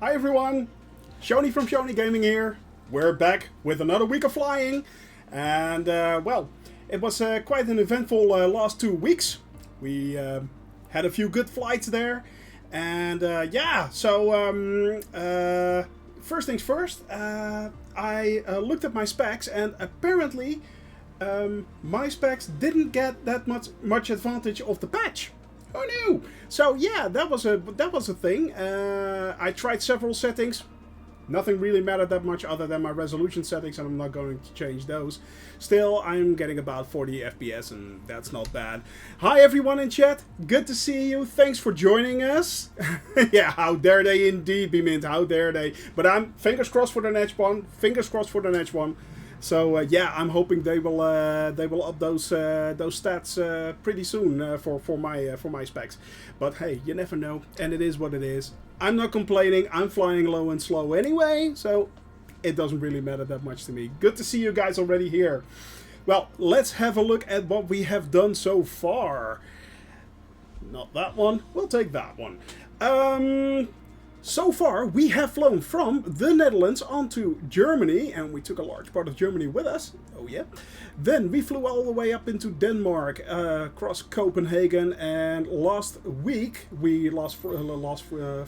Hi everyone, Shoni from Shoni Gaming here. We're back with another week of flying, and well, it was quite an eventful last 2 weeks. We had a few good flights there, and yeah, so first things first, I looked at my specs, and apparently my specs didn't get that much advantage of the patch. Who knew? So yeah, that was a thing. I tried several settings. Nothing really mattered that much other than my resolution settings, and I'm not going to change those. Still, I'm getting about 40 FPS, and that's not bad. Hi everyone in chat. Good to see you. Thanks for joining us. Yeah, how dare they indeed be mint. How dare they? But I'm fingers crossed for the next one. Fingers crossed for the next one. So yeah, I'm hoping they will up those stats pretty soon for my specs. But hey, you never know, and it is what it is. I'm not complaining. I'm flying low and slow anyway, so it doesn't really matter that much to me. Good to see you guys already here. Well, let's have a look at what we have done so far. Not that one. We'll take that one. So far, we have flown from the Netherlands onto Germany, and we took a large part of Germany with us. Oh yeah. Then we flew all the way up into Denmark, across Copenhagen, and last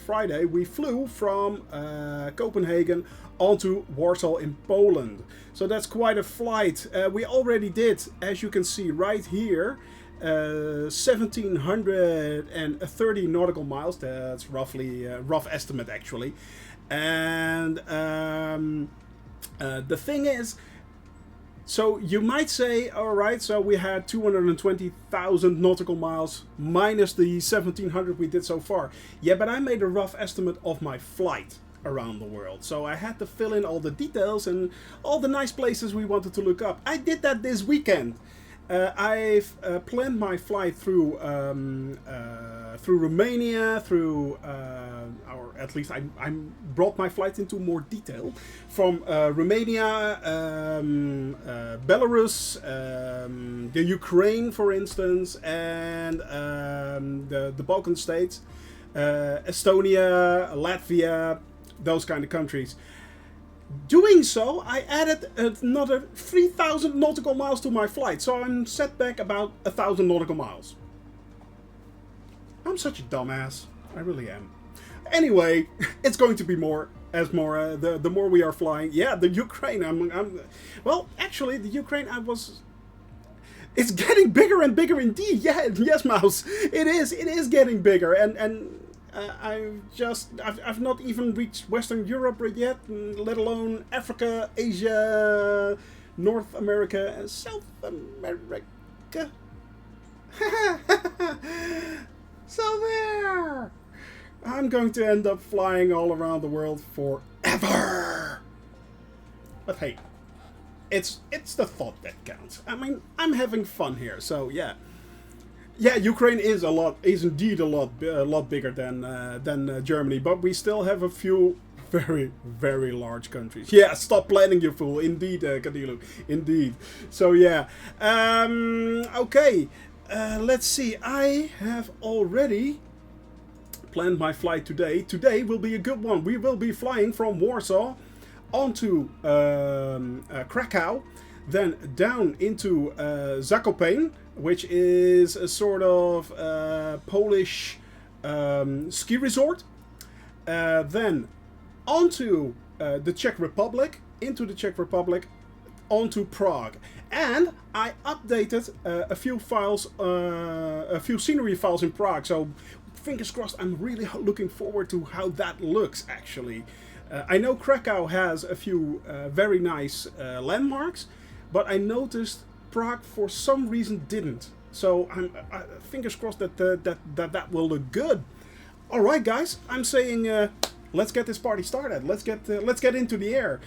Friday, we flew from Copenhagen onto Warsaw in Poland. So that's quite a flight. We already did, as you can see right here, 1,730 nautical miles. That's roughly rough estimate actually. And the thing is, so you might say, all right, so we had 220,000 nautical miles minus the 1,700 we did so far. Yeah, but I made a rough estimate of my flight around the world, so I had to fill in all the details and all the nice places we wanted to look up. I did that this weekend. I've planned my flight through Romania, or at least I brought my flight into more detail from Romania, Belarus, the Ukraine, for instance, and the Balkan states, Estonia, Latvia, those kind of countries. Doing so, I added another 3,000 nautical miles to my flight, so I'm set back about 1,000 nautical miles. I'm such a dumbass. I really am. Anyway, it's going to be more the more we are flying. Yeah, the Ukraine. Well, actually, the Ukraine. It's getting bigger and bigger indeed. Yeah, yes, Mouse. It is getting bigger, and. I've not even reached Western Europe yet, let alone Africa, Asia, North America, and South America. So there! I'm going to end up flying all around the world forever! But hey, it's the thought that counts. I mean, I'm having fun here, so yeah. Yeah, Ukraine is indeed a lot bigger than Germany, but we still have a few very, very large countries. Yeah, stop planning, you fool. Indeed, Kadilu. Indeed. So yeah. Okay. Let's see. I have already planned my flight today. Today will be a good one. We will be flying from Warsaw onto Krakow, then down into Zakopane, which is a sort of Polish ski resort. Then onto the Czech Republic, onto Prague. And I updated a few files, a few scenery files in Prague. So fingers crossed, I'm really looking forward to how that looks actually. I know Krakow has a few very nice landmarks, but I noticed Prague for some reason didn't. So I'm fingers crossed that that will look good. All right, guys, I'm saying let's get this party started. Let's get into the air.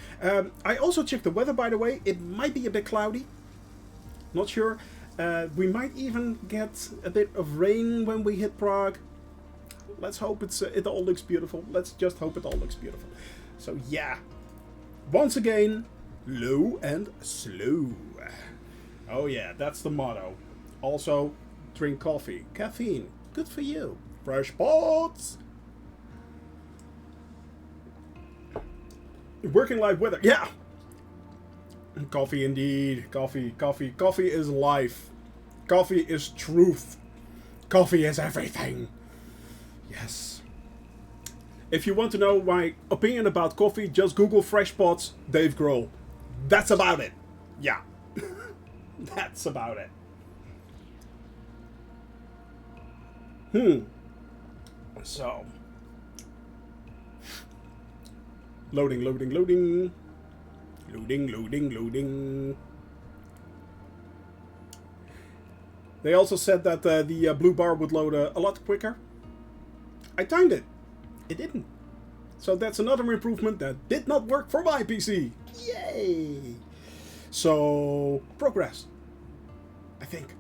I also checked the weather, by the way. It might be a bit cloudy. Not sure. We might even get a bit of rain when we hit Prague. Let's hope it all looks beautiful. Let's just hope it all looks beautiful. So yeah, once again, low and slow. Oh yeah, that's the motto. Also, drink coffee. Caffeine, good for you. Fresh pots. Working life weather. Yeah. Coffee indeed. Coffee, coffee. Coffee is life. Coffee is truth. Coffee is everything. Yes. If you want to know my opinion about coffee, just Google Fresh Pots Dave Grohl. That's about it. Yeah. That's about it. So. Loading, loading, loading. Loading, loading, loading. They also said that the blue bar would load a lot quicker. I timed it. It didn't. So that's another improvement that did not work for my PC. Yay! So, progress. I think.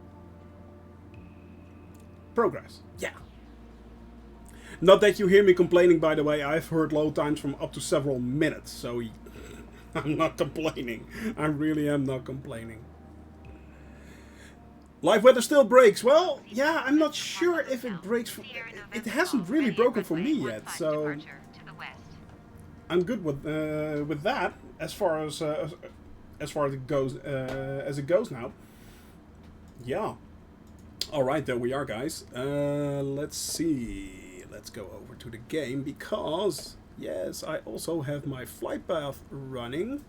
Progress. Yeah. Not that you hear me complaining, by the way. I've heard load times from up to several minutes. So, I'm not complaining. I really am not complaining. Live weather still breaks. Well, yeah, I'm not sure if it breaks. It hasn't really broken for me yet, so I'm good with that as far as it goes now. Yeah. All right, there we are, guys. Let's see. Let's go over to the game because yes, I also have my flight path running,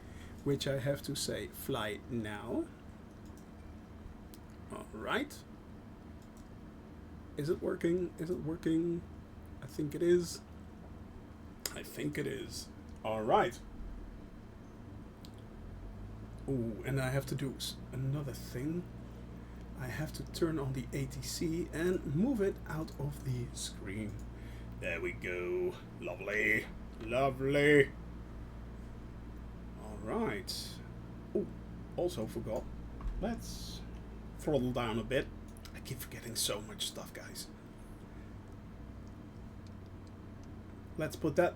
which I have to say fly now. Alright. Is it working? Is it working? I think it is. I think it is. Alright. Ooh, and I have to do another thing. I have to turn on the ATC and move it out of the screen. There we go. Lovely. Lovely. Alright. Oh, also forgot. Let's throttle down a bit. I keep forgetting so much stuff, guys. Let's put that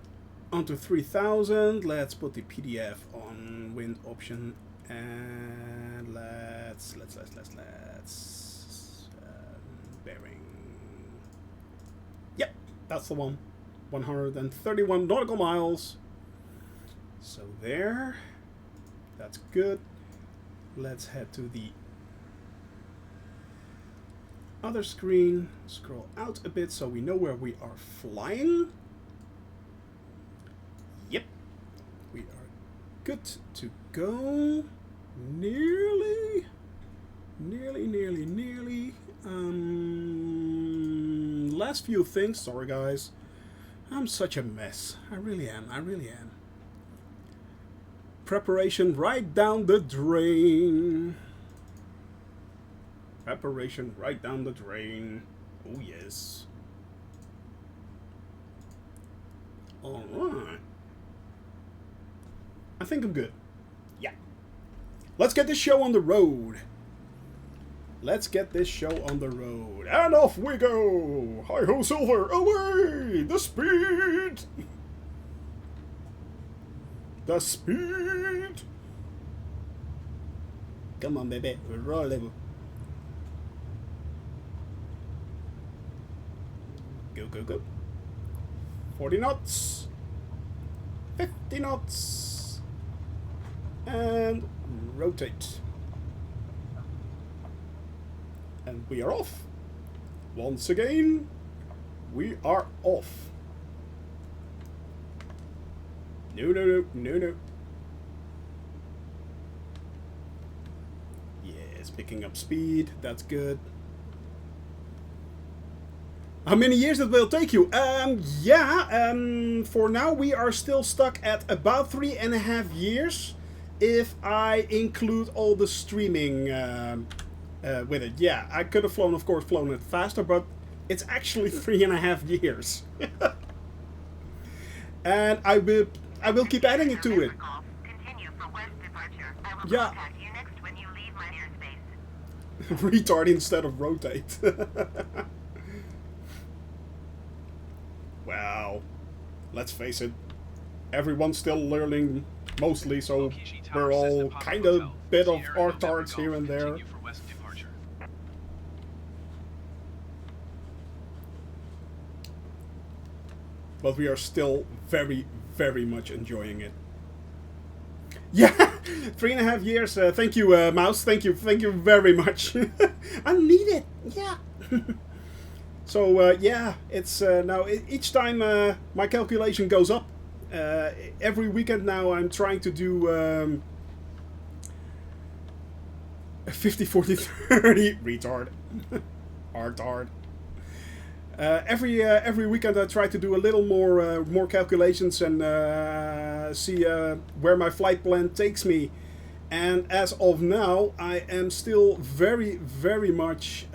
onto 3000. Let's put the PDF on wind option, and let's bearing. Yep, that's the one. 131 nautical miles. So there. That's good. Let's head to the other screen, scroll out a bit so we know where we are flying. Yep, we are good to go. Nearly. Last few things. Sorry, guys. I'm such a mess. I really am. Preparation right down the drain. Preparation right down the drain. Oh, yes. Alright. I think I'm good. Yeah. Let's get this show on the road. Let's get this show on the road. And off we go. Hi-ho, Silver. Away. The speed. The speed. Come on, baby. Roll level. Go, go, go. 40 knots. 50 knots. And rotate. And we are off. Once again, we are off. No. Yes, picking up speed. That's good. How many years it will take you? For now we are still stuck at about 3.5 years. If I include all the streaming with it. Yeah, I could have flown it faster, but it's actually 3.5 years. And I will keep adding it to it. Yeah. Retard instead of rotate. Well, let's face it, everyone's still learning mostly, so we're all kind of bit of artards here and there. But we are still very, very much enjoying it. Yeah, 3.5 years. Thank you, Mouse. Thank you very much. I need it. Yeah. So yeah, it's now each time my calculation goes up. Every weekend now I'm trying to do 50, 40, 30. Retard. Hard. Every weekend I try to do a little more calculations and see where my flight plan takes me. And as of now, I am still very much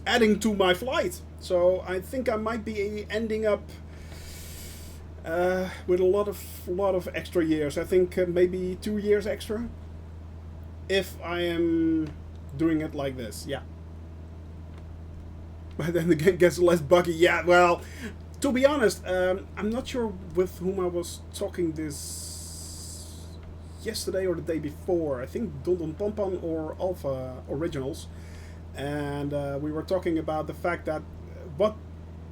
adding to my flight. So I think I might be ending up with a lot of extra years. I think maybe 2 years extra, if I am doing it like this. Yeah. But then the game gets less buggy. Yeah, well, to be honest, I'm not sure with whom I was talking this yesterday or the day before. I think Dondon Pompan or Alpha Originals. And we were talking about the fact that what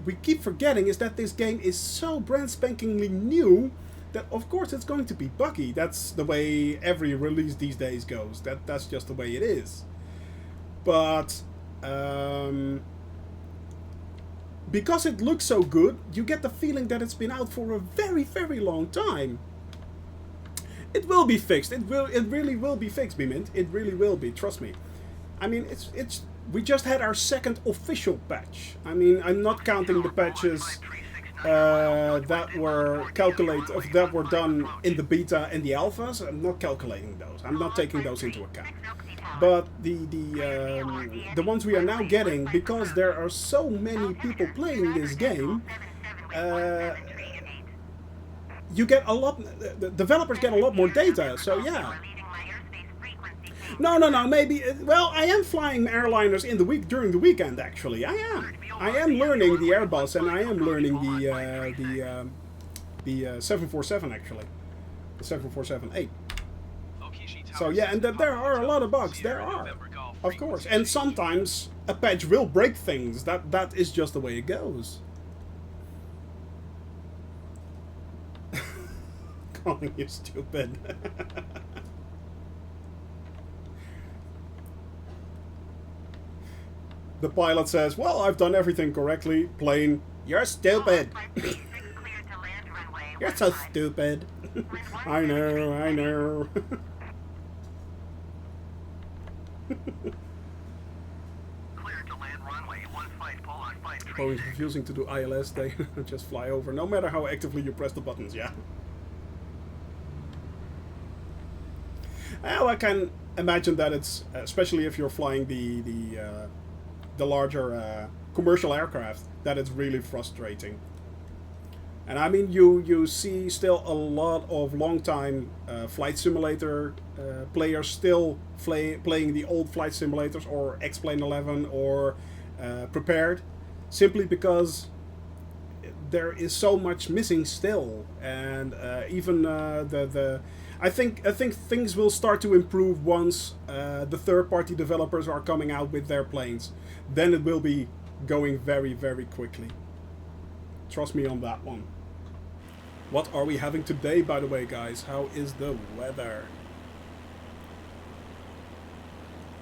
we keep forgetting is that this game is so brand spankingly new that of course it's going to be buggy. That's the way every release these days goes. That's just the way it is. But because it looks so good, you get the feeling that it's been out for a very long time. It will be fixed. It really will be fixed, Bmint. It really will be. Trust me. I mean, it's. We just had our second official patch. I mean, I'm not counting the patches that were done in the beta and the alphas. I'm not calculating those. I'm not taking those into account. But the ones we are now getting, because there are so many people playing this game, you get a lot. The developers get a lot more data. So yeah. No. Maybe. Well, I am flying airliners in the week during the weekend. Actually, I am learning the Airbus and I am learning the 747 actually, the 747-8. So yeah, and there are a lot of bugs. There are, of course, and sometimes a patch will break things. That is just the way it goes. Calling you stupid. The pilot says, well, I've done everything correctly. Plane, you're stupid. You're so stupid. I know. Oh, it's confusing to do ILS. They just fly over, no matter how actively you press the buttons, yeah. Well, I can imagine that it's, especially if you're flying the larger commercial aircraft, that it's really frustrating. And I mean, you see still a lot of long-time flight simulator players still playing the old flight simulators or X-Plane 11 or Prepared, simply because there is so much missing still. And even I think things will start to improve once the third-party developers are coming out with their planes. Then it will be going very quickly. Trust me on that one. What are we having today, by the way, guys? How is the weather?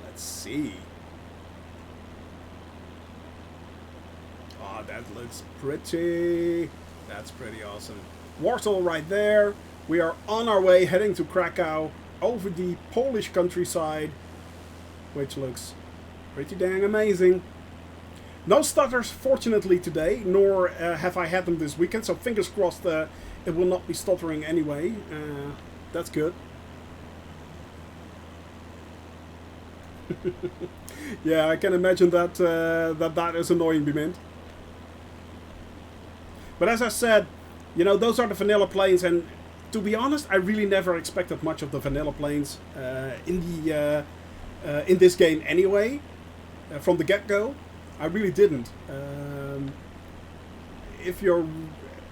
Let's see. Oh, that looks pretty. That's pretty awesome. Warsaw right there. We are on our way heading to Krakow over the Polish countryside, which looks pretty dang amazing. No stutters, fortunately, today, nor have I had them this weekend, so fingers crossed it will not be stuttering anyway. That's good. Yeah, I can imagine that that is annoying, Bmint. But as I said, you know, those are the vanilla planes, and to be honest, I really never expected much of the vanilla planes in this game anyway, from the get-go. I really didn't. If you're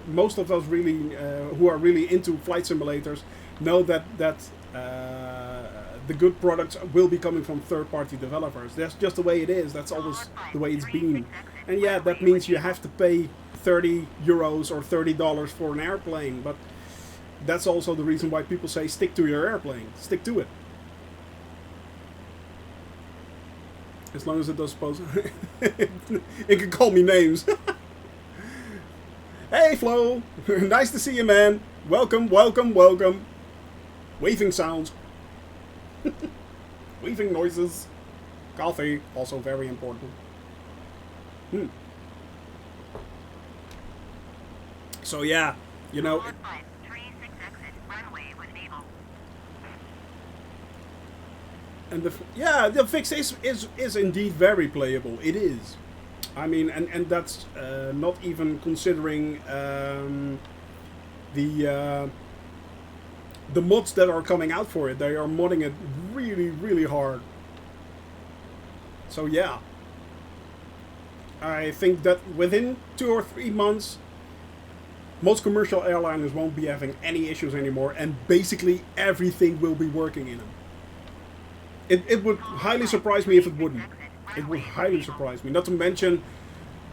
most of those really who are really into flight simulators know that the good products will be coming from third-party developers. That's just the way it is. That's always the way it's been. And yeah, that means you have to pay €30 or $30 for an airplane. But that's also the reason why people say stick to your airplane. Stick to it. As long as it does suppose. It can call me names. Hey Flo, nice to see you, man. Welcome, welcome, welcome. Waving sounds. Waving noises. Coffee, also very important. So yeah, you know. And the fix is indeed very playable. It is. I mean, and that's not even considering the mods that are coming out for it. They are modding it really, really hard. So yeah, I think that within 2 or 3 months, most commercial airliners won't be having any issues anymore, and basically everything will be working in them. It would highly surprise me if it wouldn't. It would highly surprise me. Not to mention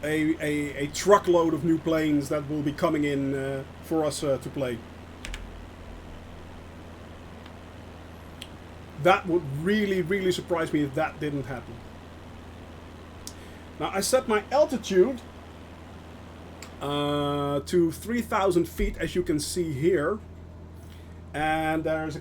a truckload of new planes that will be coming in for us to play. That would really, really surprise me if that didn't happen. Now I set my altitude to 3,000 feet, as you can see here. And there's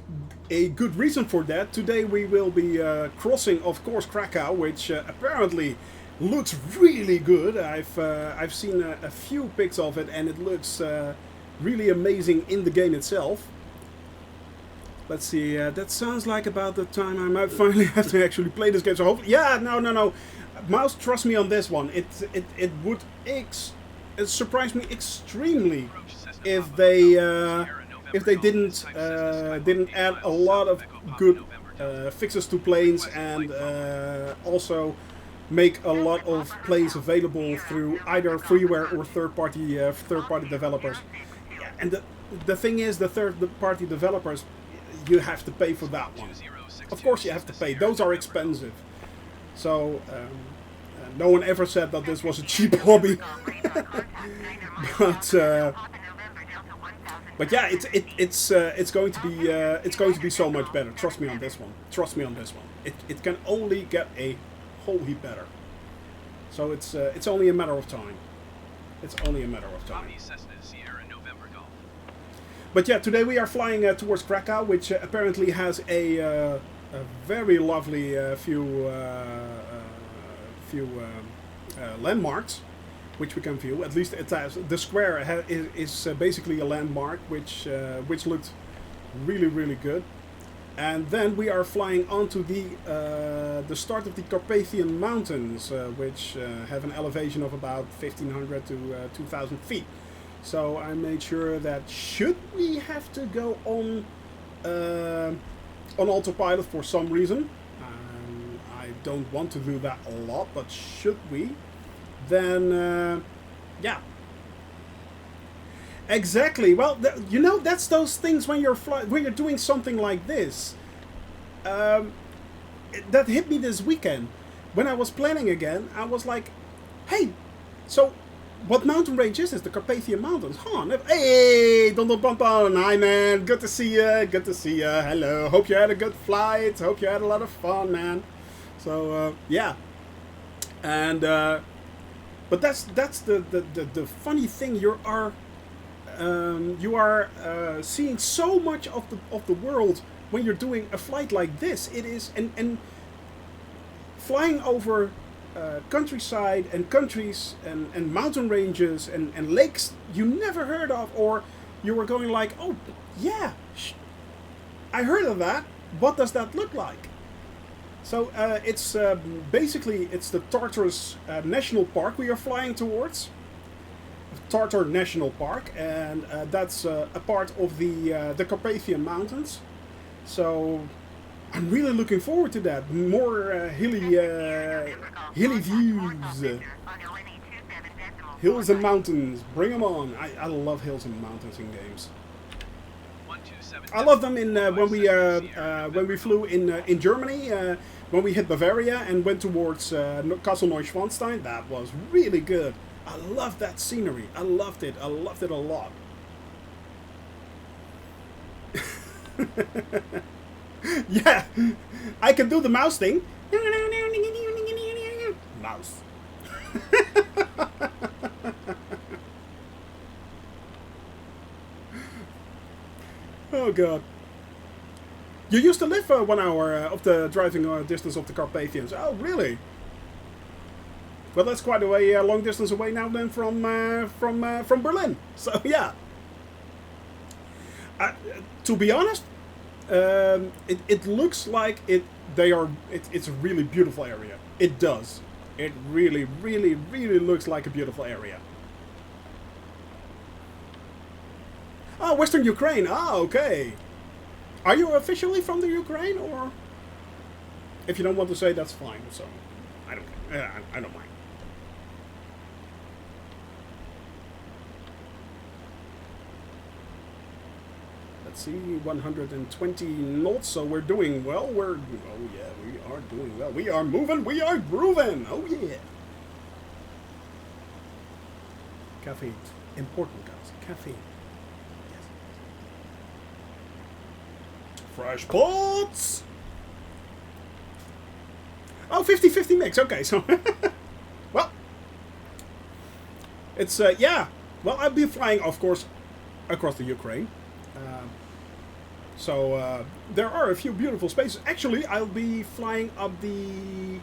a good reason for that. Today we will be crossing, of course, Krakow, which apparently looks really good. I've seen a few pics of it, and it looks really amazing in the game itself. Let's see. That sounds like about the time I might finally have to actually play this game. So hopefully, yeah, no, Mouse, trust me on this one. It would surprise me extremely if they didn't add a lot of good fixes to planes, and also make a lot of planes available through either freeware or third-party developers. And the thing is, the third-party developers, you have to pay for that one. Of course you have to pay. Those are expensive. So no one ever said that this was a cheap hobby. But yeah, it's going to be so much better. Trust me on this one. Trust me on this one. It can only get a whole heap better. So it's only a matter of time. It's only a matter of time. But yeah, today we are flying towards Krakow, which apparently has a very lovely few landmarks, which we can view. At least it has, the square is basically a landmark, which looked really, really good. And then we are flying onto the start of the Carpathian Mountains, which have an elevation of about 1,500 to 2,000 feet. So I made sure that should we have to go on autopilot for some reason, I don't want to do that a lot, but should we, then yeah, exactly. Well, you know, that's those things when you're doing something like this. That hit me this weekend when I was planning again. I was like, hey, so what mountain range is this? The Carpathian Mountains. Huh? Hey, Don. Hi, man. Good to see you. Good to see you. Hello. Hope you had a good flight. Hope you had a lot of fun, man. So, yeah. And, but that's the funny thing. You are seeing so much of the world when you're doing a flight like this. It is, and flying over countryside and countries and mountain ranges and lakes you never heard of, or you were going like, oh yeah, I heard of that, what does that look like? So it's basically it's the Tartarus National Park we are flying towards. Tartar National Park, and that's a part of the Carpathian Mountains. So I'm really looking forward to that. More hilly views. Hills and mountains, bring them on. I love hills and mountains in games. I love them in when we flew in Germany, when we hit Bavaria and went towards Castle Neuschwanstein. That was really good. I loved that scenery. I loved it a lot. Yeah, I can do the mouse thing. Mouse. Oh god. You used to live 1 hour of the driving distance of the Carpathians. Oh, really? Well, that's quite a way, long distance away now then from Berlin. So yeah. To be honest, it looks like it's a really beautiful area. It does. It really, really, really looks like a beautiful area. Oh, Western Ukraine. Ah, okay. Are you officially from the Ukraine, or if you don't want to say, that's fine. So I don't care. I don't mind. Let's see, 120 knots. So we're doing well. Oh yeah, we are doing well. We are moving. We are grooving. Oh yeah. Caffeine, important, guys. Caffeine. Fresh pots! Oh, 50-50 mix. Okay, so... well... It's, yeah. Well, I'll be flying, of course, across the Ukraine. So, there are a few beautiful spaces. Actually, I'll be flying up the...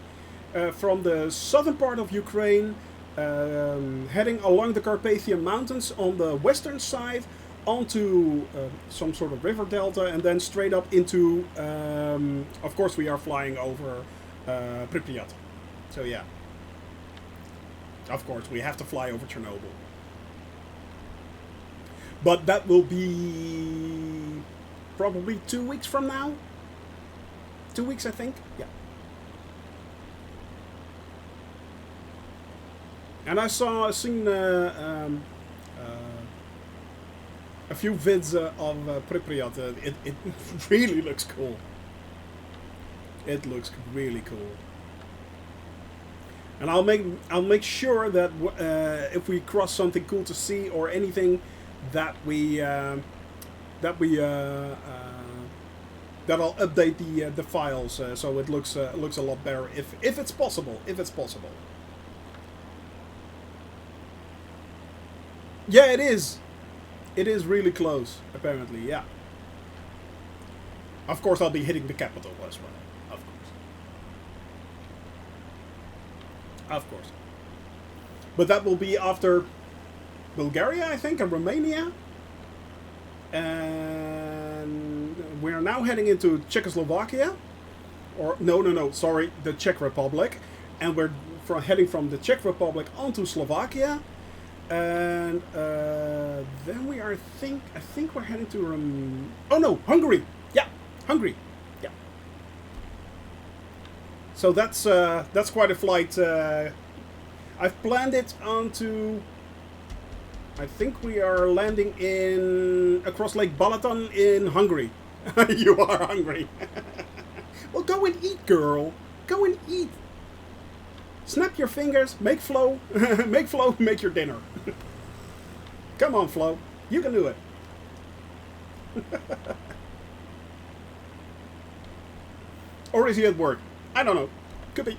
from the southern part of Ukraine, heading along the Carpathian Mountains on the western side, onto some sort of river delta, and then straight up into, of course we are flying over Pripyat. So yeah, of course we have to fly over Chernobyl. But that will be probably 2 weeks from now. 2 weeks, I think. Yeah. And I seen a few vids of Pripyat. It really looks cool. It looks really cool. And I'll make sure that if we cross something cool to see or anything, that I'll update the files so it looks a lot better if it's possible. If it's possible. Yeah, it is. It is really close, apparently, yeah. Of course, I'll be hitting the capital as well. Of course. Of course. But that will be after Bulgaria, I think, and Romania. And we're now heading into Czechoslovakia. Or, no, sorry, the Czech Republic. And we're heading from the Czech Republic onto Slovakia. And then we are, I think we're heading to oh no, Hungary. Yeah, Hungary. Yeah. So that's quite a flight. I've planned it onto. I think we are landing across Lake Balaton in Hungary. You are hungry. Well, go and eat, girl. Go and eat. Snap your fingers, make flow, make your dinner. Come on, Flo, you can do it. Or is he at work? I don't know. Could be.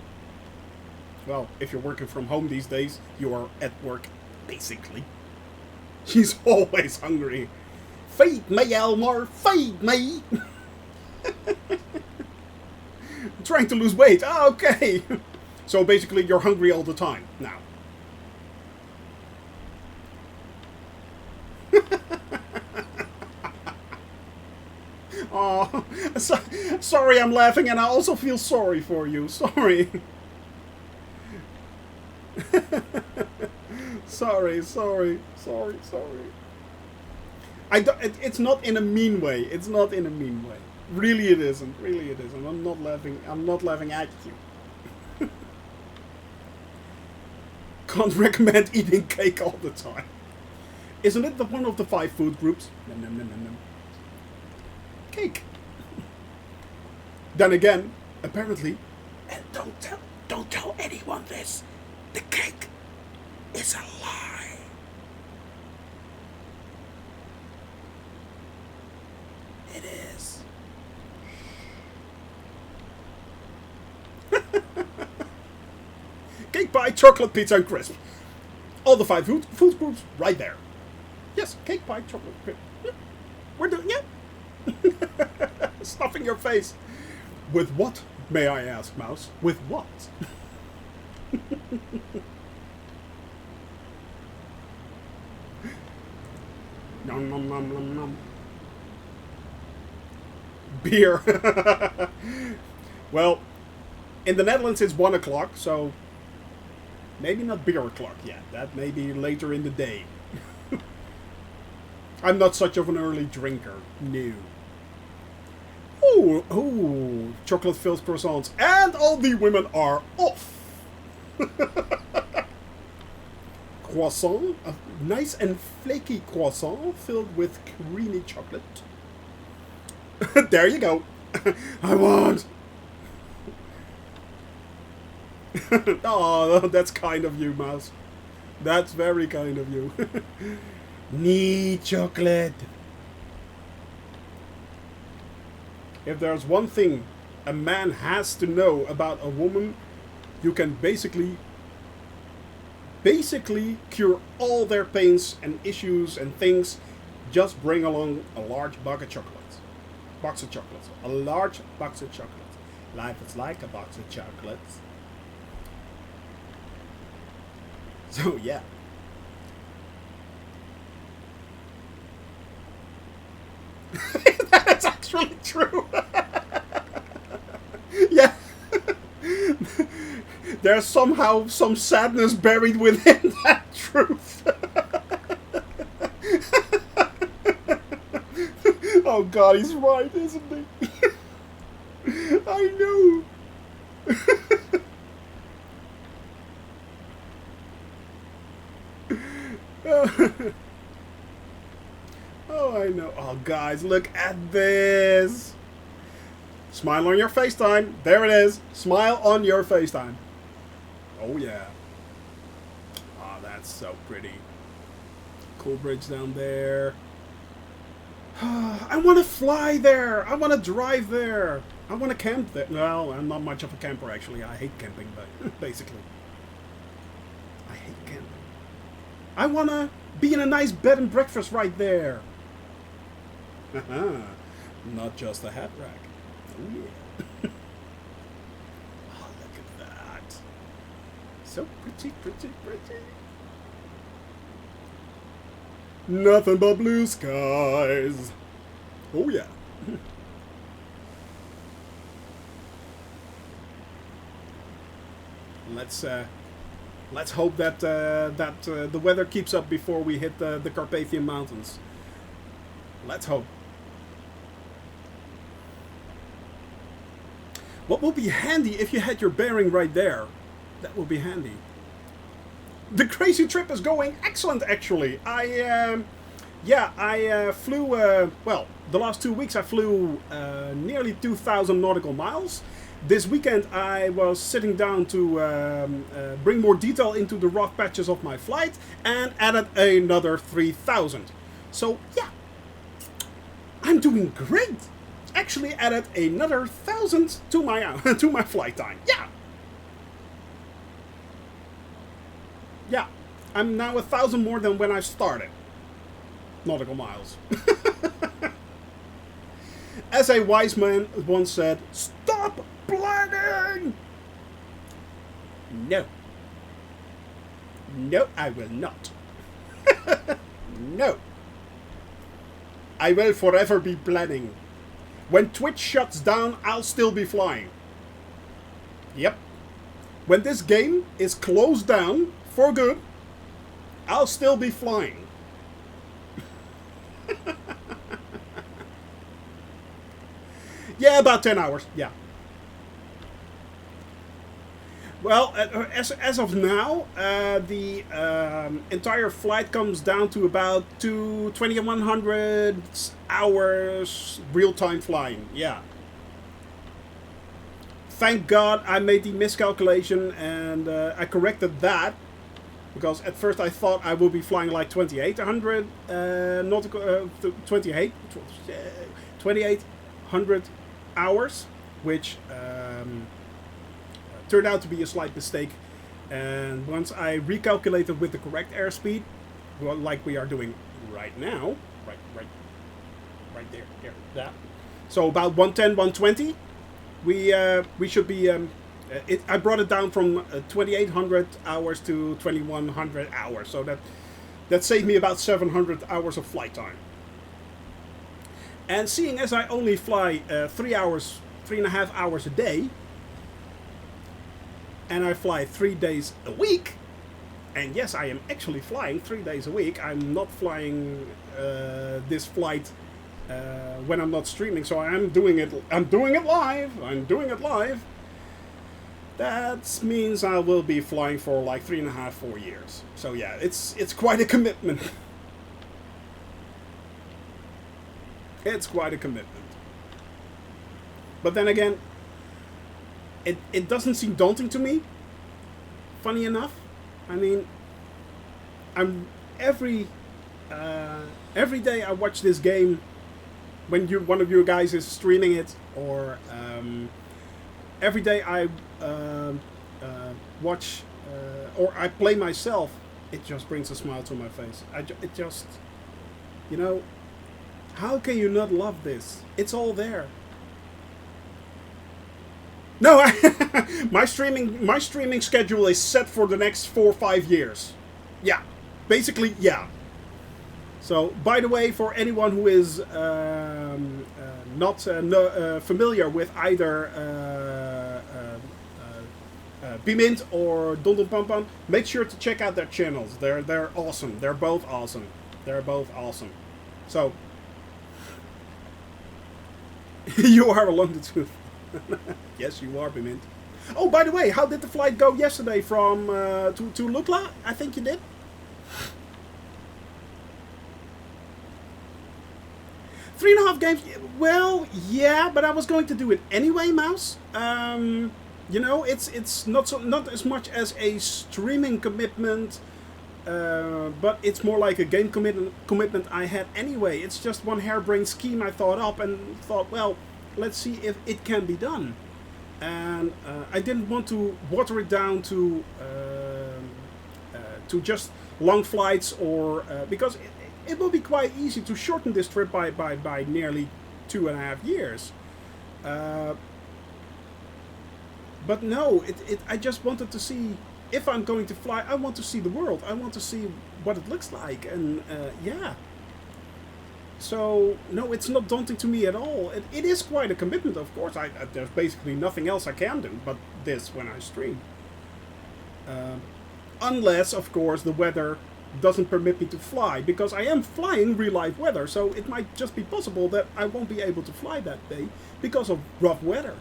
Well, if you're working from home these days, you are at work, basically. She's always hungry. Feed me, Elmore, feed me. I'm trying to lose weight. Oh, okay. So basically, you're hungry all the time now. Oh, sorry, I'm laughing, and I also feel sorry for you. Sorry. sorry. It's not in a mean way. It's not in a mean way. Really, it isn't. Really, it isn't. I'm not laughing. I'm not laughing at you. Can't recommend eating cake all the time. Isn't it one of the 5 food groups? Nom. Cake. Then again, apparently, and don't tell anyone this. The cake is a lie. It is. Cake pie, chocolate, pizza, and crisp. All the 5 food groups right there. Yes, cake pie, chocolate, crisp. We're doing it. Stuffing your face. With what, may I ask, Mouse? With what? Nom nom nom nom nom. Beer. Well, in the Netherlands it's 1 o'clock, so maybe not beer o'clock yet. That may be later in the day. I'm not such of an early drinker. No. Ooh, ooh, chocolate-filled croissants, and all the women are off. Croissant, a nice and flaky croissant filled with creamy chocolate. There you go. I want. Oh, that's kind of you, Mouse. That's very kind of you. Need chocolate. If there's one thing a man has to know about a woman, you can basically cure all their pains and issues and things. Just bring along a large box of chocolates. A large box of chocolates. Life is like a box of chocolates. So yeah. That's actually true. Yeah. There's somehow some sadness buried within that truth. Oh God, he's right, isn't he? I know. Oh, I know. Oh, guys, look at this. Smile on your FaceTime. There it is. Smile on your FaceTime. Oh, yeah. Oh, that's so pretty. Cool bridge down there. I want to fly there. I want to drive there. I want to camp there. Well, I'm not much of a camper, actually. I hate camping, but basically. I hate camping. I want to be in a nice bed and breakfast right there. Not just a hat rack. Oh, yeah. Oh, look at that. So pretty, pretty, pretty. Nothing but blue skies. Oh, yeah. Let's hope that the weather keeps up before we hit the Carpathian Mountains. Let's hope. What will be handy if you had your bearing right there? That will be handy. The crazy trip is going excellent, actually. I flew, well, the last 2 weeks I flew nearly 2,000 nautical miles. This weekend I was sitting down to bring more detail into the rough patches of my flight and added another 3,000. So, yeah, I'm doing great. Actually added another 1,000 to my to my flight time. Yeah. Yeah, I'm now 1,000 more than when I started. Nautical miles. As a wise man once said, stop planning! No. No, I will not. No. I will forever be planning. When Twitch shuts down, I'll still be flying. Yep. When this game is closed down for good, I'll still be flying. Yeah, about 10 hours. Yeah. Well, as of now, the entire flight comes down to about 2,100 hours real-time flying. Yeah. Thank God I made the miscalculation and I corrected that. Because at first I thought I would be flying like 2,800 nautical, 28 2,800 hours, which turned out to be a slight mistake. And once I recalculated with the correct airspeed, well, like we are doing right now, right there, that. So about 110, 120, we should be. I brought it down from 2,800 hours to 2,100 hours, so that saved me about 700 hours of flight time. And seeing as I only fly 3.5 hours a day, and I fly 3 days a week, and yes, I am actually flying 3 days a week. I'm not flying this flight when I'm not streaming, so I'm doing it live. That means I will be flying for like 3.5, 4 years. So yeah, it's quite a commitment. It's quite a commitment. But then again, it doesn't seem daunting to me. Funny enough, I mean, every day I watch this game when one of you guys is streaming it, or every day I watch or I play myself, it just brings a smile to my face. It just, you know, how can you not love this? It's all there. No, my streaming schedule is set for the next 4 or 5 years. Yeah, basically, yeah. So, by the way, for anyone who is not familiar with either Bimint or Dondon Pampan, make sure to check out their channels. They're awesome. They're both awesome. So, you are a London tooth. Yes, you are, Bimint. Oh, by the way, how did the flight go yesterday from to Lukla? I think you did. 3.5 games. Well, yeah, but I was going to do it anyway, Mouse. You know, it's not as much as a streaming commitment, but it's more like a game commitment I had anyway. It's just one harebrained scheme I thought up and thought, well, let's see if it can be done. And I didn't want to water it down to just long flights, or because it will be quite easy to shorten this trip by nearly 2.5 years. But no, I just wanted to see, if I'm going to fly, I want to see the world. I want to see what it looks like, and yeah. So, no, it's not daunting to me at all. It is quite a commitment, of course. There's basically nothing else I can do but this when I stream. Unless, of course, the weather doesn't permit me to fly, because I am flying real-life weather, so it might just be possible that I won't be able to fly that day because of rough weather.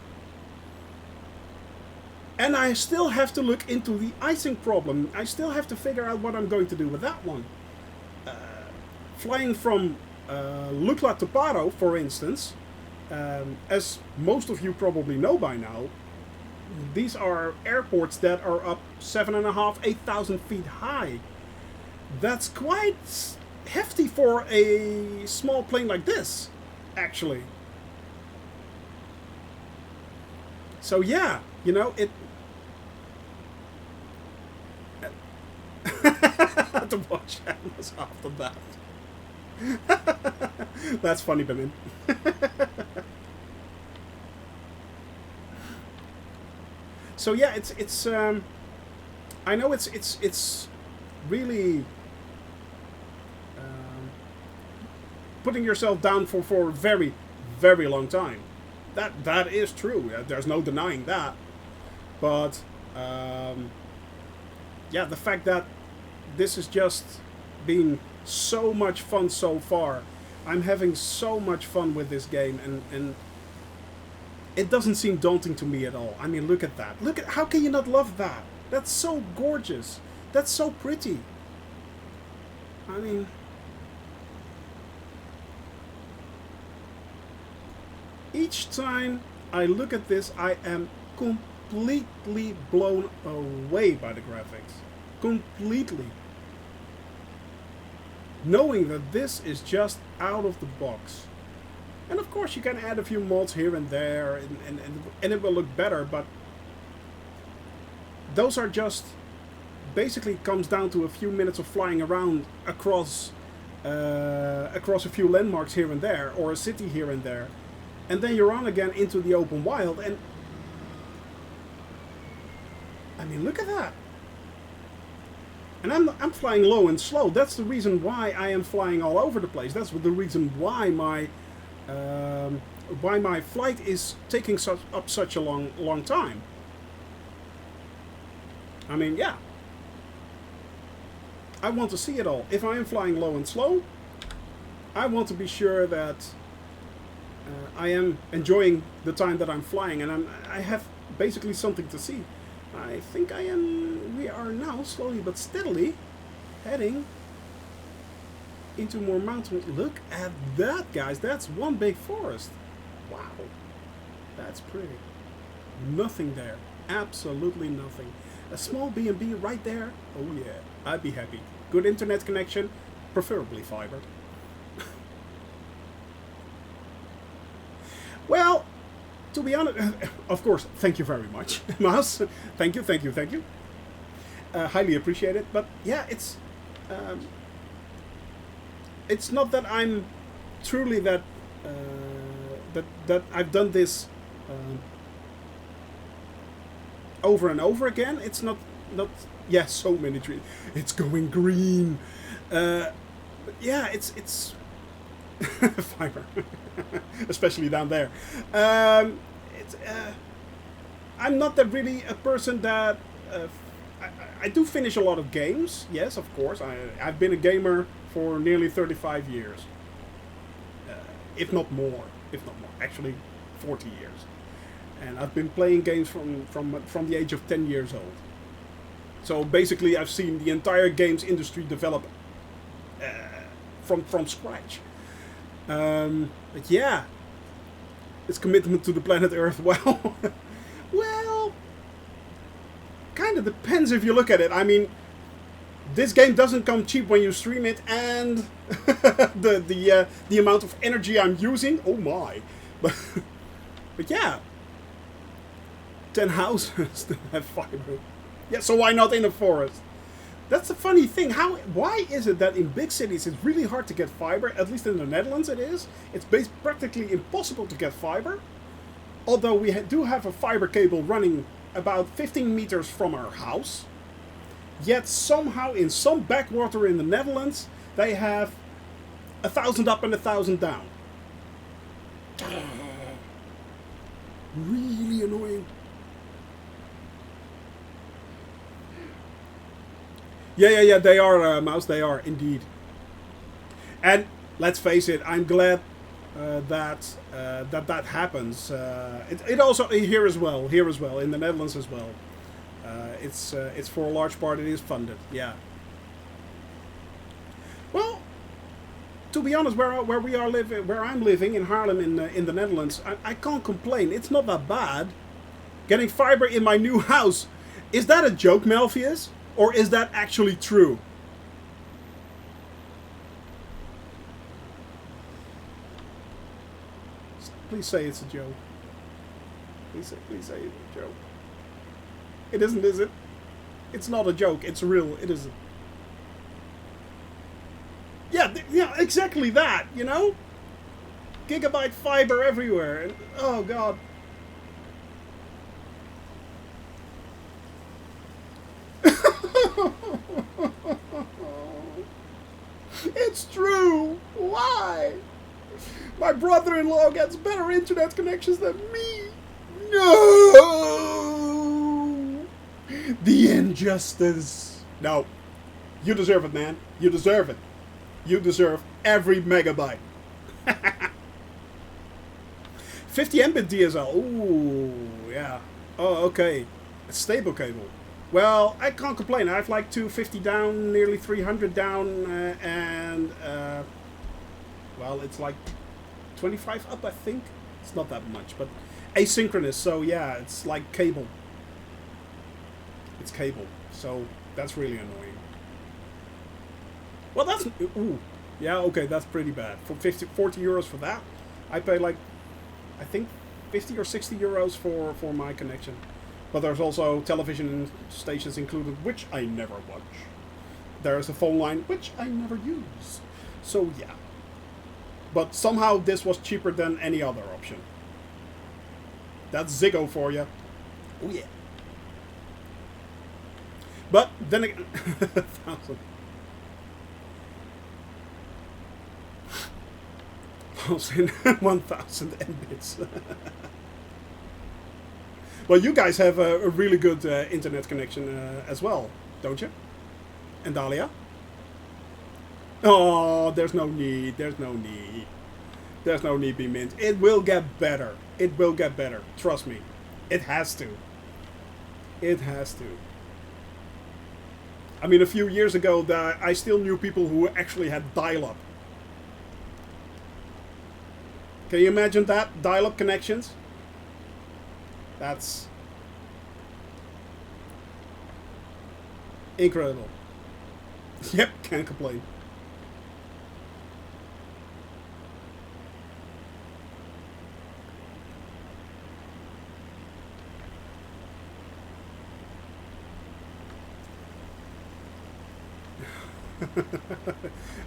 And I still have to look into the icing problem. I still have to figure out what I'm going to do with that one. Flying from Lukla to Paro, for instance, as most of you probably know by now, these are airports that are up 7.5, 8,000 feet high. That's quite hefty for a small plane like this, actually. So yeah, you know, it... to watch animals after that. That's funny, Benin. So yeah, it's I know it's really putting yourself down for a very, very long time. That is true. There's no denying that. But yeah, the fact that this has just been so much fun so far. I'm having so much fun with this game, and it doesn't seem daunting to me at all. I mean, look at that. Look at, how can you not love that? That's so gorgeous. That's so pretty. I mean, each time I look at this, I am completely blown away by the graphics. Completely. Knowing that this is just out of the box. And of course you can add a few mods here and there, and it will look better, but those are just, basically it comes down to a few minutes of flying around across a few landmarks here and there, or a city here and there, and then you're on again into the open wild. And I mean, look at that. And I'm flying low and slow. That's the reason why I am flying all over the place. That's the reason why my flight is taking up such a long time. I mean, yeah. I want to see it all. If I am flying low and slow, I want to be sure that I am enjoying the time that I'm flying, and I have basically something to see. I think we are now slowly but steadily heading into more mountain. Look at that, guys. That's one big forest. Wow. That's pretty. Nothing there. Absolutely nothing. A small B&B right there. Oh yeah, I'd be happy. Good internet connection, preferably fiber. Well, to be honest, of course, thank you very much, Mouse. Thank you. Highly appreciate it. But yeah, it's not that I'm truly that I've done this over and over again. It's not. Yeah, so many trees. It's going green. Yeah, it's fiber, especially down there. I'm not that really a person that I do finish a lot of games. Yes, of course. I've been a gamer for nearly 35 years, if not more. Actually, 40 years. And I've been playing games from the age of 10 years old. So basically, I've seen the entire games industry develop from scratch. But yeah, it's commitment to the planet Earth. Well, kind of depends if you look at it. I mean, this game doesn't come cheap when you stream it, and the amount of energy I'm using. Oh my! But yeah, 10 houses that have fiber. Yeah, so why not in a forest? That's the funny thing. Why is it that in big cities it's really hard to get fiber? At least in the Netherlands it is. It's practically impossible to get fiber. Although we do have a fiber cable running about 15 meters from our house. Yet somehow in some backwater in the Netherlands they have 1,000 up and 1,000 down. Really annoying. Yeah, they are, Mouse, they are, indeed. And, let's face it, I'm glad that happens. It also, here as well, in the Netherlands as well. It's for a large part, it is funded, yeah. Well, to be honest, where I'm living, in Haarlem, in the Netherlands, I can't complain. It's not that bad. Getting fiber in my new house. Is that a joke, Melfius? Or is that actually true? Please say it's a joke. Please say it's a joke. It isn't, is it? It's not a joke. It's real. It isn't. Yeah, exactly that, you know? Gigabyte fiber everywhere. And, oh, God. It's true. Why? My brother-in-law gets better internet connections than me. No! The injustice. No. You deserve it, man. You deserve it. You deserve every megabyte. 50 Mbit DSL. Ooh, yeah. Oh, okay. A stable cable. Well, I can't complain. I have like 250 down, nearly 300 down, and well, it's like 25 up, I think. It's not that much, but asynchronous. So yeah, it's like cable. It's cable. So that's really annoying. Well, that's ooh, yeah, okay, that's pretty bad. For 40 euros for that. I pay like, I think 50 or 60 euros for my connection. But there's also television stations included, which I never watch. There's a phone line, which I never use. So yeah. But somehow this was cheaper than any other option. That's Ziggo for you. Oh yeah. But then again, 1,000 Mbits. Well, you guys have a really good internet connection as well, don't you? And Dahlia? Oh, there's no need. There's no need. There's no need, be mint. It will get better. It will get better. Trust me. It has to. It has to. I mean, a few years ago, I still knew people who actually had dial-up. Can you imagine that? Dial-up connections? That's incredible. Yep, can't complain.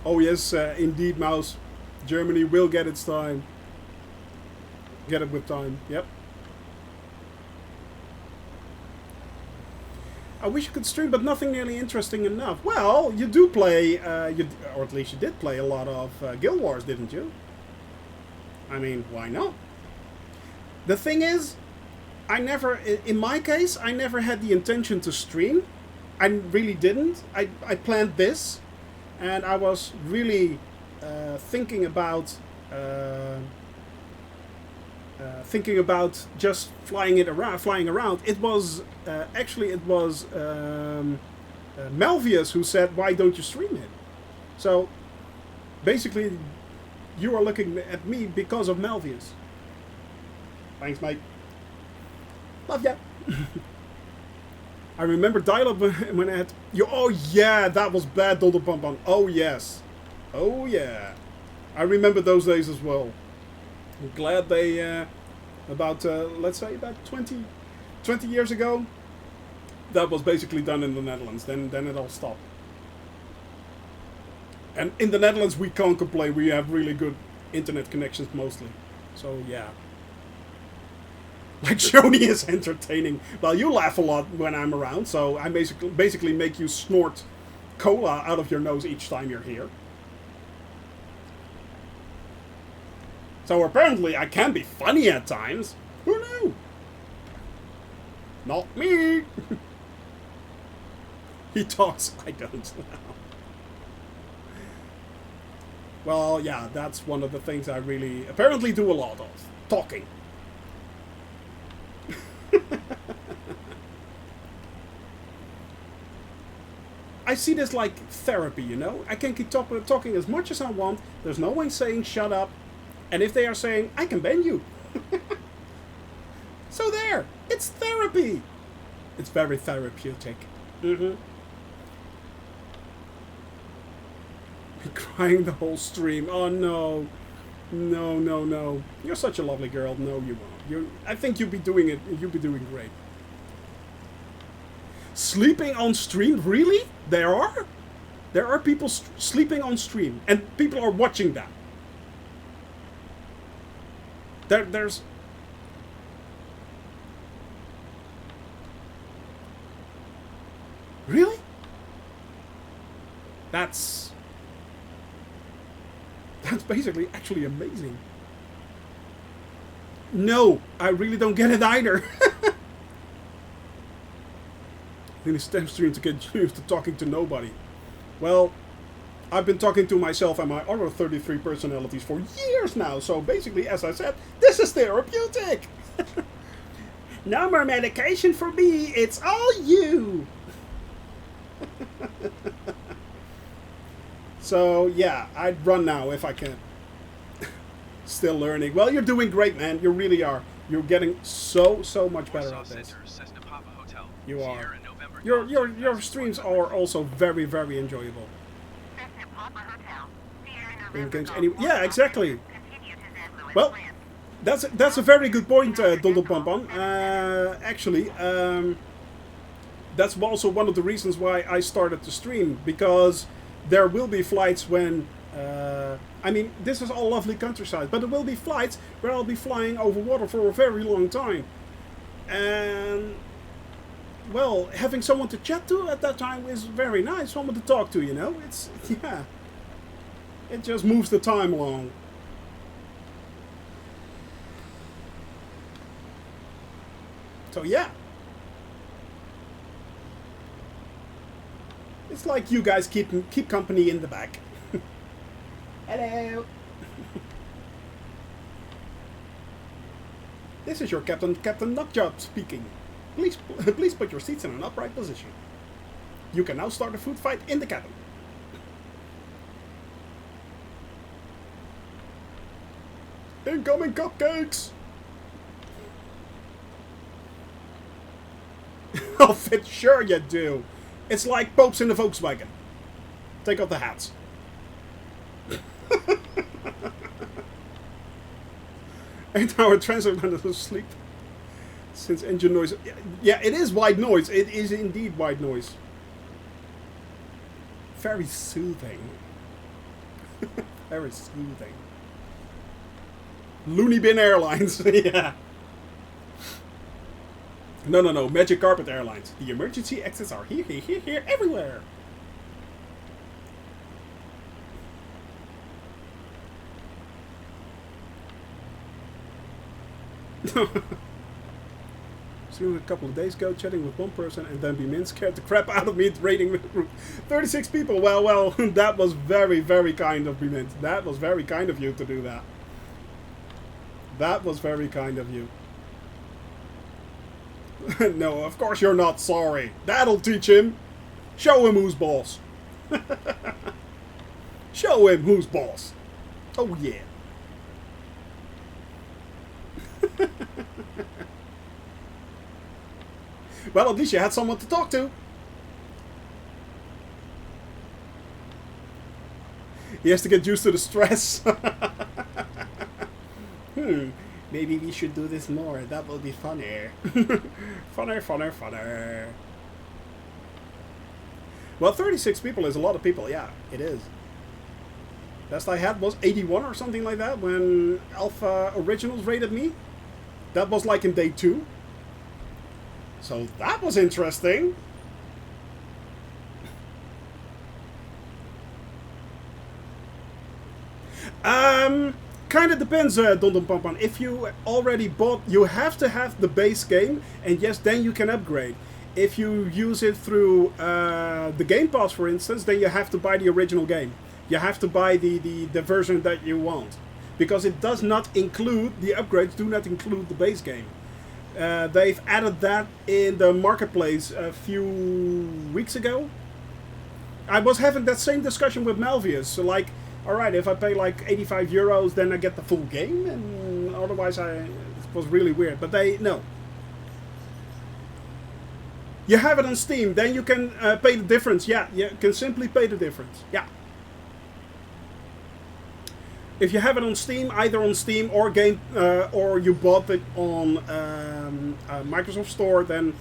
Oh yes, indeed, Mouse. Germany will get its time. Get it with time. Yep. I wish you could stream, but nothing nearly interesting enough. Well, you do play, or at least you did play a lot of Guild Wars, didn't you? I mean, why not? The thing is, in my case, I never had the intention to stream. I really didn't. I planned this, and I was really thinking about just flying around. It was actually Melvius who said, "Why don't you stream it?" So basically, you are looking at me because of Melvius. Thanks, mate. Love ya. I remember dial-up when I had... Oh yeah, that was bad, Doddle Pump on. Oh yes. Oh yeah. I remember those days as well. I'm glad they... let's say about 20 years ago, that was basically done in the Netherlands. Then it all stopped. And in the Netherlands, we can't complain. We have really good internet connections mostly. So yeah. Like Shoni is entertaining. Well, you laugh a lot when I'm around, so I basically make you snort cola out of your nose each time you're here. So apparently I can be funny at times. Who knew? Not me. He talks, I don't. Well, yeah, that's one of the things I really apparently do a lot of. Talking. I see this like therapy, you know? I can keep talking as much as I want. There's no one saying shut up. And if they are saying, I can ban you. So there. It's therapy. It's very therapeutic. Mm-hmm. Crying the whole stream. Oh no. No, no, no. You're such a lovely girl. No, you won't. I think you'll be doing it. You'll be doing great. Sleeping on stream? Really? There are? There are people sleeping on stream. And people are watching that. There's... Really? That's basically actually amazing. No, I really don't get it either. In a STEM stream to get used to talking to nobody. Well, I've been talking to myself and my other 33 personalities for years now. So basically, as I said, this is therapeutic. No more medication for me. It's all you. So yeah, I'd run now if I can. Still learning. Well, you're doing great, man. You really are. You're getting so much better at this. You are. Your streams are also very enjoyable. Yeah, exactly. Well, that's a very good point, Donald Pampan. Actually, that's also one of the reasons why I started to stream, because there will be flights when... I mean, this is all lovely countryside, but there will be flights where I'll be flying over water for a very long time. And, well, having someone to chat to at that time is very nice. Someone to talk to, you know? It's, yeah. It just moves the time along. So, yeah. It's like you guys keep company in the back. Hello. This is your Captain Nutjob speaking. Please put your seats in an upright position. You can now start a food fight in the cabin. Incoming cupcakes! Oh, fit, sure you do. It's like popes in the Volkswagen. Take off the hats. 8-hour transit under the sleep. Since engine noise... Yeah, it is white noise. It is indeed white noise. Very soothing. Very soothing. Looney Bin Airlines. Yeah. No. Magic Carpet Airlines. The emergency exits are here, everywhere. Seen a couple of days ago, chatting with one person, and then Bimin scared the crap out of me raiding the group. 36 people. Well, that was very, very kind of Bimin. That was very kind of you to do that. That was very kind of you. No, of course you're not sorry. That'll teach him. Show him who's boss. Show him who's boss. Oh, yeah. Well, at least you had someone to talk to. He has to get used to the stress. Maybe we should do this more. That will be funner. Funner. Well, 36 people is a lot of people. Yeah, it is. Best I had was 81 or something like that when Alpha Originals raided me. That was like in day 2. So that was interesting. Kind of depends, Don Pampan. If you already bought, you have to have the base game, and yes, then you can upgrade. If you use it through the Game Pass, for instance, then you have to buy the original game. You have to buy the version that you want, because it does not include, the upgrades do not include the base game. They've added that in the marketplace a few weeks ago. I was having that same discussion with Malvius. So like, alright, if I pay like 85 euros, then I get the full game, and otherwise it was really weird. But no. You have it on Steam, then you can pay the difference. Yeah, you can simply pay the difference. Yeah. If you have it on Steam, either on Steam or or you bought it on Microsoft Store, then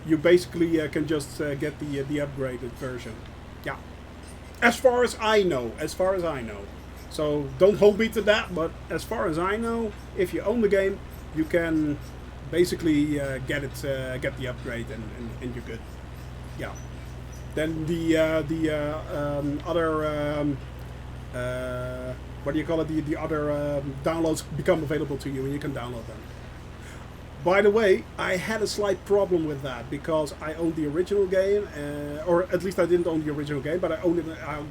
you basically can just get the upgraded version. Yeah. As far as I know. So don't hold me to that, but as far as I know, if you own the game, you can basically get the upgrade and you're good. Yeah. Then the other what do you call it? The other downloads become available to you, and you can download them. By the way, I had a slight problem with that because I owned the original game, or at least I didn't own the original game, but I owned it. I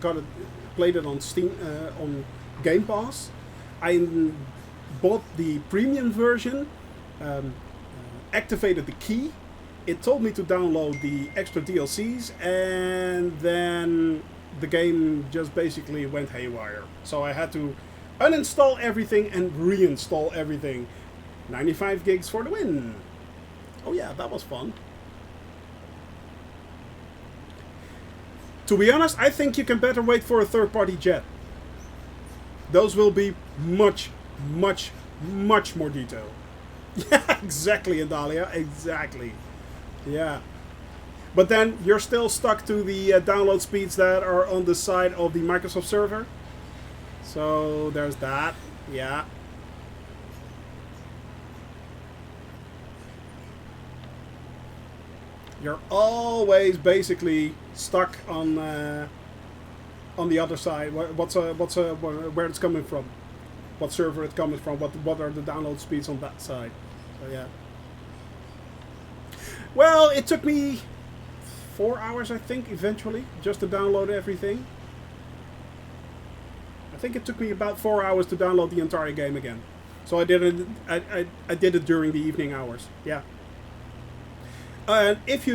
played it on Steam, on Game Pass. I bought the premium version, activated the key. It told me to download the extra DLCs, and then the game just basically went haywire. So I had to uninstall everything and reinstall everything. 95 gigs for the win. Oh yeah, that was fun. To be honest, I think you can better wait for a third-party jet. Those will be much, much Much more detail. Yeah, exactly, Adalia. Exactly. Yeah. But then you're still stuck to the download speeds that are on the side of the Microsoft server. So there's that. Yeah. You're always basically stuck on the other side. Where it's coming from, what server it's coming from, what are the download speeds on that side. So yeah. Well, it took me 4 hours, I think, eventually, just to download everything. I think it took me about 4 hours to download the entire game again. So I did it. I did it during the evening hours. Yeah. And if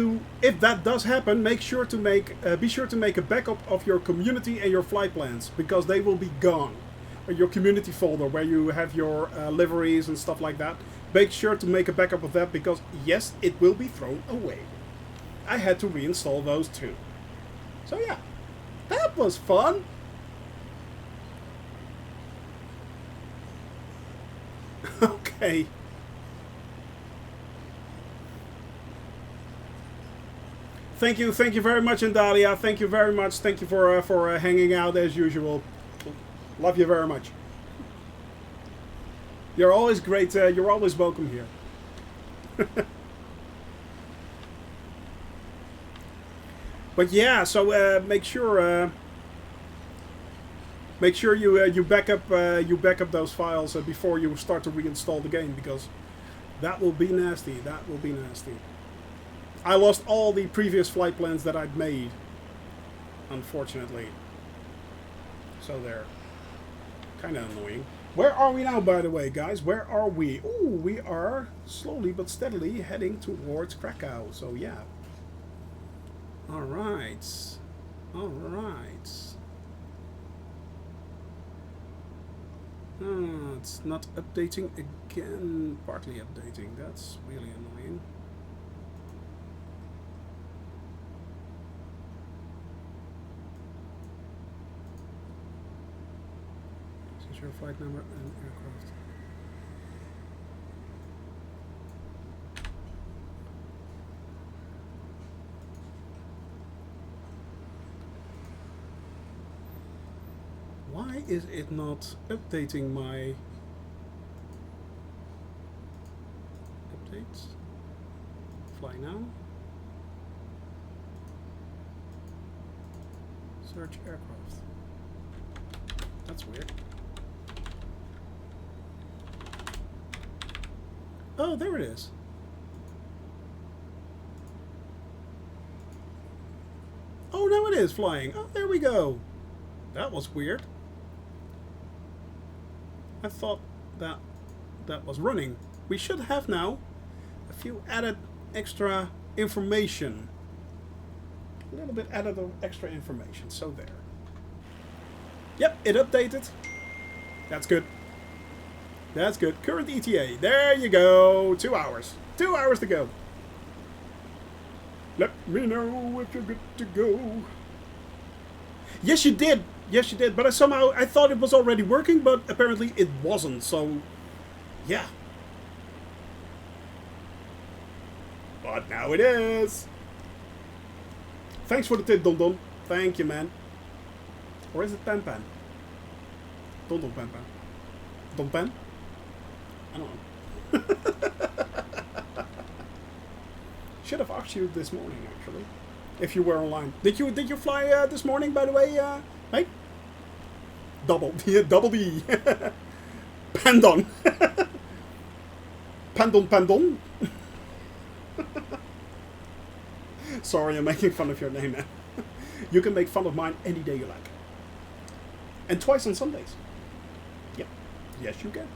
that does happen, be sure to make a backup of your community and your flight plans, because they will be gone. Your community folder where you have your liveries and stuff like that. Make sure to make a backup of that, because yes, it will be thrown away. I had to reinstall those too. So yeah, that was fun. Okay. Thank you very much, Indalia. Thank you very much. Thank you for hanging out as usual. Love you very much. You're always great. You're always welcome here. But yeah, so make sure you back up those files before you start to reinstall the game, because that will be nasty. That will be nasty. I lost all the previous flight plans that I'd made, unfortunately. So they're kind of annoying. Where are we now, by the way, guys? Where are we? Ooh, we are slowly but steadily heading towards Krakow. So yeah. All right. All right. It's not updating again. Partly updating. That's really annoying. Your flight number and aircraft. Why is it not updating my updates? Fly now. Search aircraft. That's weird. Oh, there it is. Oh, now it is flying. Oh, there we go. That was weird. I thought that was running. We should have now a few added extra information. A little bit added of extra information. So there. Yep, it updated. That's good. That's good. Current ETA. There you go. 2 hours. 2 hours to go. Let me know if you're good to go. Yes, you did. Yes, you did. But I thought it was already working, but apparently it wasn't. So, yeah. But now it is. Thanks for the tip, Don Don. Thank you, man. Or is it Pan Pan? Don Don Pan Pan. Don Pan? I don't know. Should have asked you this morning, actually, if you were online. Did you fly this morning, by the way, mate? Double D. Pandon. Pandon. Sorry, I'm making fun of your name, man. You can make fun of mine any day you like. And twice on Sundays. Yep. Yes, you can.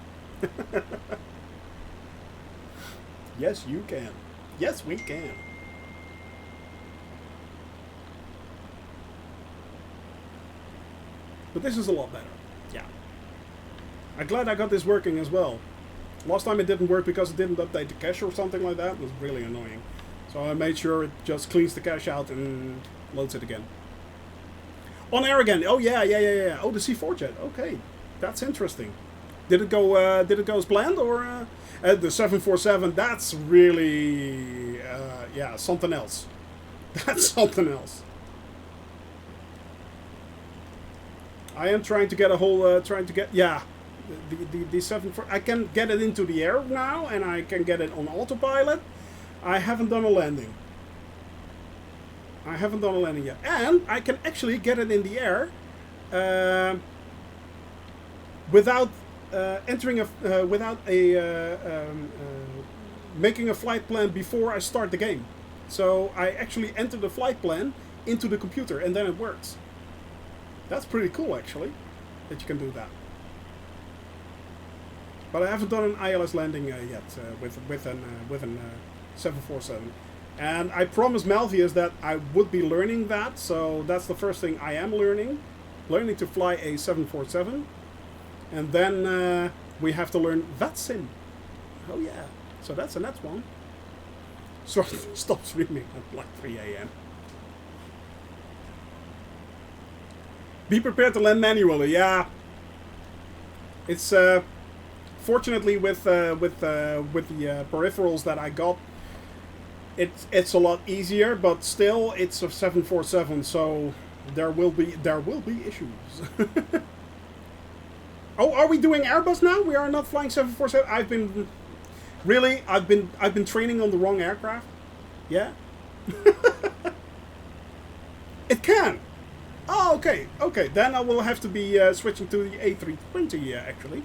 Yes, you can. Yes, we can. But this is a lot better. Yeah. I'm glad I got this working as well. Last time it didn't work because it didn't update the cache or something like that. It was really annoying. So I made sure it just cleans the cache out and loads it again. On air again. Oh, yeah. Oh, the C4 jet. Okay. That's interesting. Did it go? Did it go as planned, or the 747? That's really, yeah, something else. That's something else. I am trying to get a whole, yeah, the 74. I can get it into the air now, and I can get it on autopilot. I haven't done a landing. I haven't done a landing yet, and I can actually get it in the air without entering a without a making a flight plan before I start the game. So I actually enter the flight plan into the computer, and then it works. That's pretty cool, actually, that you can do that. But I haven't done an ILS landing yet with an 747. And I promised Malvius that I would be learning that, so that's the first thing I am learning to fly a 747. And then we have to learn VATSIM. Oh yeah, so that's the next one. So stop streaming at like 3 a.m. Be prepared to land manually. Yeah, it's fortunately with the peripherals that I got, it's a lot easier. But still, it's a 747, so there will be issues. Oh, are we doing Airbus now? We are not flying 747. I've been training on the wrong aircraft. Yeah. It can. Oh, okay. Okay, then I will have to be switching to the A320 actually.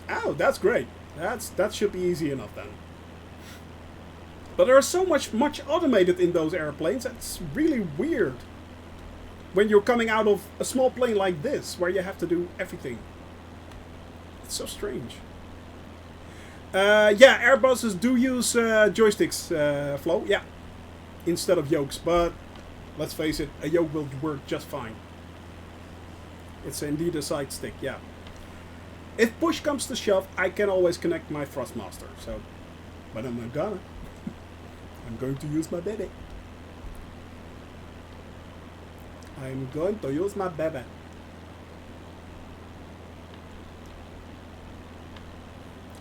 Oh, that's great. That should be easy enough then. But there is so much automated in those airplanes. That's really weird. When you're coming out of a small plane like this, where you have to do everything. It's so strange. Yeah, Airbuses do use joysticks, Flo. Yeah, instead of yokes. But let's face it, a yoke will work just fine. It's indeed a side stick. Yeah. If push comes to shove, I can always connect my Thrustmaster. So, but I'm not gonna. I'm going to use my baby. I'm going to use my baby.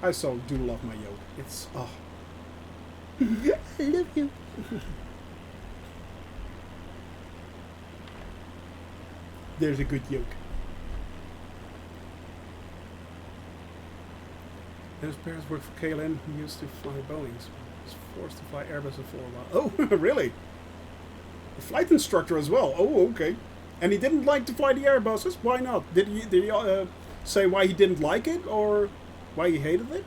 I so do love my yoke. It's, oh. I love you. There's a good yoke. His parents worked for KLM. He used to fly Boeings. He was forced to fly Airbuses for a while. Oh, really? A flight instructor as well. Oh, okay. And he didn't like to fly the Airbuses. Why not? Did he say why he didn't like it or why he hated it?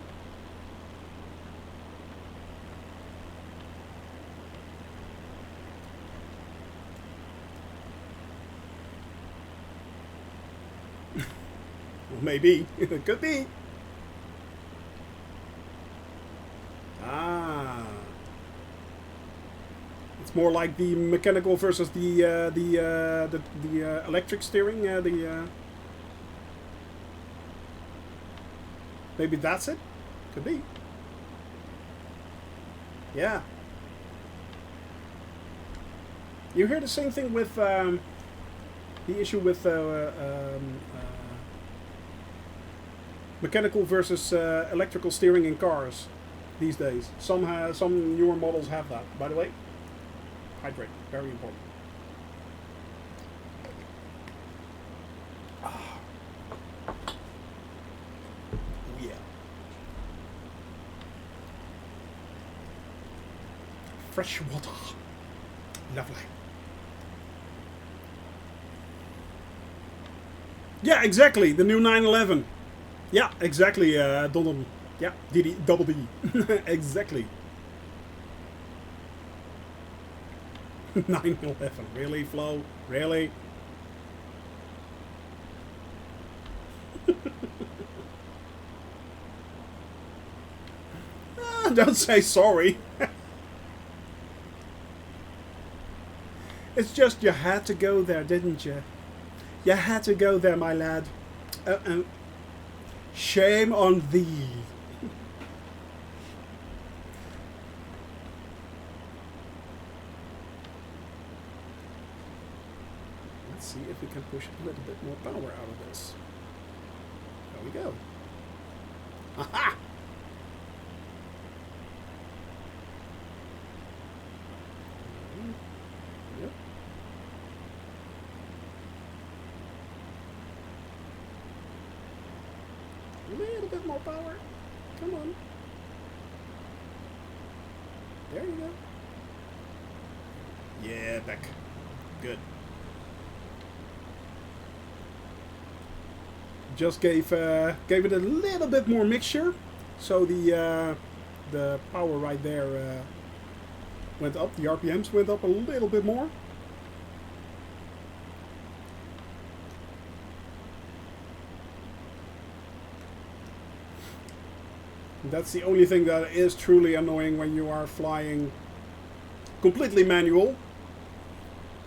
Well, maybe. It could be. Ah. More like the mechanical versus the electric steering. Maybe that's it. Could be. Yeah. You hear the same thing with the issue with mechanical versus electrical steering in cars these days. Some newer models have that. By the way. Hydrate, very important. Oh yeah. Fresh water. Lovely. Yeah, exactly. The new 911. Yeah, exactly, Donald. Yeah, double D. Exactly. 9/11. Really, Flo? Really? Don't say sorry. It's just you had to go there, didn't you? You had to go there, my lad. Shame on thee. See if we can push a little bit more power out of this. we go. Aha! Yep. A little bit more power. Come on. There you go. Yeah, back. Good. Just gave it a little bit more mixture, so the power right there went up. The RPMs went up a little bit more. That's the only thing that is truly annoying when you are flying completely manual.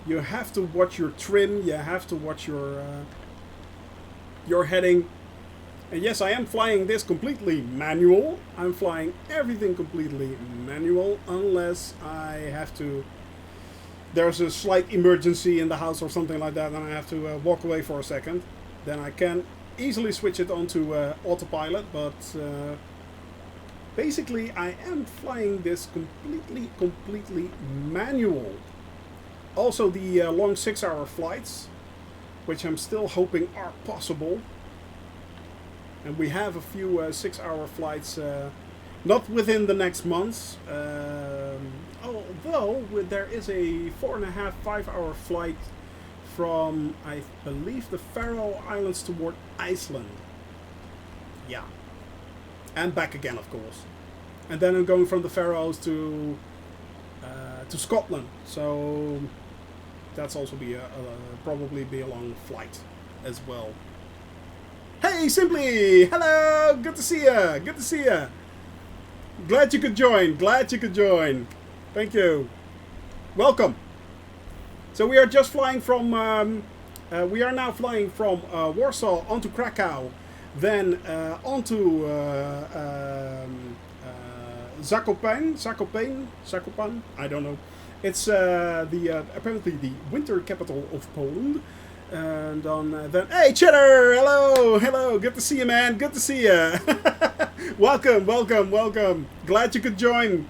You have to watch your trim, you have to watch your heading. And yes, I am flying this completely manual. I'm flying everything completely manual, unless I have to... There's a slight emergency in the house or something like that, and I have to walk away for a second. Then I can easily switch it onto autopilot, but... basically, I am flying this completely manual. Also, the long 6-hour flights, which I'm still hoping are possible. And we have a few 6-hour flights, not within the next months. Although there is a 4.5, 5-hour flight from, I believe, the Faroe Islands toward Iceland. Yeah. And back again, of course. And then I'm going from the Faroes to Scotland. So that's also probably be a long flight as well. Hey, Simply! Hello! Good to see ya! Good to see ya! Glad you could join. Glad you could join. Thank you. Welcome. So we are just flying from... we are now flying from Warsaw onto Krakow. Then onto Zakopane, I don't know. It's apparently the winter capital of Poland. And then, hey Cheddar, hello, good to see you, man, good to see you. welcome. Glad you could join.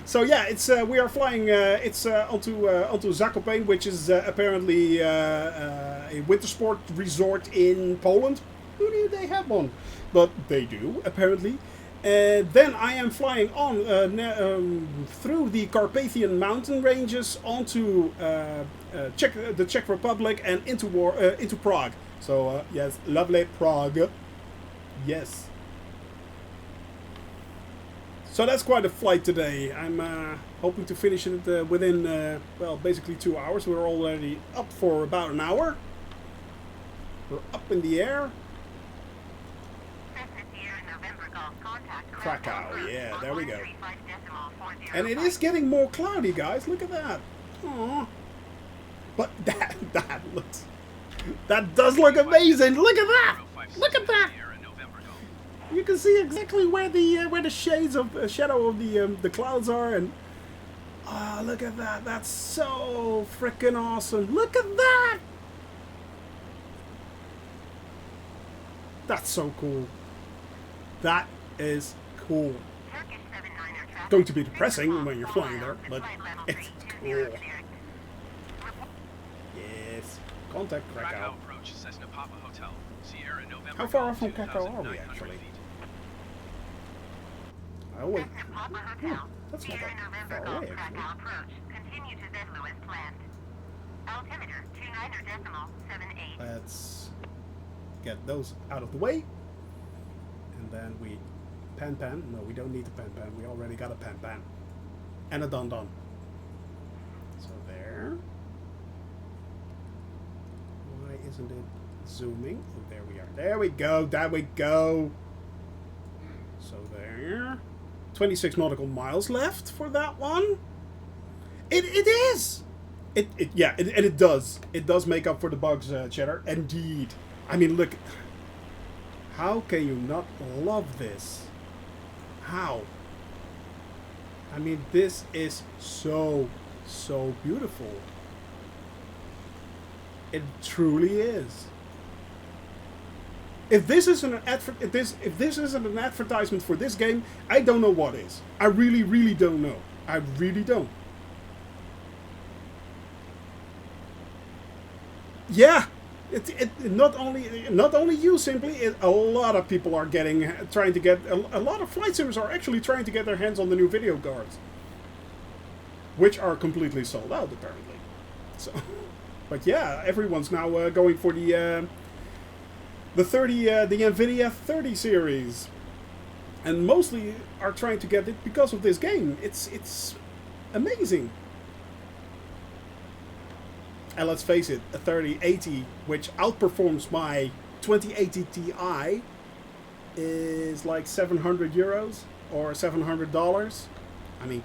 So yeah, it's we are flying. It's onto Zakopane, which is apparently a winter sport resort in Poland. Who knew they have one? But they do apparently. Then I am flying on through the Carpathian mountain ranges onto the Czech Republic and into Prague. So yes, lovely Prague. Yes. So that's quite a flight today. I'm hoping to finish it within, well, basically 2 hours. We're already up for about an hour. We're up in the air. Krakow, yeah, there we go. And it is getting more cloudy, guys. Look at that. Aww. But that does look amazing. Look at that. Look at that. You can see exactly where the shades of shadow of the clouds are, and look at that. That's so freaking awesome. Look at that. That's so cool. That is cool. Going to be depressing when you're flying there, but it's cool. Yes. Contact Krakow. How far off from Krakow are we actually? Oh wait. That's not that far away actually. Let's get those out of the way. And then we pan. No, we don't need the pan. We already got a pan. And a don. So there. Why isn't it zooming? Oh, there we are. There we go. So there. 26 nautical miles left for that one. It is. It does. It does make up for the bugs, Cheddar. Indeed. I mean, look. How can you not love this? How? I mean, this is so beautiful. It truly is. If this isn't an if this isn't an advertisement for this game, I don't know what is. I really, really don't know. I really don't. Yeah, not only you simply. A lot of people are trying to get a lot of flight sims are actually trying to get their hands on the new video cards, which are completely sold out apparently. So, but yeah, everyone's now going for the Nvidia 30 series, and mostly are trying to get it because of this game. It's amazing. And let's face it, a 3080, which outperforms my 2080 Ti, is like 700 euros or $700. I mean,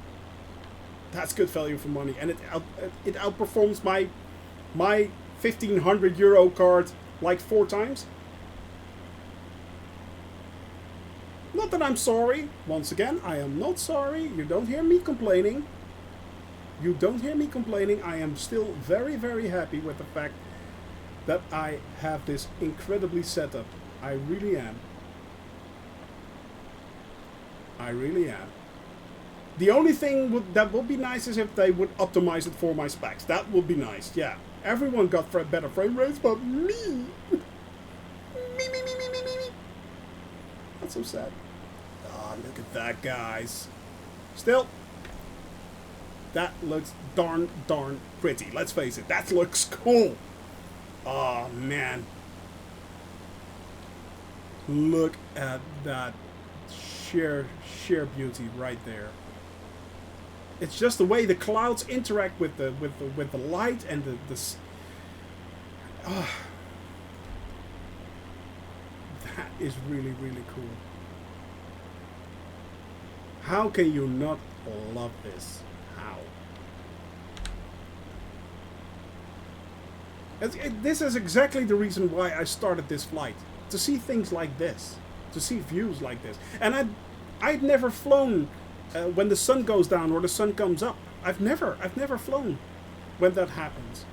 that's good value for money, and it outperforms my 1500 euro card like 4 times. Not that I'm sorry. Once again, I am not sorry. You don't hear me complaining. You don't hear me complaining. I am still very, very happy with the fact that I have this incredibly setup. I really am. I really am. The only thing that would be nice is if they would optimize it for my specs. That would be nice, yeah. Everyone got better frame rates, but me. Me. That's so sad. Oh, look at that, guys. Still, that looks darn pretty. Let's face it, that looks cool. Oh, man. Look at that sheer beauty right there. It's just the way the clouds interact with the light and that is really, really cool. How can you not love this? How? This is exactly the reason why I started this flight. To see things like this. To see views like this. And I'd never flown when the sun goes down or the sun comes up. I've never flown when that happens.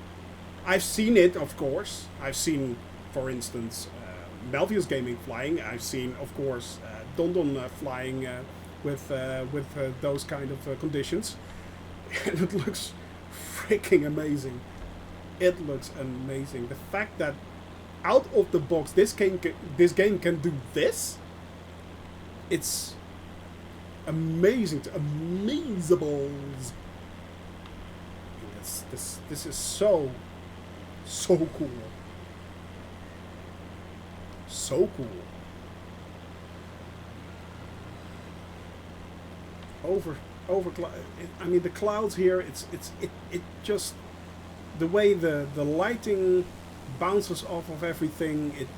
I've seen it, of course. I've seen, for instance, Melvius Gaming flying. I've seen, of course, Dondon flying with those kind of conditions. And it looks freaking amazing. It looks amazing. The fact that out of the box this game can do this, it's amazing. Amazables. This is so cool. So cool. I mean, the clouds here. It just the way the lighting bounces off of everything.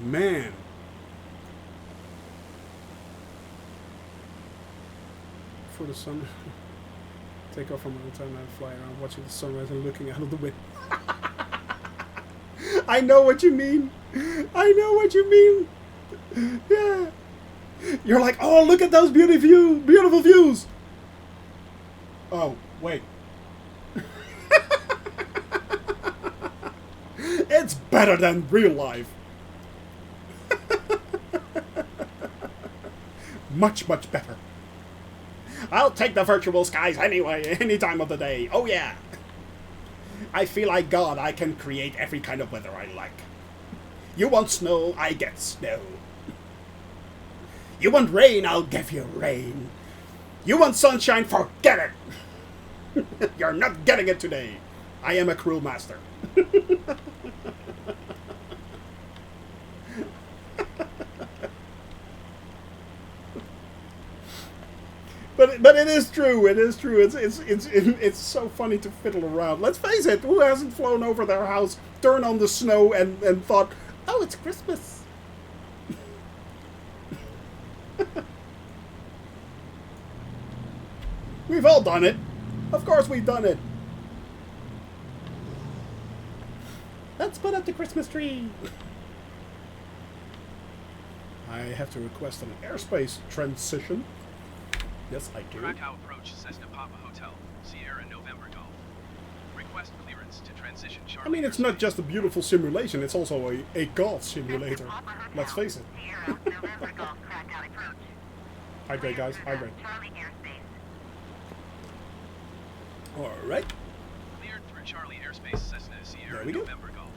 Man. For the sun. Take off from my time and fly around watching the sunrise and looking out of the window. I know what you mean. I know what you mean. Yeah. You're like, oh, look at those beautiful views. Oh, wait. It's better than real life. Much better. I'll take the virtual skies anyway, any time of the day. Oh yeah. I feel like God, I can create every kind of weather I like. You want snow, I get snow. You want rain, I'll give you rain. You want sunshine, forget it. You're not getting it today. I am a cruel master. But it is true. It is true. It's so funny to fiddle around. Let's face it. Who hasn't flown over their house, turned on the snow, and thought, oh, it's Christmas. We've all done it. Of course we've done it. Let's put up the Christmas tree. I have to request an airspace transition. Yes, I do. Krakow approach, Cessna Papa Hotel, Sierra November Golf. I mean, it's not just a beautiful simulation, it's also a golf simulator. Let's face it. Hydrate, guys, hydrate. Alright. Cleared through Charlie airspace, Cessna, Sierra, November Golf.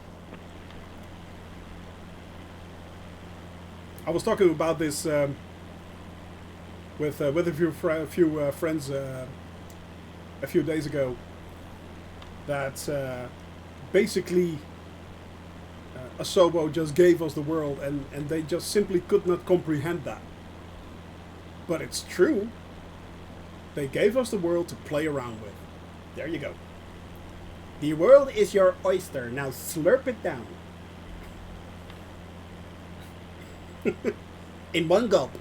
I was talking about this with a few friends a few days ago. That basically Asobo just gave us the world, and they just simply could not comprehend that. But it's true. They gave us the world to play around with. There you go. The world is your oyster. Now slurp it down. In one gulp.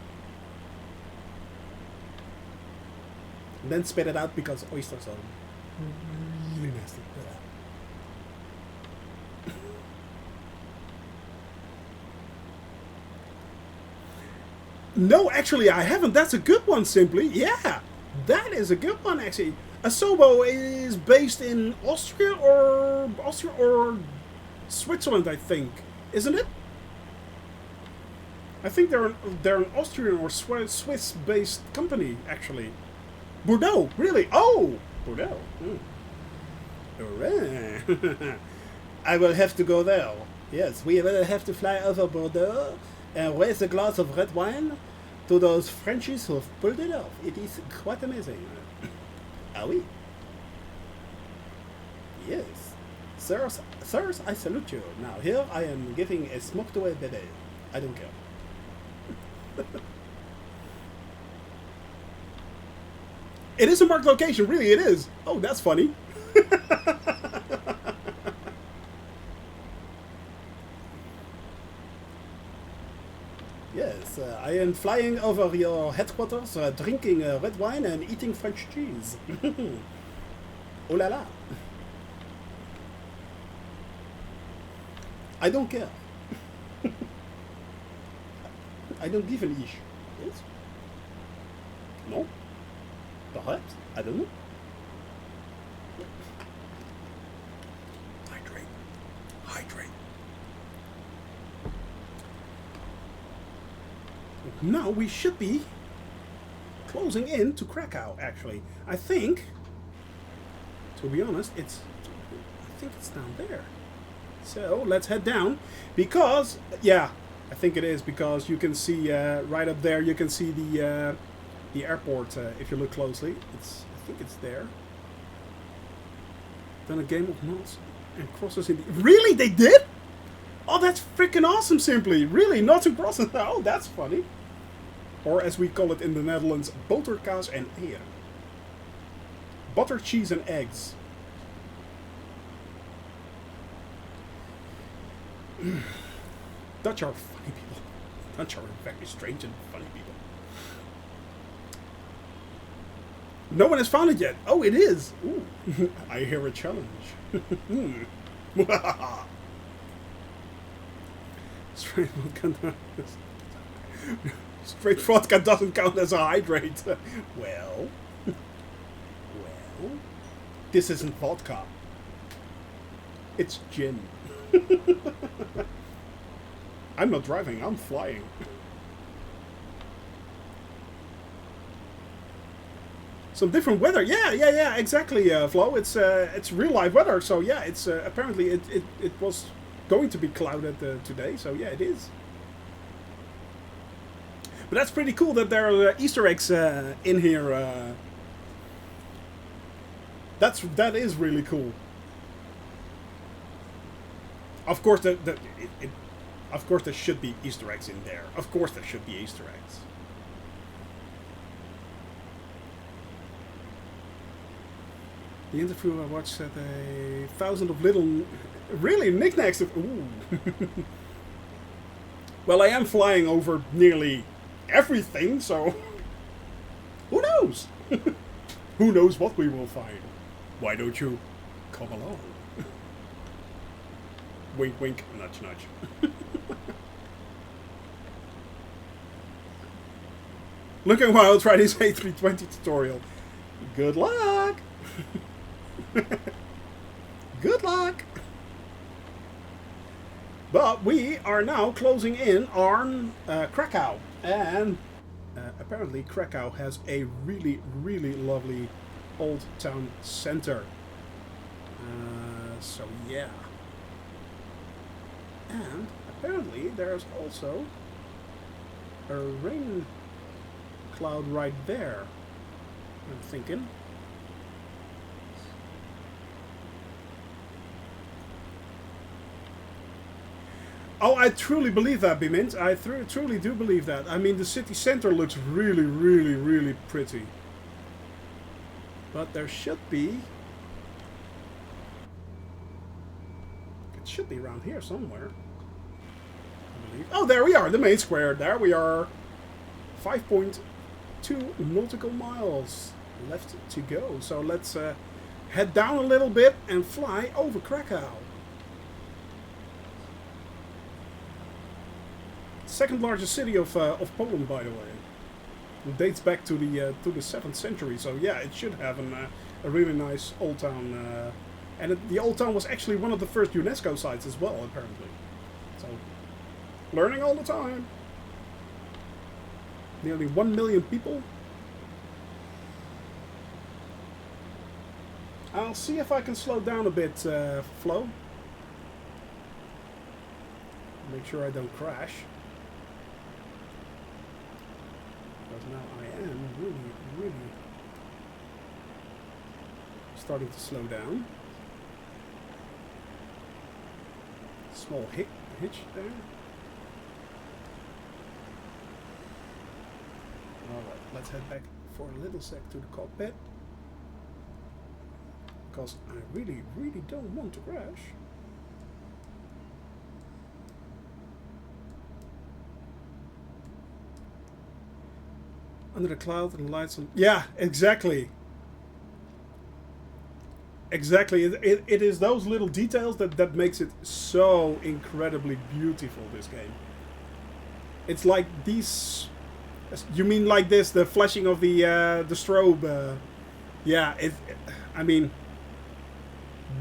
And then spit it out because oysters are really nasty. No, actually I haven't. That's a good one, simply. Yeah, that is a good one, actually. Asobo is based in Austria or Switzerland, I think. Isn't it? I think they're an Austrian or Swiss-based company, actually. Bordeaux, really? Oh, Bordeaux. Alright. I will have to go there. Yes, we will have to fly over Bordeaux and raise a glass of red wine to those Frenchies who have pulled it off. It is quite amazing. Ah oui. Yes. Sirs, I salute you. Now, here I am giving a smoked away bebe. I don't care. It is a marked location, really it is. Oh, that's funny. Yes, I am flying over your headquarters, drinking red wine and eating French cheese. Oh la la. I don't care. I don't give an ish. Yes? No? Perhaps? I don't know. Hydrate. Hydrate. Now we should be closing in to Krakow, actually. I think, to be honest, I think it's down there. So let's head down because, yeah, I think it is because you can see right up there. You can see the airport if you look closely. I think it's there. Then a game of knots and crosses in. Really, they did? Oh, that's freaking awesome! Simply, really, knots and crosses. Oh, that's funny. Or as we call it in the Netherlands, boterkaas en eieren. Butter, cheese, and eggs. Dutch are funny people. Dutch are very strange and funny people. No one has found it yet. Oh, it is. Ooh. I hear a challenge. Straight vodka doesn't count as a hydrate. Well, this isn't vodka. It's gin. I'm not driving, I'm flying. Some different weather. Yeah, exactly, Flo. It's real life weather, so yeah, it's apparently it was going to be clouded today, so yeah, it is. But that's pretty cool that there are Easter eggs in here. That is really cool. Of course, of course there should be Easter eggs in there. Of course there should be Easter eggs. The interview I watched said 1,000 of little, really knickknacks. Ooh. Well, I am flying over nearly everything, so who knows? Who knows what we will find? Why don't you come along? Wink, wink, nudge, nudge. Looking while try this A320 tutorial. Good luck! luck! But we are now closing in on Krakow. And apparently Krakow has a really, really lovely old town center. So yeah. And apparently there's also a rain cloud right there, I'm thinking. Oh, I truly believe that, Bimint. I truly do believe that. I mean, the city center looks really, really, really pretty. But there should be... It should be around here somewhere. I believe. Oh, there we are, the main square. There we are. 5.2 nautical miles left to go. So let's head down a little bit and fly over Krakow. Second largest city of Poland, by the way. It dates back to the 7th century, so yeah, it should have a really nice old town. And the old town was actually one of the first UNESCO sites as well, apparently. So, learning all the time. Nearly 1 million people. I'll see if I can slow down a bit, Flo. Make sure I don't crash. Because now I am really, really starting to slow down. Small hitch there. Alright, let's head back for a little sec to the cockpit. Because I really, really don't want to crash. Under the cloud and the lights on... Yeah, exactly. Exactly. It is those little details that makes it so incredibly beautiful, this game. It's like these... You mean like this, the flashing of the strobe? Yeah, I mean...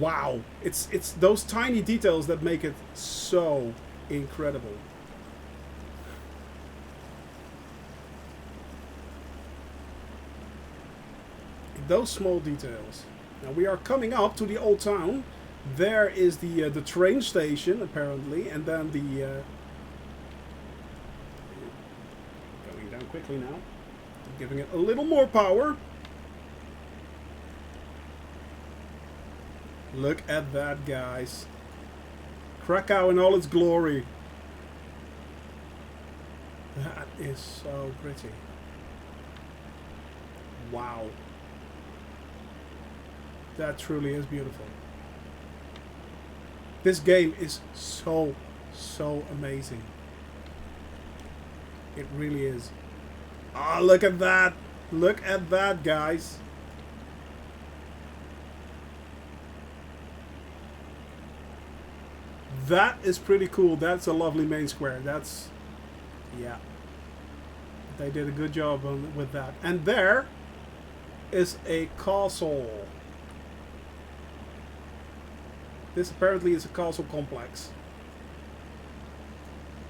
Wow. It's those tiny details that make it so incredible. Those small details. Now we are coming up to the old town. There is the train station apparently, and then the going down quickly now. I'm giving it a little more power. Look at that, guys. Krakow in all its glory. That is so pretty. Wow. That truly is beautiful. This game is so, so amazing. It really is. Ah, look at that. Look at that, guys. That is pretty cool. That's a lovely main square. That's... Yeah. They did a good job with that. And there is a castle. This apparently is a castle complex.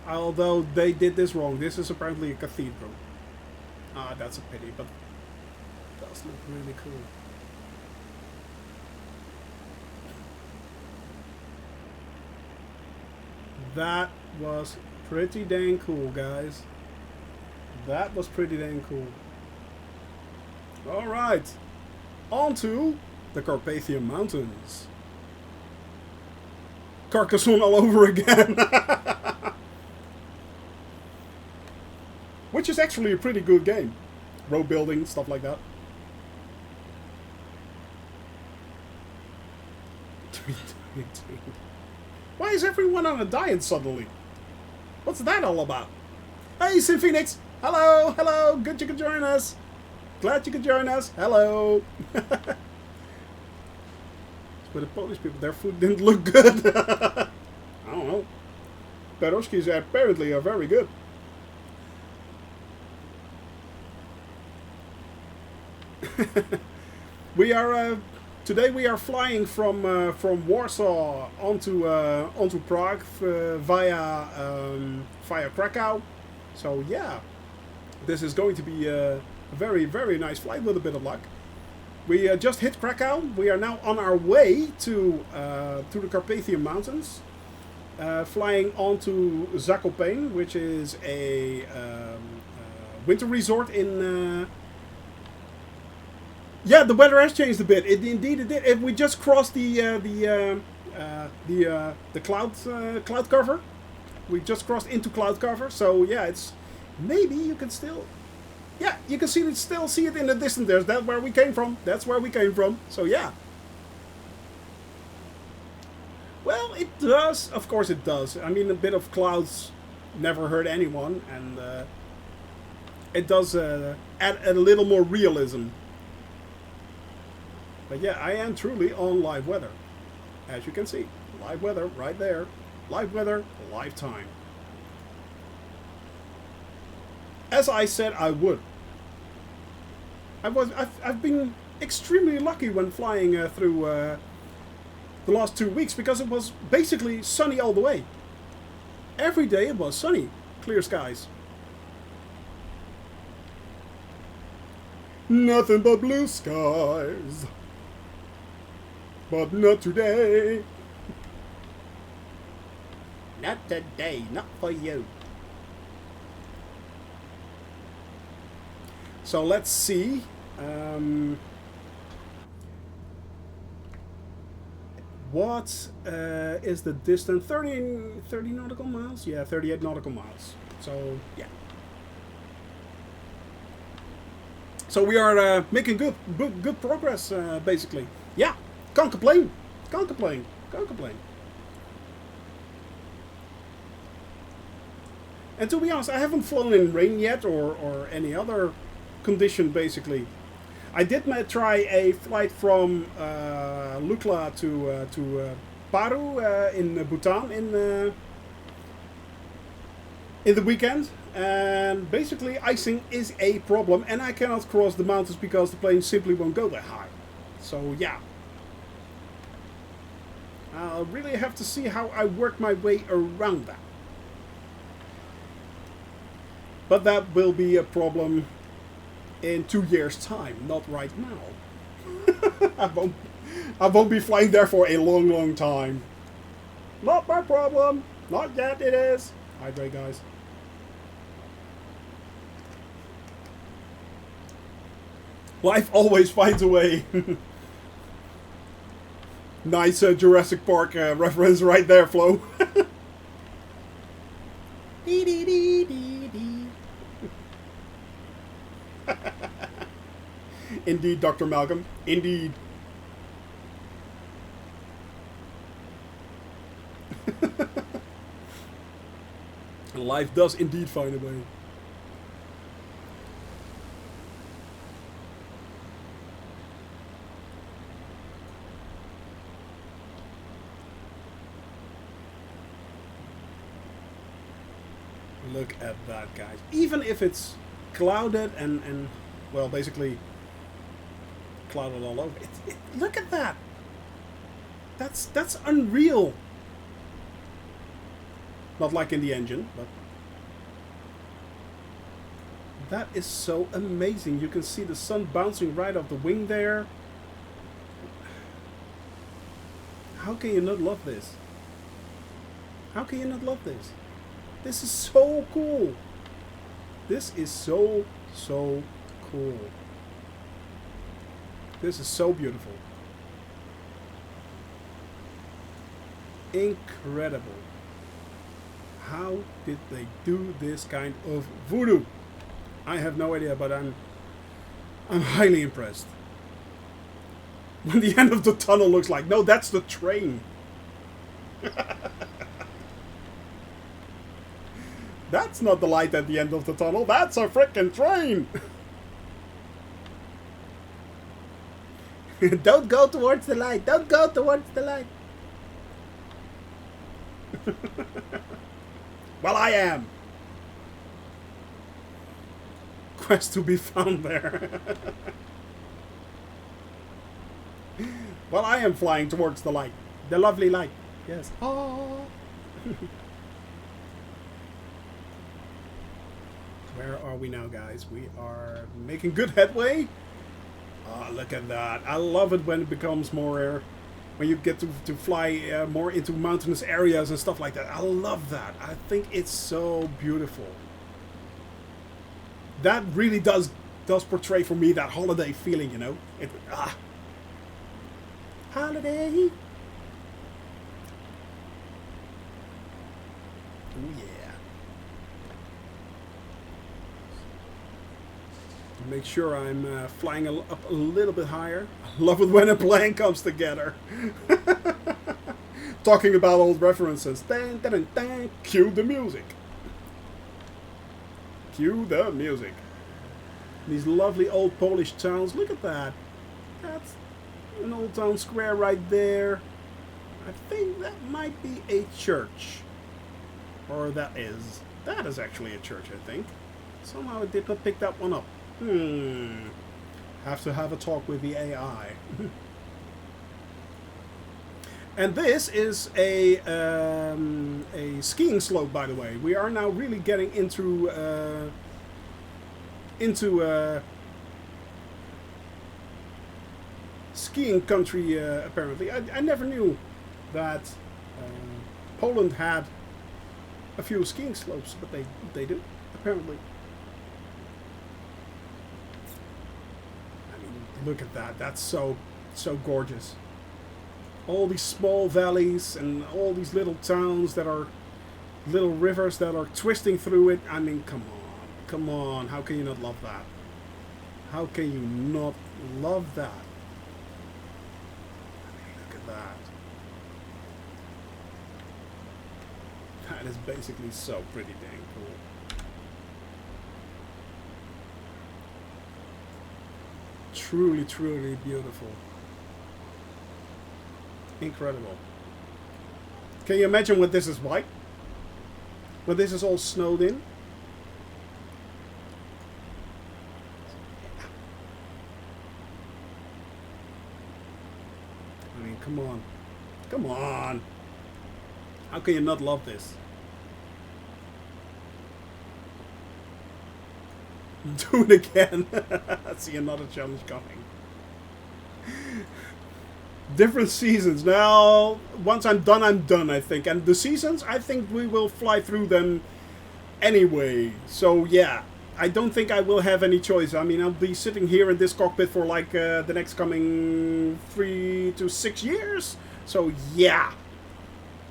Although they did this wrong. This is apparently a cathedral. Ah, that's a pity, but it does look really cool. That was pretty dang cool, guys. That was pretty dang cool. Alright. On to the Carpathian Mountains. Carcassonne all over again. Which is actually a pretty good game. Road building, stuff like that. Why is everyone on a diet suddenly? What's that all about? Hey, Sim Phoenix! Hello, hello! Good you could join us. Glad you could join us. Hello. With the Polish people, their food didn't look good. I don't know. Pierogies apparently are very good. We are Today we are flying from Warsaw onto Prague via Krakow. So yeah, this is going to be a very, very nice flight with a bit of luck. We just hit Krakow. We are now on our way to the Carpathian Mountains, flying onto Zakopane, which is a winter resort in. Yeah, the weather has changed a bit. Indeed it did. We just crossed the cloud cover. We just crossed into cloud cover. So yeah, it's maybe you can still. Yeah, you can still see it in the distance. That's where we came from. That's where we came from. So yeah. Well, it does. Of course it does. I mean, a bit of clouds never hurt anyone, and it does add a little more realism. But yeah, I am truly on live weather. As you can see. Live weather right there. Live weather, live time. As I said I would. I've been extremely lucky when flying through the last 2 weeks, because it was basically sunny all the way. Every day it was sunny. Clear skies. Nothing but blue skies. But not today. Not today, not for you. So let's see. What is the distance? 30 nautical miles? Yeah, 38 nautical miles. So, yeah. So we are making good progress, basically. Yeah. Can't complain. Can't complain. Can't complain. And to be honest, I haven't flown in rain yet, or any other condition, basically. I did try a flight from Lukla to Paru in Bhutan in the weekend. And basically icing is a problem, and I cannot cross the mountains because the plane simply won't go that high. So yeah. I'll really have to see how I work my way around that. But that will be a problem in 2 years' time, not right now. I won't be flying there for a long, long time. Not my problem. Not yet it is. Hydrate, guys. Life always finds a way. Nice Jurassic Park reference right there, Flo. Dee dee dee dee dee. Indeed, Dr. Malcolm. Indeed. Life does indeed find a way. Look at that, guys. Even if it's clouded and well, basically clouded all over. Look at that. That's unreal. Not like in the engine, but that is so amazing. You can see the sun bouncing right off the wing there. How can you not love this? How can you not love this? This is so cool. This is so cool. This is so beautiful. Incredible. How did they do this kind of voodoo? I have no idea, but I'm highly impressed. When the end of the tunnel looks like, no, that's the train. That's not the light at the end of the tunnel. That's a frickin' train. Don't go towards the light. Don't go towards the light. Well, I am. Quest to be found there. Well, I am flying towards the light. The lovely light. Yes. Oh. Where are we now, guys? We are making good headway. Oh, look at that. I love it when it becomes more... when you get to fly more into mountainous areas and stuff like that. I love that. I think it's so beautiful. That really does portray for me that holiday feeling, you know? Holiday! Oh yeah. Make sure I'm flying up a little bit higher. I love it when a plane comes together. Talking about old references. Dun, dun, dun, dun. Cue the music. Cue the music. These lovely old Polish towns. Look at that. That's an old town square right there. I think that might be a church. Or that is actually a church, I think. Somehow I did not pick that one up. Have to have a talk with the AI. And this is a skiing slope, by the way. We are now really getting into skiing country. Apparently, I never knew that Poland had a few skiing slopes, but they do apparently. Look at that. That's so gorgeous. All these small valleys and all these little towns that are little rivers that are twisting through it. I mean, come on. Come on. How can you not love that? How can you not love that? I mean, look at that. That is basically so pretty dang cool. Truly, truly beautiful. Incredible. Can you imagine what this is like? When this is all snowed in? I mean, come on. Come on. How can you not love this? Do it again. I see another challenge coming. Different seasons. Now, once I'm done, I think. And the seasons, I think we will fly through them anyway. So, yeah. I don't think I will have any choice. I mean, I'll be sitting here in this cockpit for like the next coming 3 to 6 years. So, yeah.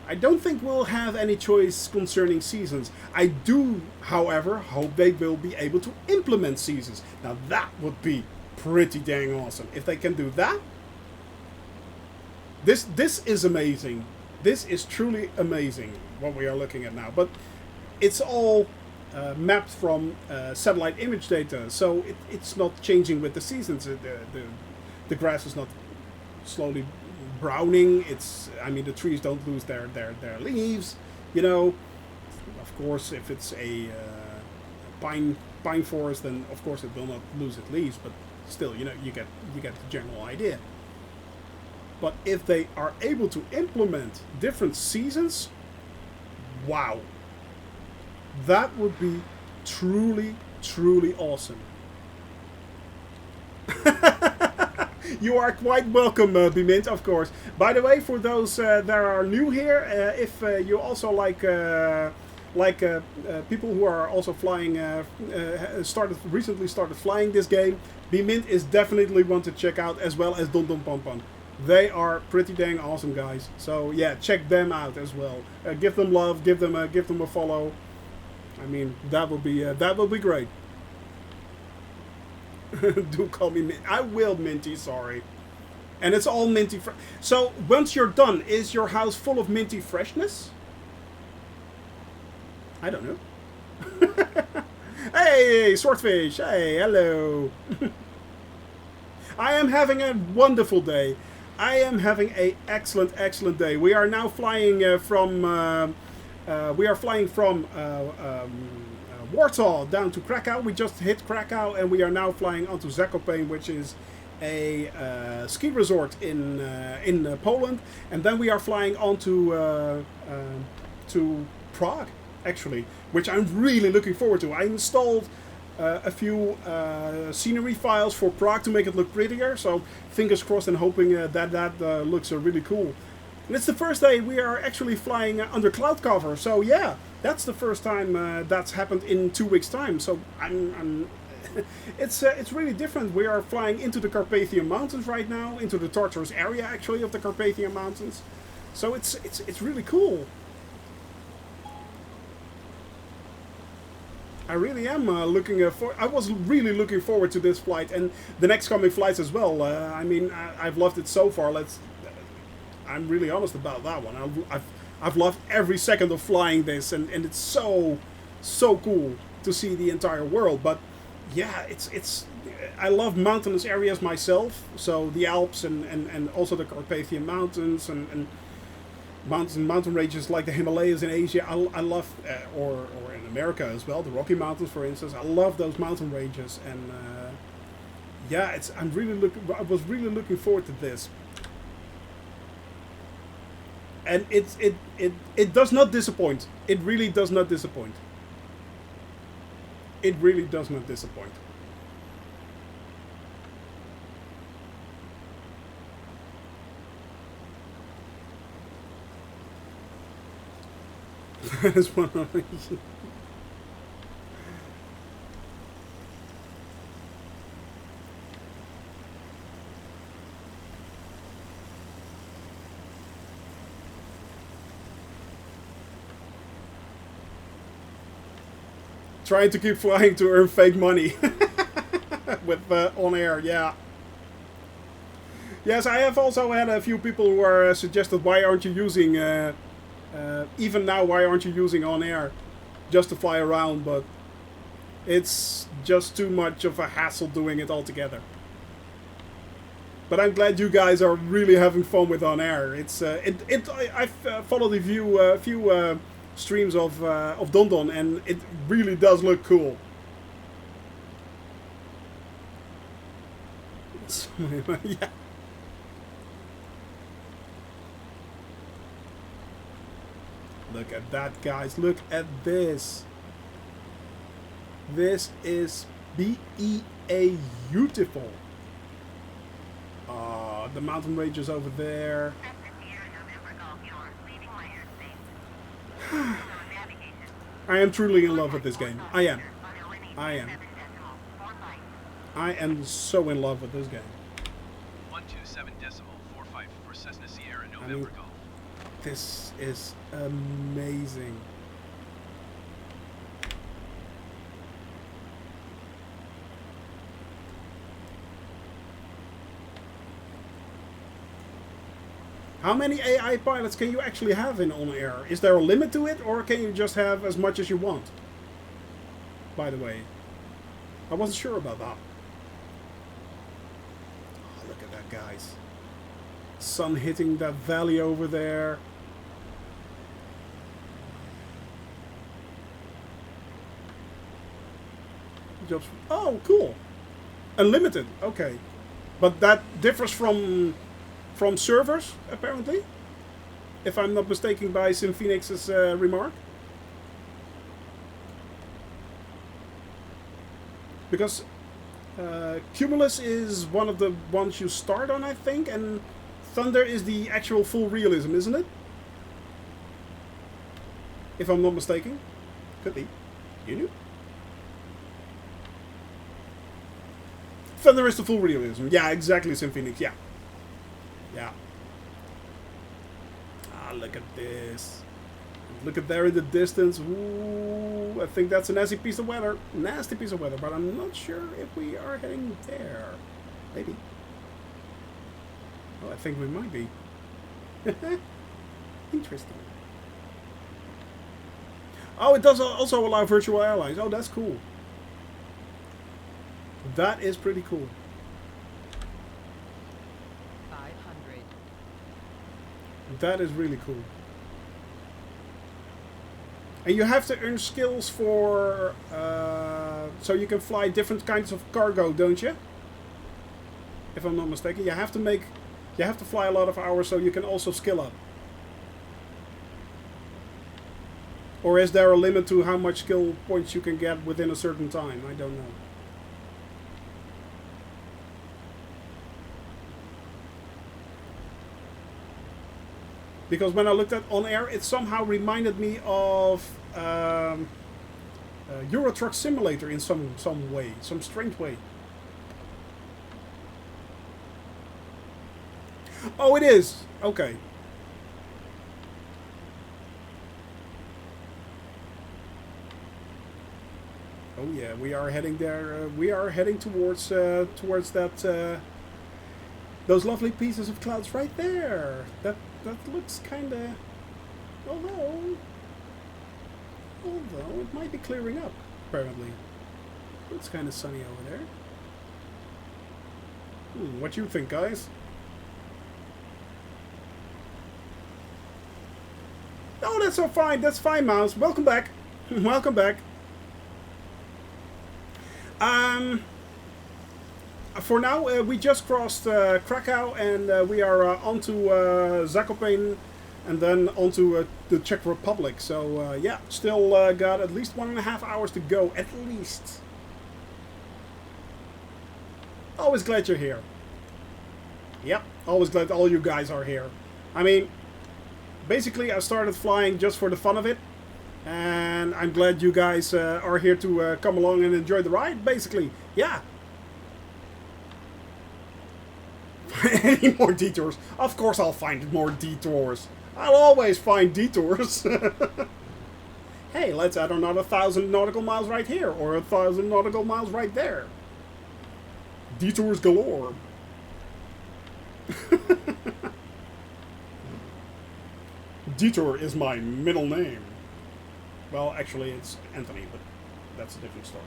I don't think we'll have any choice concerning seasons. I do, however, hope they will be able to implement seasons. Now that would be pretty dang awesome. If they can do that, this is amazing. This is truly amazing what we are looking at now. But it's all mapped from satellite image data, so it's not changing with the seasons. The grass is not slowly browning. I mean, the trees don't lose their leaves, you know. Of course, if it's a pine forest, then of course it will not lose its leaves, but still, you know, you get the general idea. But if they are able to implement different seasons, wow, that would be truly, truly awesome. You are quite welcome, Bemint, of course. By the way, for those that are new here, if you also like people who are also flying, recently started flying this game, Bemint is definitely one to check out, as well as Don Don Pom Pom. They are pretty dang awesome guys. So yeah, check them out as well. Give them love, give them a follow. I mean, that would be great. Do call me Mint. I will, Minty, sorry. And it's all minty fresh. So, once you're done, is your house full of minty freshness? I don't know. Hey, Swordfish. Hey, hello. I am having a wonderful day. I am having an excellent, excellent day. We are now flying from Warsaw down to Krakow. We just hit Krakow and we are now flying onto Zakopane, which is a ski resort in Poland, and then we are flying on to Prague, actually, which I'm really looking forward to. I installed a few scenery files for Prague to make it look prettier, so fingers crossed and hoping that looks really cool. And it's the first day we are actually flying under cloud cover, so yeah, that's the first time that's happened in 2 weeks' time. So I'm it's really different. We are flying into the Carpathian Mountains right now, into the Tartarus area actually of the Carpathian Mountains. So it's really cool. I really am looking for. I was really looking forward to this flight and the next coming flights as well. I mean, I've loved it so far. I'm really honest about that one. I've loved every second of flying this, and it's so cool to see the entire world. But yeah, it's I love mountainous areas myself. So the Alps and also the Carpathian Mountains and mountain ranges like the Himalayas in Asia. I love, or in America as well, the Rocky Mountains, for instance. I love those mountain ranges, and yeah, I was really looking forward to this, and it does not disappoint. It really does not disappoint. It really does not disappoint. That is one of the... Trying to keep flying to earn fake money with on air, yeah. Yes, I have also had a few people who are suggested, why aren't you using even now, why aren't you using on air just to fly around? But it's just too much of a hassle doing it all together. But I'm glad you guys are really having fun with on air. It's I've followed a few streams of Don Don, and it really does look cool. Yeah. Look at that, guys. Look at this. This is beautiful. The mountain ranges over there. I am truly in love with this game. I am. I am so in love with this game. 127.45 for Cessna Sierra November Golf. This is amazing. How many AI pilots can you actually have in On Air? Is there a limit to it, or can you just have as much as you want? By the way, I wasn't sure about that. Oh, look at that, guys. Sun hitting that valley over there. Just, oh, cool. Unlimited, okay. But that differs from servers, apparently, if I'm not mistaken by Symphonix's remark. Because Cumulus is one of the ones you start on, I think, and Thunder is the actual full realism, isn't it? If I'm not mistaken. Could be. You knew? Thunder is the full realism. Yeah, exactly, Symphonix, yeah. Yeah. Ah, look at this. Look at there in the distance. Ooh, I think that's a nasty piece of weather. Nasty piece of weather, but I'm not sure if we are heading there. Maybe. Well, I think we might be. Interesting. Oh, it does also allow virtual airlines. Oh, that's cool. That is pretty cool. That is really cool. And you have to earn skills for... so you can fly different kinds of cargo, don't you? if I'm not mistaken. You have to fly a lot of hours so you can also skill up. Or is there a limit to how much skill points you can get within a certain time? I don't know. Because when I looked at on air, it somehow reminded me of Euro Truck Simulator in some way, some strange way. Oh, it is. Okay. Oh yeah, we are heading there. We are heading towards that those lovely pieces of clouds right there. That looks kind of, although it might be clearing up. Apparently, it's kind of sunny over there. What do you think, guys? Oh, that's so fine. That's fine, Mouse. Welcome back. Welcome back. For now, we just crossed Krakow, and we are onto Zakopane, and then onto the Czech Republic. So yeah, still got at least 1.5 hours to go, at least. Always glad you're here. Yep, always glad all you guys are here. I mean, basically, I started flying just for the fun of it. And I'm glad you guys are here to come along and enjoy the ride, basically. Yeah. Any more detours? Of course I'll find more detours. I'll always find detours. Hey, let's add another 1,000 nautical miles right here, or 1,000 nautical miles right there. Detours galore. Detour is my middle name. Well, actually, it's Anthony, but that's a different story.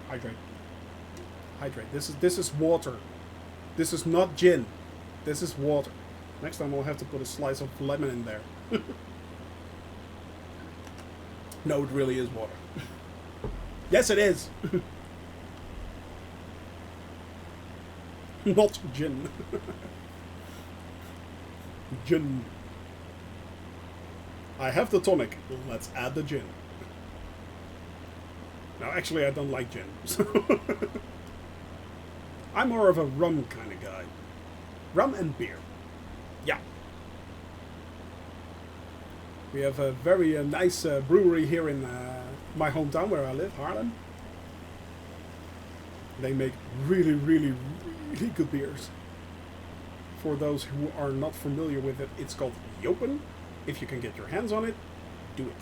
Hydrate. Hydrate. This is water. This is not gin. This is water. Next time I'll have to put a slice of lemon in there. No, it really is water. Yes, it is. Not gin. Gin. I have the tonic. Let's add the gin. Now, actually, I don't like gin. So I'm more of a rum kind of guy. Rum and beer. Yeah. We have a very nice brewery here in my hometown where I live, Haarlem. They make really, really, really good beers. For those who are not familiar with it, it's called Jopen. If you can get your hands on it, do it.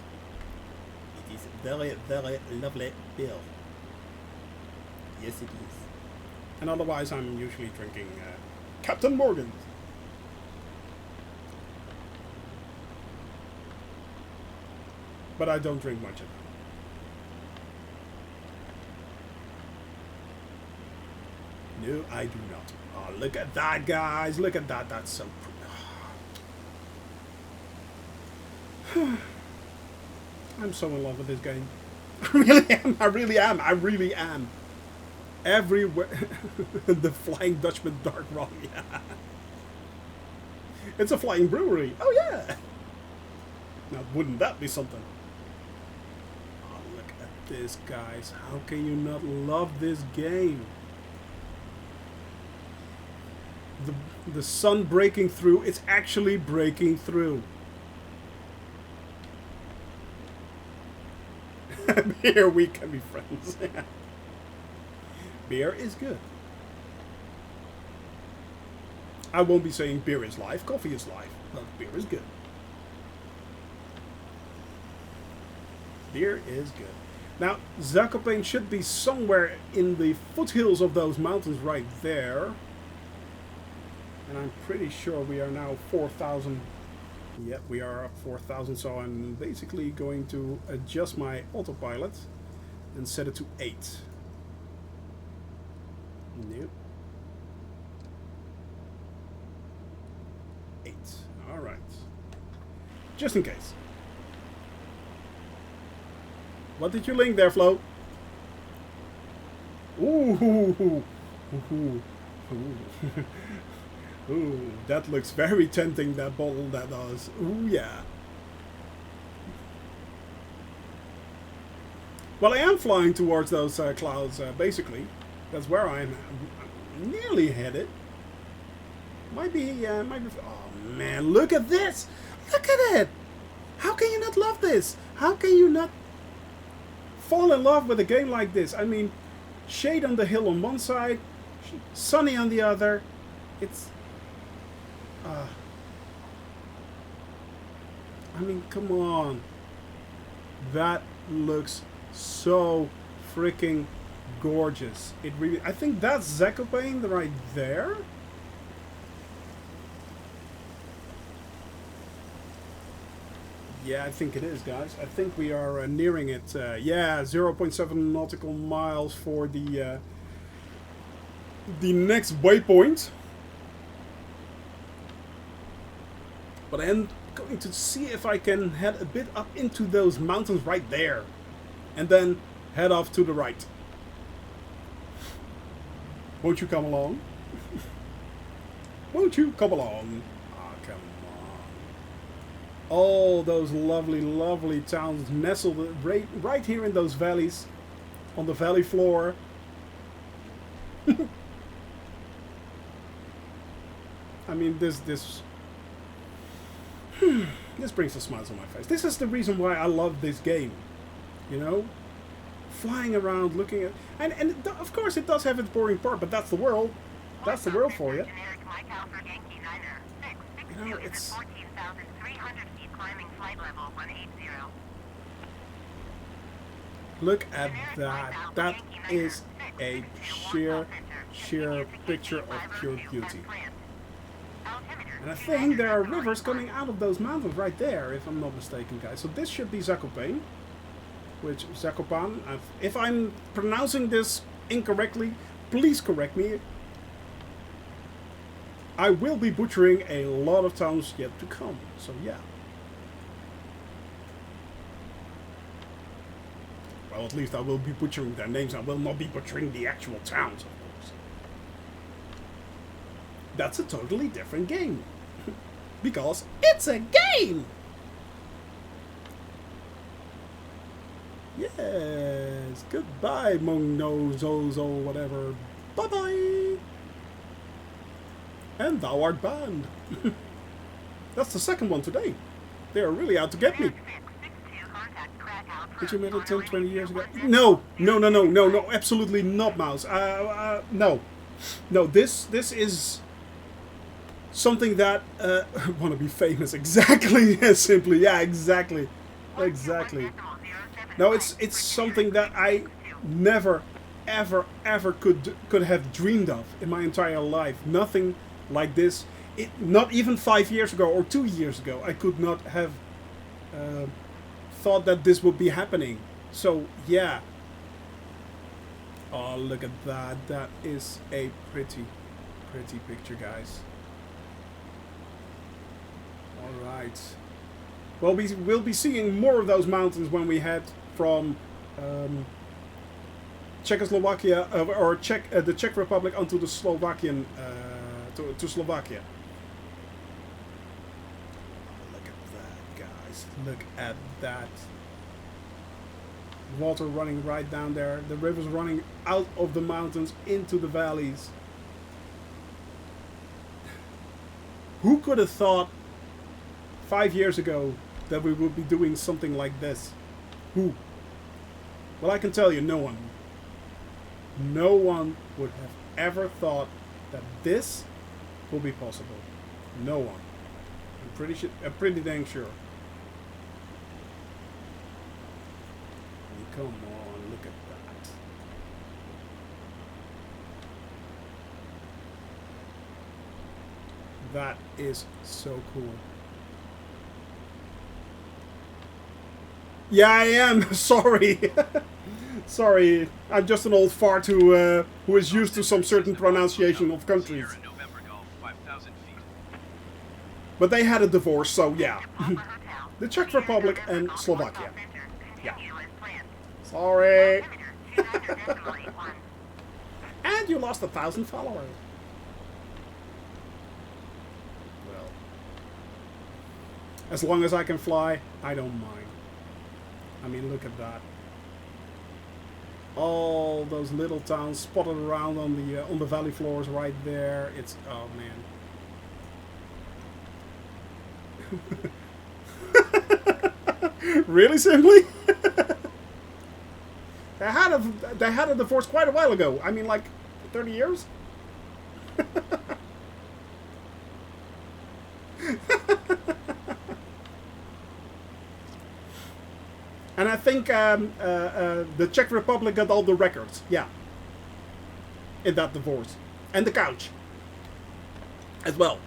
It is very, very lovely beer. Yes, it is. And otherwise, I'm usually drinking Captain Morgan. But I don't drink much of it. No, I do not. Oh, look at that, guys. Look at that. That's so pretty. I'm so in love with this game. I really am. I really am. I really am. Everywhere. The Flying Dutchman Dark Rum. Yeah. It's a flying brewery. Oh, yeah. Now, wouldn't that be something? Oh, look at this, guys. How can you not love this game? The sun breaking through. It's actually breaking through. Beer, we can be friends. Beer is good. I won't be saying beer is life, coffee is life, but beer is good. Beer is good. Now, Zakopane should be somewhere in the foothills of those mountains right there. And I'm pretty sure we are now 4,000. Yep, we are up 4,000, so I'm basically going to adjust my autopilot and set it to 8. Nope. 8. Alright. Just in case. What did you link there, Flo? Ooh. Ooh. Ooh. Ooh, that looks very tempting, that bottle, that does. Ooh, yeah. Well, I am flying towards those clouds, basically. That's where I'm nearly headed. Might be... Oh, man, look at this! Look at it! How can you not love this? How can you not fall in love with a game like this? I mean, shade on the hill on one side, sunny on the other. It's... I mean, come on. That looks so freaking gorgeous. It really... I think that's Zakopane right there. Yeah, I think it is, guys. I think we are nearing it. Yeah, 0.7 nautical miles for the next waypoint. But I'm going to see if I can head a bit up into those mountains right there. And then head off to the right. Won't you come along? Won't you come along? Ah, come on. All those lovely, lovely towns nestled right here in those valleys. On the valley floor. I mean, this brings a smile to my face. This is the reason why I love this game. You know? Flying around, looking at... And of course it does have its boring part, but that's the world. That's the world for you. You know, it's... Look at that. That is a sheer picture of pure beauty. And I think there are rivers coming out of those mountains right there, if I'm not mistaken, guys. So this should be Zakopane. Which, Zakopane. If I'm pronouncing this incorrectly, please correct me. I will be butchering a lot of towns yet to come. So, yeah. Well, at least I will be butchering their names. I will not be butchering the actual towns, of course. That's a totally different game. Because it's a game! Yes! Goodbye, Mongno, Zozo, whatever. Bye-bye! And thou art banned. That's the second one today. They are really out to get me. Did you make it 10, 20 years ago? No! No, absolutely not, Mouse. No. No, this is... something that want to be famous, exactly. Simply, yeah, exactly. No, it's something that I never ever could have dreamed of in my entire life. Nothing like this. Not even 5 years ago or 2 years ago, I could not have thought that this would be happening. So yeah. Oh, look at that. That is a pretty picture, guys. Alright. Well, we'll be seeing more of those mountains when we head from Czechoslovakia or the Czech Republic onto the Slovakian to Slovakia. Oh, look at that, guys. Look at that. Water running right down there. The river's running out of the mountains into the valleys. Who could have thought 5 years ago that we would be doing something like this? Who? Well, I can tell you, no one. No one would have ever thought that this will be possible. No one. I'm pretty dang sure. Come on, look at that. That is so cool. Yeah, I am. Sorry. Sorry. I'm just an old fart who is used to some certain pronunciation of countries. But they had a divorce, so yeah. The Czech Republic and Slovakia. Yeah. Sorry. And you lost 1,000 followers. Well, as long as I can fly, I don't mind. I mean, look at that. All those little towns spotted around on the valley floors right there. It's, oh man. Really, Simply? They had a divorce quite a while ago. I mean, like 30 years? And I think the Czech Republic got all the records. Yeah. In that divorce. And the couch. As well.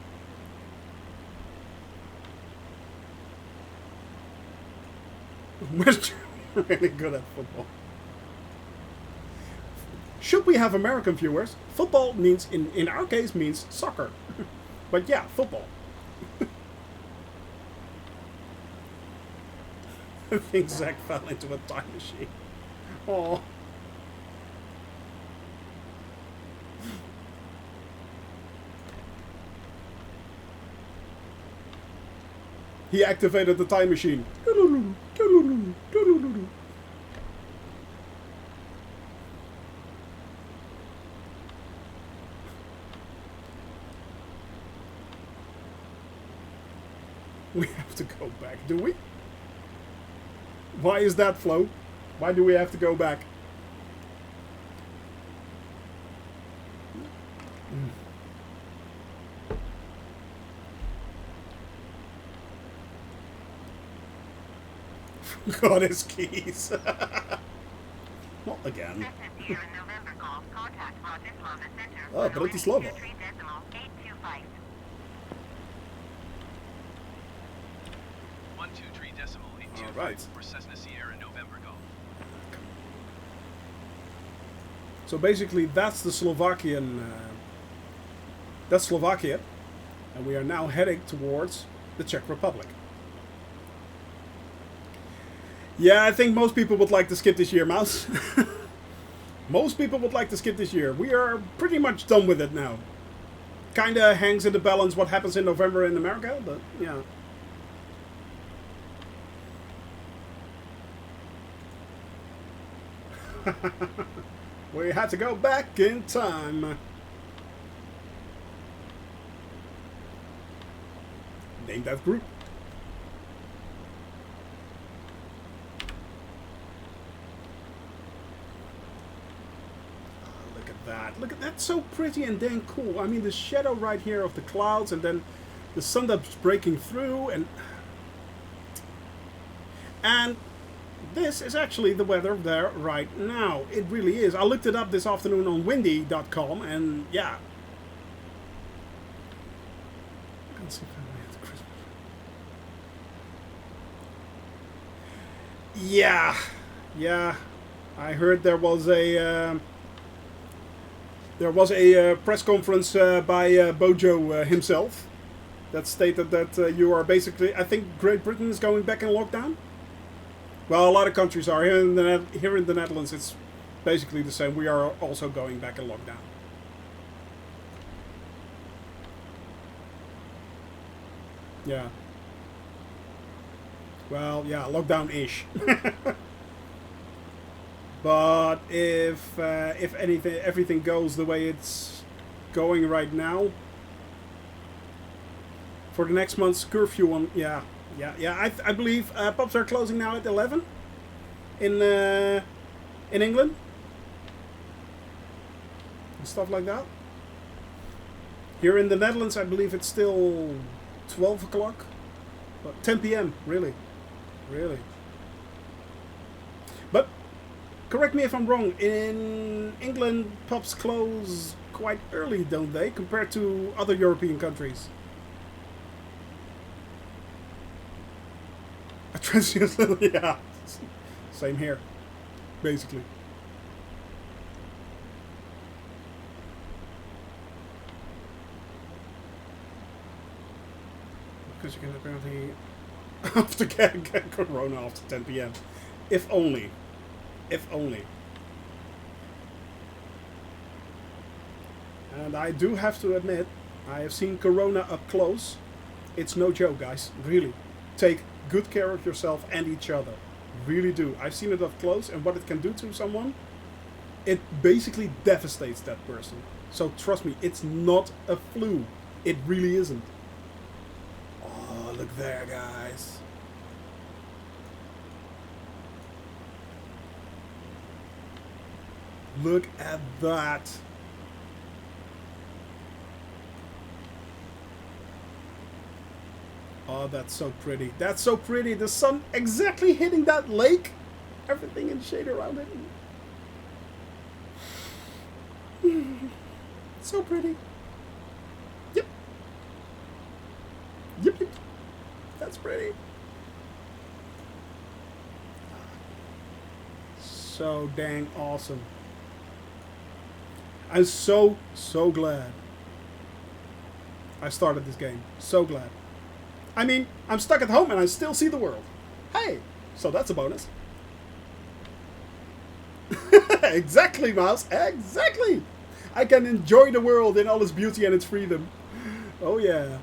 We're really good at football. Should we have American viewers? Football means, in our case, means soccer. But yeah, football. I think Zach fell into a time machine. Oh. He activated the time machine. We have to go back, do we? Why is that, Flo? Why do we have to go back? Got his keys. Not again. Oh, Bratislava. 123.825 right. for Cessna Sierra November Golf. So basically, that's the Slovakian. That's Slovakia, and we are now heading towards the Czech Republic. Yeah, I think most people would like to skip this year, Mouse. Most people would like to skip this year. We are pretty much done with it now. Kinda hangs in the balance what happens in November in America, but yeah. We had to go back in time. Name that group. Look at that. Look at that. So pretty and dang cool. I mean, the shadow right here of the clouds, and then the sun that's breaking through, and this is actually the weather there right now. It really is. I looked it up this afternoon on windy.com, and yeah. Let's see if I have the Christmas. Yeah. I heard there was a press conference by Bojo himself that stated that you are basically. I think Great Britain is going back in lockdown. Well, a lot of countries are. Here in the Netherlands, it's basically the same. We are also going back in lockdown. Yeah. Well, yeah, lockdown-ish. But if everything goes the way it's going right now, for the next month's curfew on, yeah. I believe pubs are closing now at 11 in England and stuff like that. Here in the Netherlands, I believe it's still 12 o'clock, but 10 p.m. Really. But correct me if I'm wrong. In England, pubs close quite early, don't they, compared to other European countries? Yeah, same here, basically. Because you can apparently have to get corona after 10 p.m. If only. And I do have to admit, I have seen Corona up close. It's no joke, guys. Really. Take good care of yourself and each other. Really do. I've seen it up close, and what it can do to someone, it basically devastates that person. So trust me, it's not a flu. It really isn't. Oh, look there, guys. Look at that. Oh, that's so pretty. That's so pretty. The sun exactly hitting that lake. Everything in shade around it. So pretty. Yep. Yep, yep. That's pretty. So dang awesome. I'm so glad I started this game. So glad. I mean, I'm stuck at home and I still see the world. Hey, so that's a bonus. Exactly, Mouse. Exactly. I can enjoy the world in all its beauty and its freedom. Oh, yeah.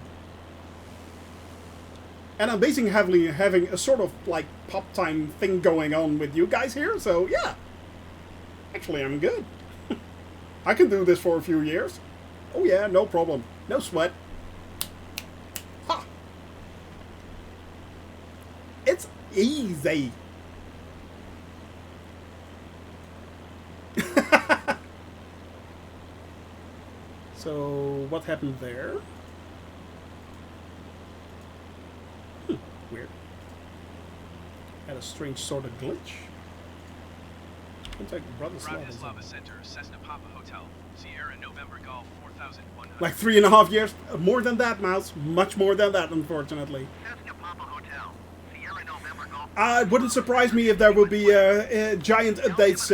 And I'm basically having a sort of like pop time thing going on with you guys here. So, yeah. Actually, I'm good. I can do this for a few years. Oh, yeah, no problem. No sweat. Ha. It's easy. So, what happened there? Weird. Had a strange sort of glitch. Contact Bratislava Center, Cessna Papa Hotel, Sierra November Golf 4100. Like 3.5 years? More than that, Mouse. Much more than that, unfortunately. Cessna Papa Hotel, Sierra November Golf. It wouldn't surprise me if there would be giant updates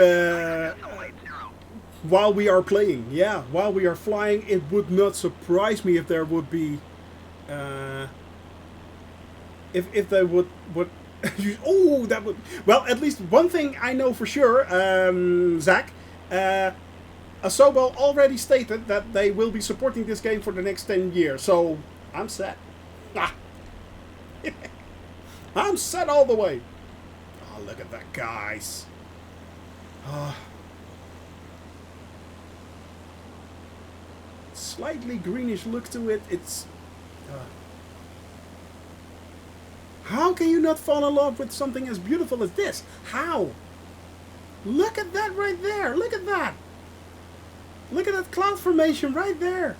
while we are playing. Yeah, while we are flying, it would not surprise me if there would be if they would oh, that would, well, at least one thing I know for sure, Zach, Asobo already stated that they will be supporting this game for the next 10 years, so I'm set. Ah. I'm set all the way. Oh, look at that, guys. Slightly greenish look to it. It's how can you not fall in love with something as beautiful as this? How? Look at that right there. Look at that. Look at that cloud formation right there.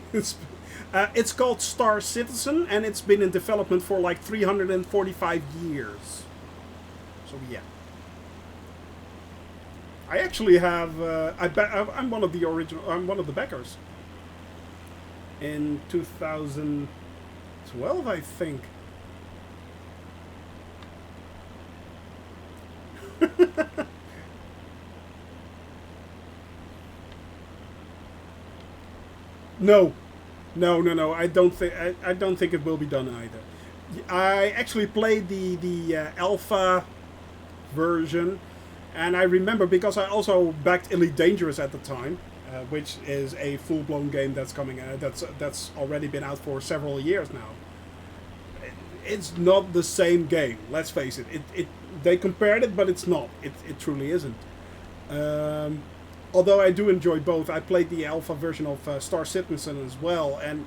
It's called Star Citizen, and it's been in development for like 345 years. So yeah. I actually have. I'm one of the original. I'm one of the backers. In 2012, I think. No. I don't think. I don't think it will be done either. I actually played the alpha version. And I remember, because I also backed Elite Dangerous at the time, which is a full-blown game that's coming out. That's already been out for several years now. It's not the same game. Let's face it. They compared it, but it's not. It truly isn't. Although I do enjoy both. I played the alpha version of Star Citizen as well, and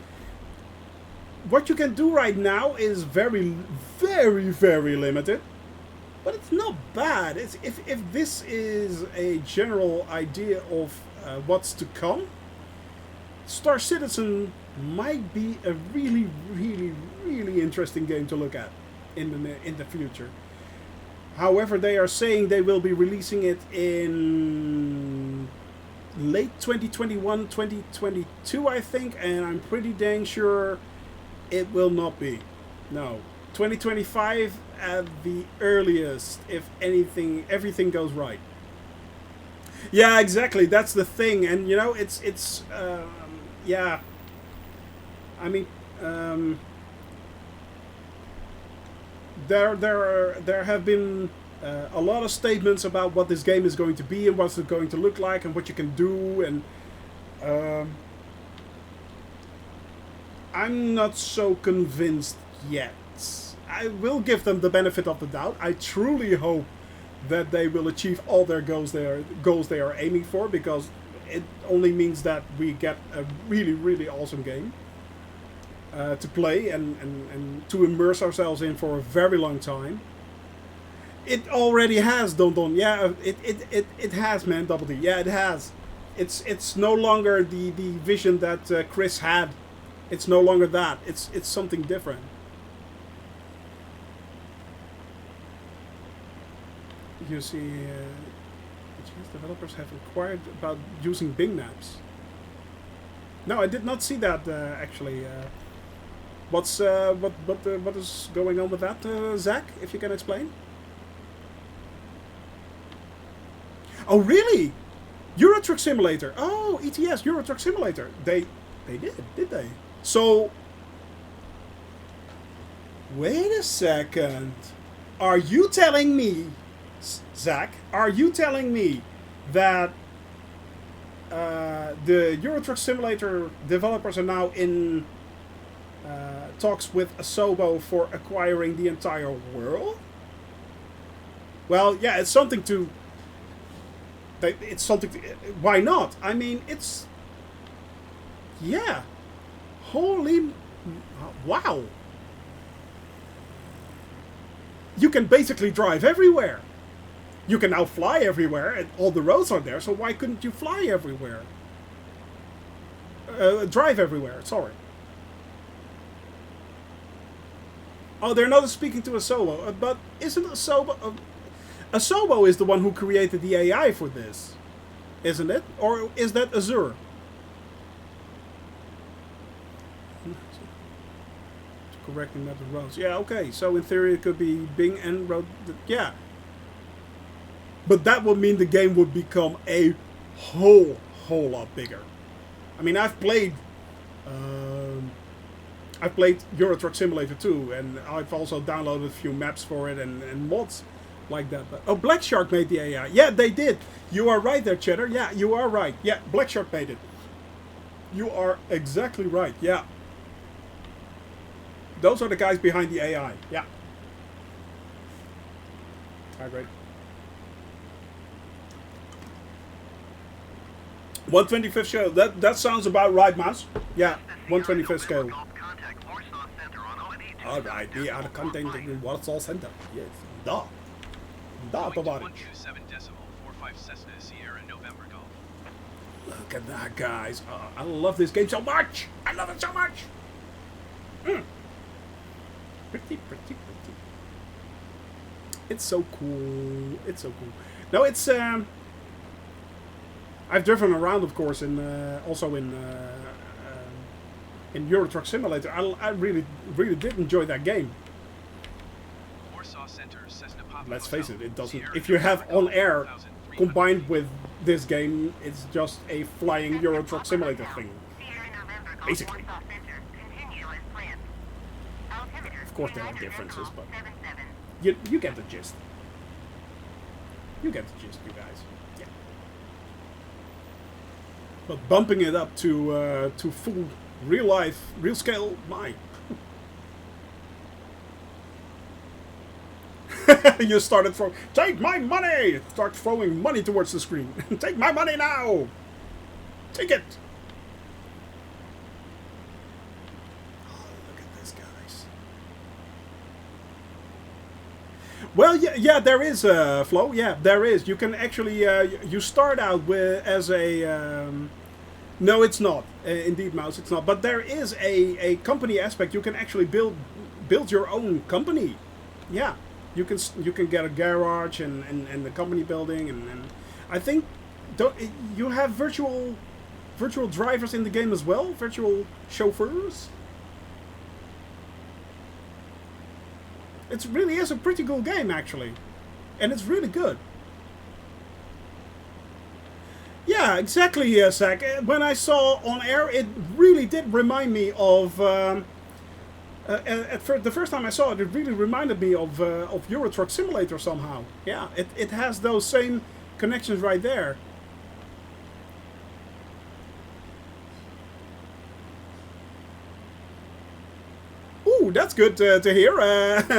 what you can do right now is very, very, very limited. But it's not bad. It's, if this is a general idea of what's to come, Star Citizen might be a really, really, really interesting game to look at in the future. However, they are saying they will be releasing it in late 2021, 2022, I think, and I'm pretty dang sure it will not be. No. 2025 at the earliest, if everything goes right. Yeah, exactly. That's the thing, and you know, it's yeah. I mean, there have been a lot of statements about what this game is going to be and what's it going to look like and what you can do, and I'm not so convinced yet. I will give them the benefit of the doubt. I truly hope that they will achieve all their goals they are aiming for, because it only means that we get a really, really awesome game to play and to immerse ourselves in for a very long time. It already has, Don. Yeah, it has, man, Double D. Yeah, it has. It's no longer the vision that Chris had. It's no longer that. It's something different. You see, developers have inquired about using Bing Maps. No, I did not see that actually. What is going on with that, Zach? If you can explain. Oh, really? Euro Truck Simulator. Oh, ETS Euro Truck Simulator. They did they? So, wait a second. Are you telling me, Zach? Are you telling me that the Euro Truck Simulator developers are now in talks with Asobo for acquiring the entire world? Well, yeah, it's something to. It's something to. Why not? I mean, it's. Yeah. Holy. Wow. You can basically drive everywhere. You can now fly everywhere, and all the roads are there, so why couldn't you fly everywhere? Drive everywhere, sorry. Oh, they're not speaking to Asobo, but isn't Asobo... Asobo is the one who created the AI for this, isn't it? Or is that Azure? Correcting map of roads. Yeah, okay. So in theory it could be Bing and road. Yeah. But that would mean the game would become a whole lot bigger. I mean, I've played Euro Truck Simulator 2, and I've also downloaded a few maps for it and mods like that. But, oh, Black Shark made the AI. Yeah, they did. You are right there, Cheddar. Yeah, you are right. Yeah, Black Shark made it. You are exactly right. Yeah. Those are the guys behind the AI. Yeah. Hi, great. 125th scale. That sounds about right, Mouse. Yeah, 125th scale. Alright, we are contact in Warsaw Center. Yes. Da. Da, Tobari. 127.45 Cessna Sierra November Golf. Look at that, guys. Oh, I love this game so much. I love it so much. Pretty. It's so cool. It's so cool. No, it's I've driven around, of course, also in Euro Truck Simulator. I really did enjoy that game. Warsaw Center, Cessna Papa Let's face it, it doesn't. Sierra If you have November on air Golf, combined with this game, it's just a flying Euro Truck Simulator thing. Basically. Of course there are differences, but you get the gist. You get the gist, you guys. Yeah. But bumping it up to full real life, real scale, my. You started throwing. Take my money! Start throwing money towards the screen. Take my money now! Take it! Well, yeah, there is a flow. Yeah, there is. You can actually, you start out with as a. No, it's not. Indeed, Mouse, it's not. But there is a company aspect. You can actually build your own company. Yeah, you can get a garage and the company building and I think you have virtual drivers in the game as well. Virtual chauffeurs. It really is a pretty cool game, actually. And it's really good. Yeah, exactly, Zach. When I saw on air, it really did remind me of The first time I saw it, it really reminded me of Euro Truck Simulator somehow. Yeah, it has those same connections right there. Ooh, that's good to hear,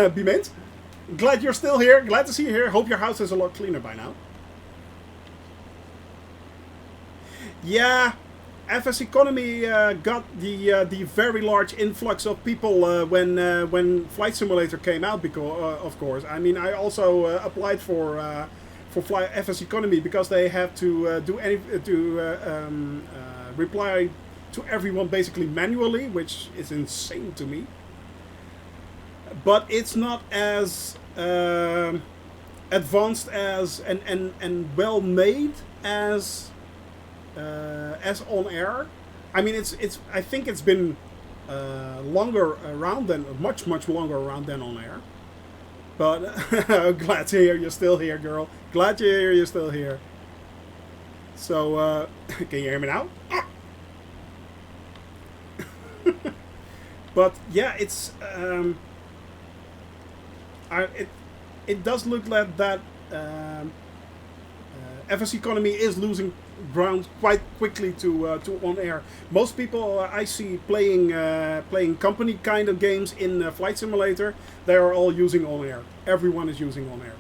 Bement. Glad you're still here. Glad to see you here. Hope your house is a lot cleaner by now. Yeah, FS Economy got the very large influx of people when Flight Simulator came out. Because of course, I mean, I also applied for FS Economy because they have to reply to everyone basically manually, which is insane to me. But it's not as advanced as and well made as on air. I mean, it's. I think it's been longer around than much longer around than on air. But glad to hear you're still here, girl. Glad to hear you're still here. So can you hear me now? But yeah, it's. It does look like that FS Economy is losing ground quite quickly to on air. Most people I see playing company kind of games in Flight Simulator, they are all using on air. Everyone is using on air.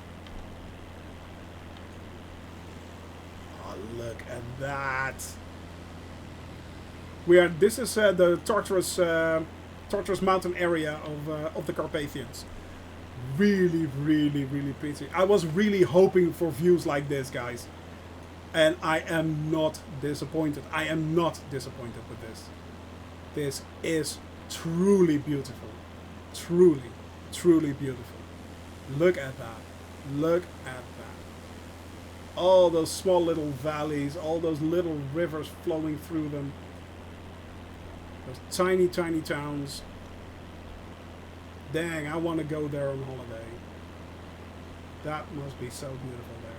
Oh, look at that! This is the Tartarus mountain area of the Carpathians. Really, really, really pretty. I was really hoping for views like this, guys. And I am not disappointed. I am not disappointed with this. This is truly beautiful. Truly, truly beautiful. Look at that. Look at that. All those small little valleys, all those little rivers flowing through them. Those tiny, tiny towns. Dang, I want to go there on holiday. That must be so beautiful there.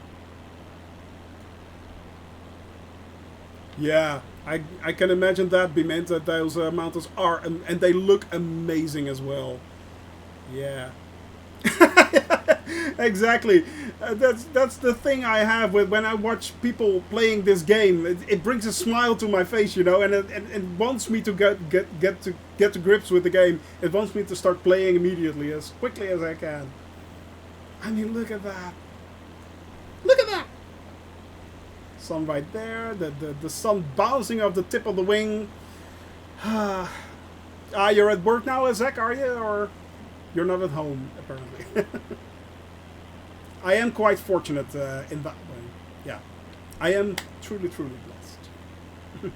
Yeah, I can imagine that be meant that those mountains are, and they look amazing as well. Yeah. Exactly. That's the thing I have with when I watch people playing this game. It brings a smile to my face, you know, and it wants me to get to grips with the game. It wants me to start playing immediately as quickly as I can. I mean, look at that. Look at that. Sun right there. The sun bouncing off the tip of the wing. You're at work now, Zach, are you, or you're not at home apparently? I am quite fortunate in that way. Yeah, I am truly, truly blessed.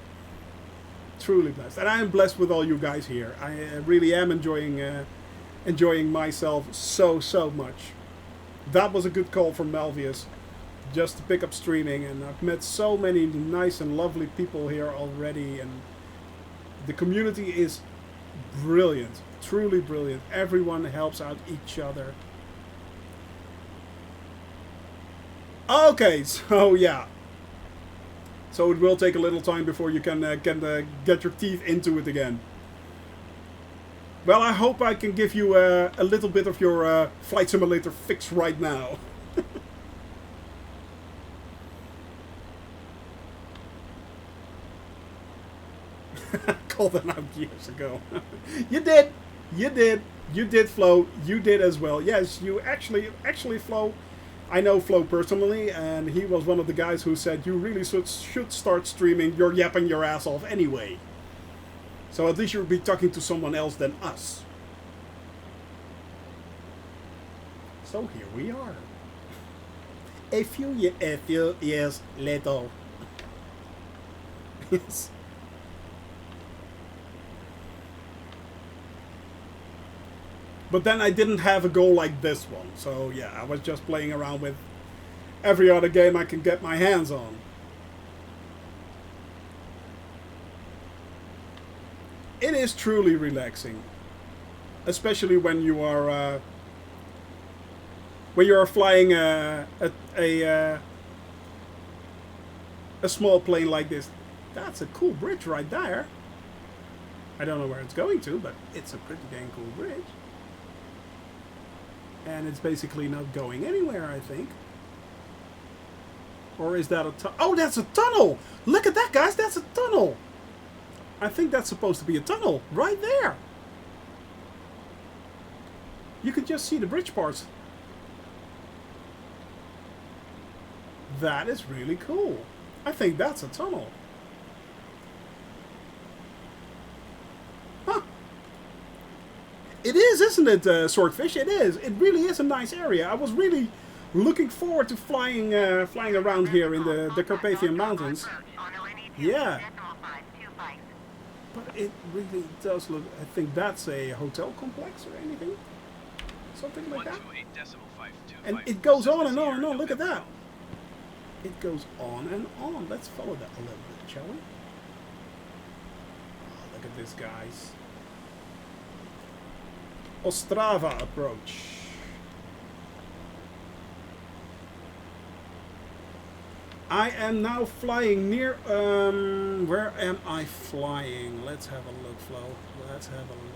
Truly blessed, and I am blessed with all you guys here. I really am enjoying myself so much. That was a good call from Malvius, just to pick up streaming, and I've met so many nice and lovely people here already, and the community is brilliant, truly brilliant. Everyone helps out each other. Okay, so yeah. So it will take a little time before you can get your teeth into it again. Well, I hope I can give you a little bit of your Flight Simulator fix right now. Called that out years ago. You did, Flo. You did as well. Yes, you actually, Flo. I know Flo personally, and he was one of the guys who said you really should start streaming. You're yapping your ass off anyway. So at least you'll be talking to someone else than us. So here we are. A few years later. Yes. But then I didn't have a goal like this one. So yeah, I was just playing around with every other game I can get my hands on. It is truly relaxing. Especially when you are flying a small plane like this. That's a cool bridge right there. I don't know where it's going to, but it's a pretty dang cool bridge. And it's basically not going anywhere, I think. Or is that a tunnel? Oh, that's a tunnel! Look at that, guys! That's a tunnel! I think that's supposed to be a tunnel. Right there! You can just see the bridge parts. That is really cool. I think that's a tunnel. Huh. It is, isn't it, Swordfish? It is. It really is a nice area. I was really looking forward to flying around here in the Carpathian Mountains. Yeah. But it really does look... I think that's a hotel complex or anything. Something like that. And it goes on and on and on. Look at that. It goes on and on. Let's follow that a little bit, shall we? Oh, look at this, guys. Ostrava approach. I am now flying near... where am I flying? Let's have a look, Flo. Let's have a look.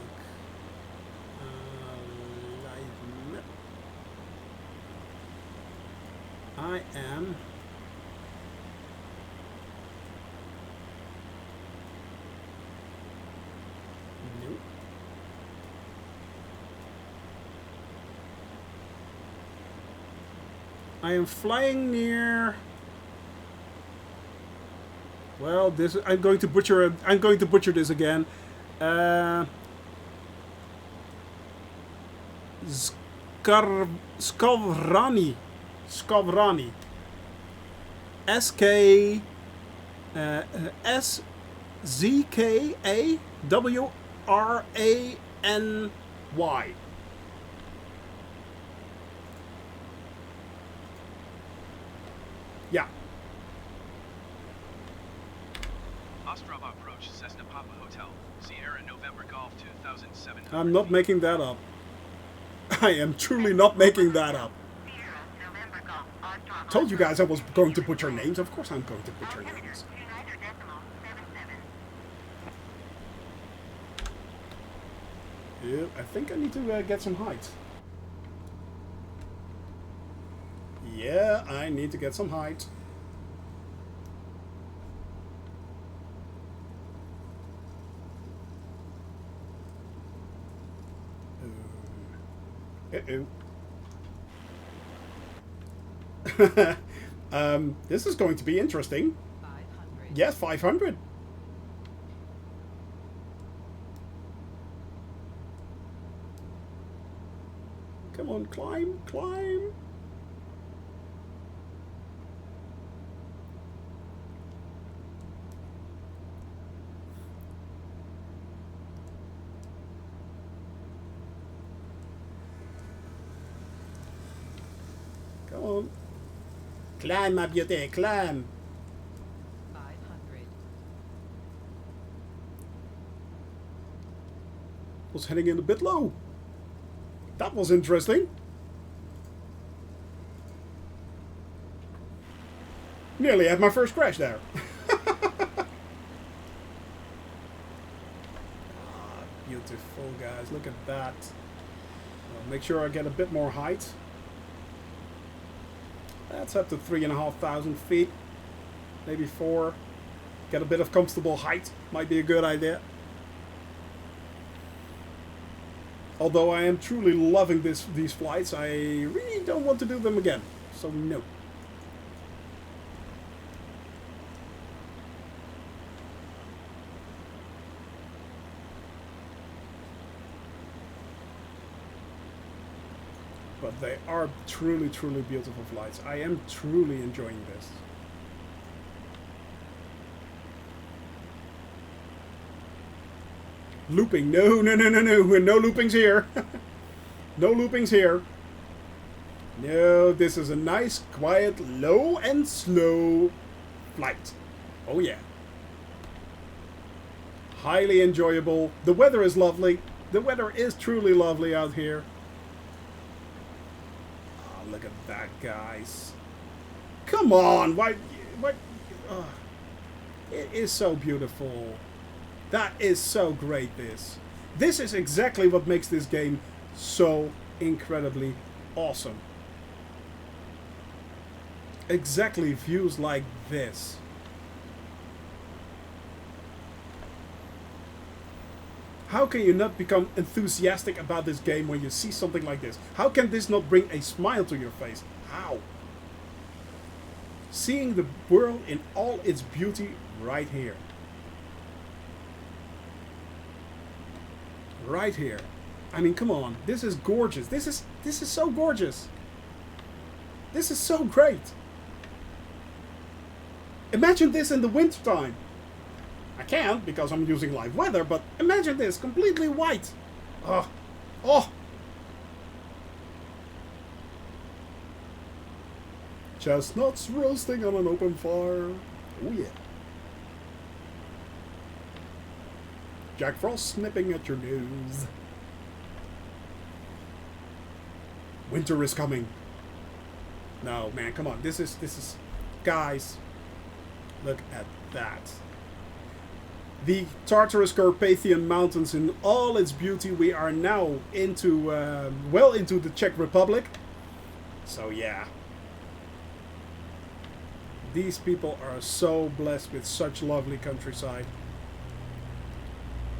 I am... Nope. I am flying near... Well, this I'm going to butcher this again. Skavrani. SKAWRANY. Yeah. Ostrava approach, Cessna Papa Hotel, Sierra November Golf 2007. I'm not making that up. I am truly not making that up. Told you guys I was going to butcher names. Of course I'm going to butcher names. Yeah, I think I need to get some height. Yeah, I need to get some height. This is going to be interesting. 500. Yes, 500. Come on, climb, climb. Come on. Climb, my beauty, climb. 500. Was heading in a bit low. That was interesting. Nearly had my first crash there. Beautiful, guys. Look at that. I'll make sure I get a bit more height. That's up to 3,500 feet. Maybe 4. Get a bit of comfortable height. Might be a good idea. Although I am truly loving these flights, I really don't want to do them again. So no. But they are truly, truly beautiful flights. I am truly enjoying this. Looping. No, no, no, no, no. No loopings here. No loopings here. No, this is a nice, quiet, low and slow flight. Oh yeah. Highly enjoyable. The weather is lovely. The weather is truly lovely out here. Oh, look at that, guys. Come on. Why? It is so beautiful. That is so great, this. This is exactly what makes this game so incredibly awesome. Exactly views like this. How can you not become enthusiastic about this game when you see something like this? How can this not bring a smile to your face? How? Seeing the world in all its beauty right here. Right here. I mean, come on. This is gorgeous. This is so gorgeous. This is so great. Imagine this in the wintertime. I can't because I'm using live weather, but imagine this completely white. Oh. Oh. Chestnuts roasting on an open fire. Oh yeah. Jack Frost snipping at your nose. Winter is coming. No, man, come on. This is... Guys, look at that. The Tartarus Carpathian Mountains in all its beauty. We are now into, well into the Czech Republic. So, yeah. These people are so blessed with such lovely countryside.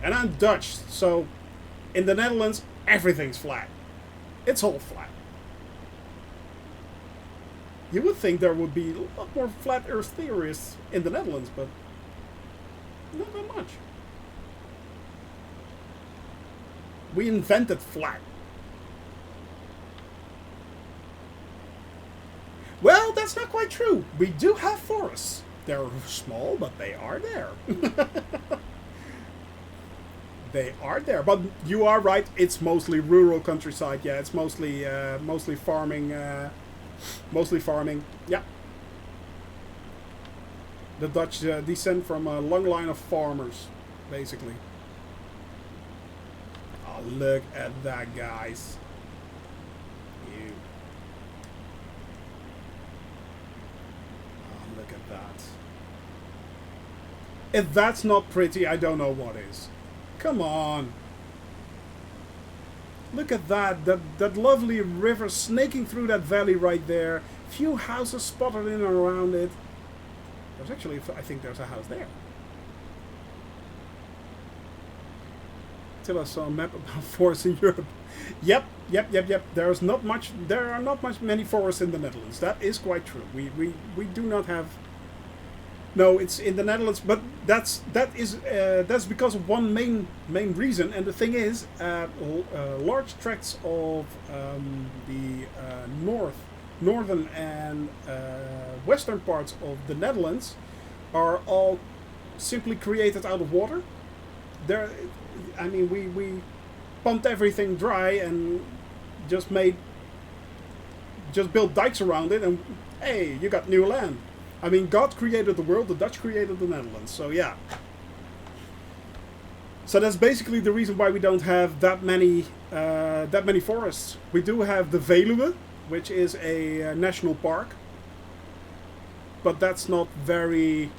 And I'm Dutch, so in the Netherlands, everything's flat. It's all flat. You would think there would be a lot more flat earth theorists in the Netherlands, but not that much. We invented flat. Well, that's not quite true. We do have forests. They're small, but they are there. They are there, but you are right. It's mostly rural countryside. Yeah, it's mostly mostly farming. Mostly farming. Yeah. The Dutch descend from a long line of farmers, basically. Oh, look at that, guys. You. Oh, look at that. If that's not pretty, I don't know what is. Come on. Look at that. That lovely river snaking through that valley right there. Few houses spotted in and around it. There's actually, I think there's a house there. Till I saw a map about forests in Europe. Yep. There are not many forests in the Netherlands. That is quite true. We do not have. No, it's in the Netherlands, but that's because of one main reason, and the thing is, large tracts of the northern and western parts of the Netherlands are all simply created out of water. I mean, we pumped everything dry and just built dikes around it, and hey, you got new land. I mean, God created the world, the Dutch created the Netherlands, so yeah. So that's basically the reason why we don't have that many forests. We do have the Veluwe, which is a national park, but that's not very.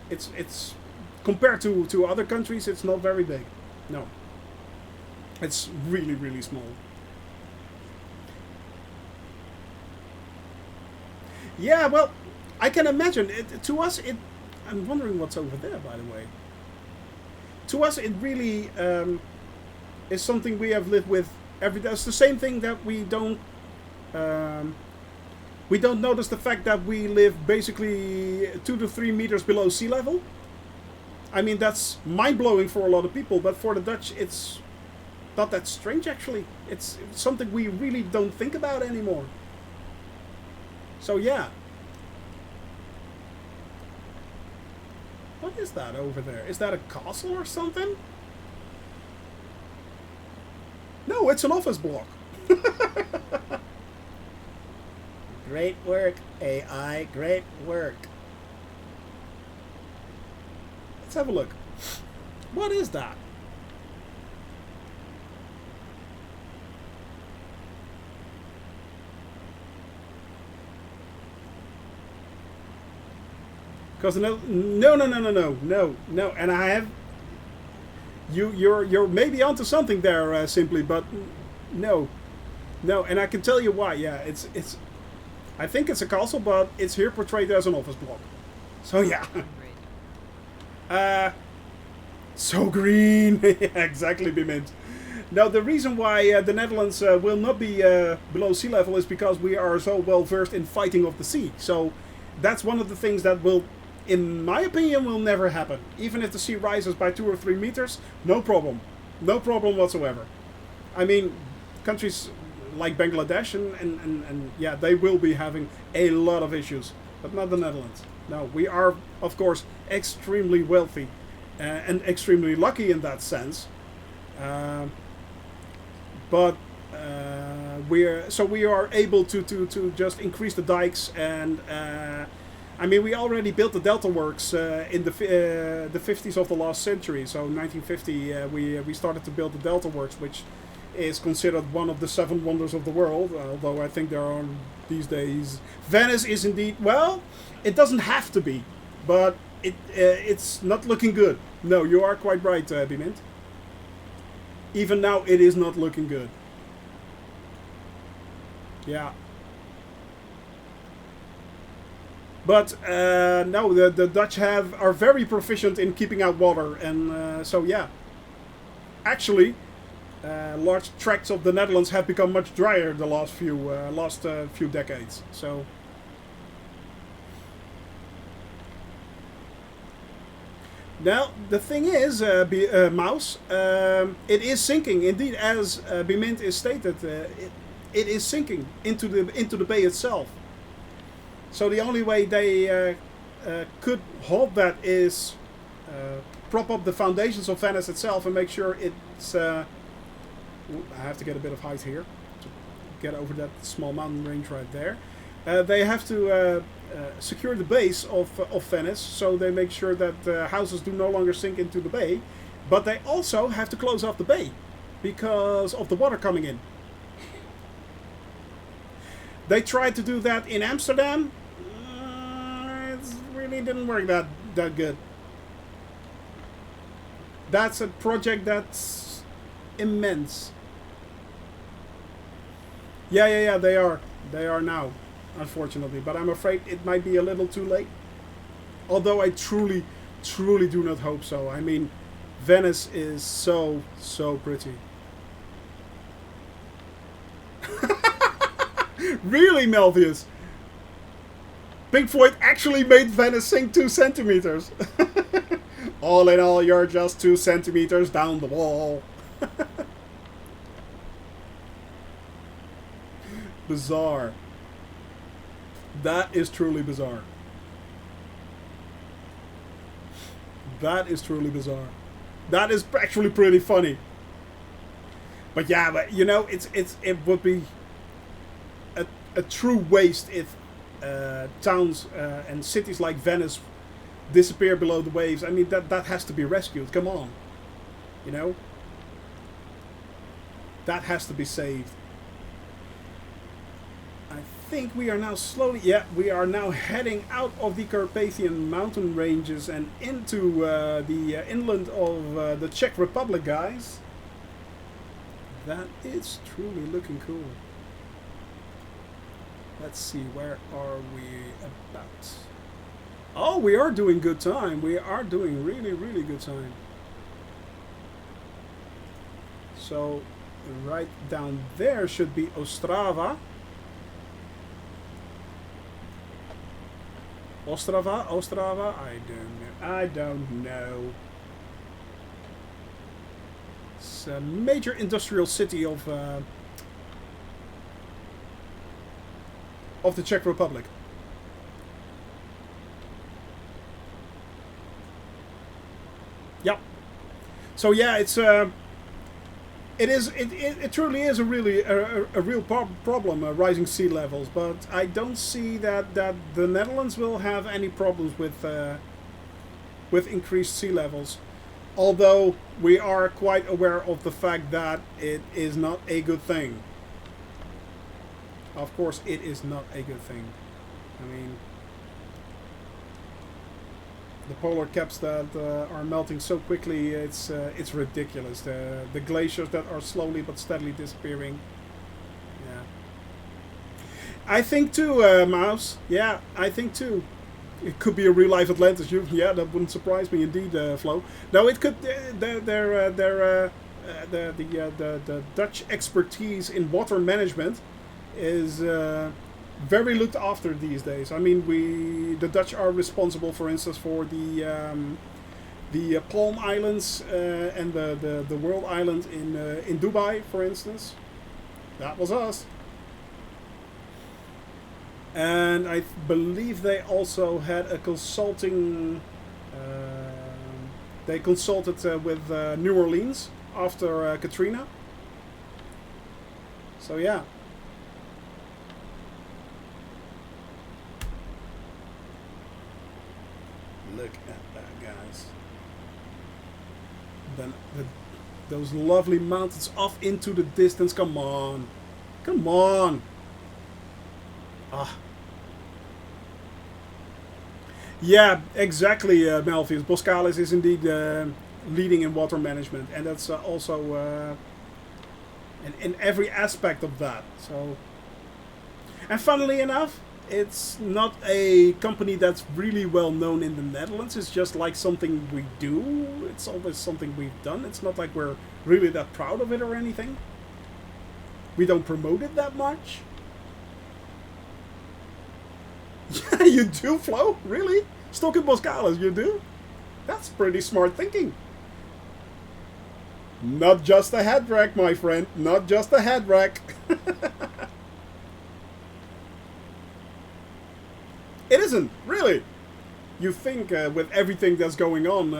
It's compared to other countries, it's not very big. No, it's really small. Yeah, well. I can imagine it. To us, I'm wondering what's over there, by the way. To us, it really is something we have lived with every day. It's the same thing that we don't notice the fact that we live basically 2 to 3 meters below sea level. I mean, that's mind-blowing for a lot of people, but for the Dutch, it's not that strange, actually. It's something we really don't think about anymore. So, yeah. What is that over there? Is that a castle or something? No, it's an office block. Great work, AI. Great work. Let's have a look. What is that? Because no, and I have you're maybe onto something there, simply, but no, no, and I can tell you why. Yeah, it's. I think it's a castle, but it's here portrayed as an office block. So yeah. 100. So green. Exactly, Bimint. Now, the reason why the Netherlands will not be below sea level is because we are so well versed in fighting of the sea. So that's one of the things that will, in my opinion, will never happen. Even if the sea rises by 2 or 3 meters, no problem. No problem whatsoever. I mean, countries like Bangladesh and yeah, they will be having a lot of issues. But not the Netherlands. No, we are, of course, extremely wealthy. And extremely lucky in that sense, but we are able to just increase the dikes, and I mean, we already built the delta works in the 50s of the last century. So 1950 we started to build the delta works, which is considered one of the 7 wonders of the world. Although I think there are these days, Venice is indeed, well, it doesn't have to be, but it's not looking good. No, you are quite right, Bimint. Even now, it is not looking good. Yeah. But no, the Dutch are very proficient in keeping out water, and so yeah. Actually, large tracts of the Netherlands have become much drier the last few decades. So. Now, the thing is, Mouse, it is sinking. Indeed, as Bimint is stated, it is sinking into the bay itself. So the only way they could halt that is prop up the foundations of Venice itself and make sure it's... I have to get a bit of height here to get over that small mountain range right there. They have to secure the base of Venice, so they make sure that houses do no longer sink into the bay, but they also have to close off the bay because of the water coming in. They tried to do that in Amsterdam. It really didn't work that good. That's a project that's immense. Yeah, they are now, unfortunately, but I'm afraid it might be a little too late. Although I truly do not hope so. I mean, Venice is so pretty. Really, Melvius? Pink Floyd actually made Venice sink 2 centimeters. All in all, you're just 2 centimeters down the wall. Bizarre. That is truly bizarre. That is truly bizarre. That is actually pretty funny. But yeah, but you know, it would be a true waste if towns and cities like Venice disappear below the waves. I mean, that has to be rescued. Come on, you know, that has to be saved. I think we are now slowly, yeah, we are now heading out of the Carpathian mountain ranges and into the inland of the Czech Republic, guys. That is truly looking cool. Let's see, where are we about? Oh, we are doing good time. We are doing really good time. So, right down there should be Ostrava. Ostrava? I don't know. It's a major industrial city of the Czech Republic. Yep. So yeah, it's it truly is a real problem, rising sea levels. But I don't see that the Netherlands will have any problems with increased sea levels. Although we are quite aware of the fact that it is not a good thing. Of course, it is not a good thing. I mean, The polar caps that are melting so quickly, it's ridiculous. The glaciers that are slowly but steadily disappearing. Yeah. I think too, Mouse. Yeah, I think too. It could be a real life Atlantis. Yeah, that wouldn't surprise me indeed, Flo. No, it could. The Dutch expertise in water management is very looked after these days. I mean, the Dutch are responsible, for instance, for the Palm Islands and the World Island in Dubai, for instance. That was us. And I believe they also had a consulting. They consulted with New Orleans after Katrina. So yeah. Look at that, guys. Then those lovely mountains off into the distance. Come on. Come on. Ah. Yeah, exactly, Melvius. Boskalis is indeed leading in water management. And that's also in every aspect of that. So, and funnily enough, it's not a company that's really well known in the Netherlands. It's just like something we do. It's always something we've done. It's not like we're really that proud of it or anything. We don't promote it that much. Yeah, you do, Flo? Really? Stock in Boskalis, you do? That's pretty smart thinking. Not just a head wreck, my friend. Not just a head wreck. It isn't, really. You think with everything that's going on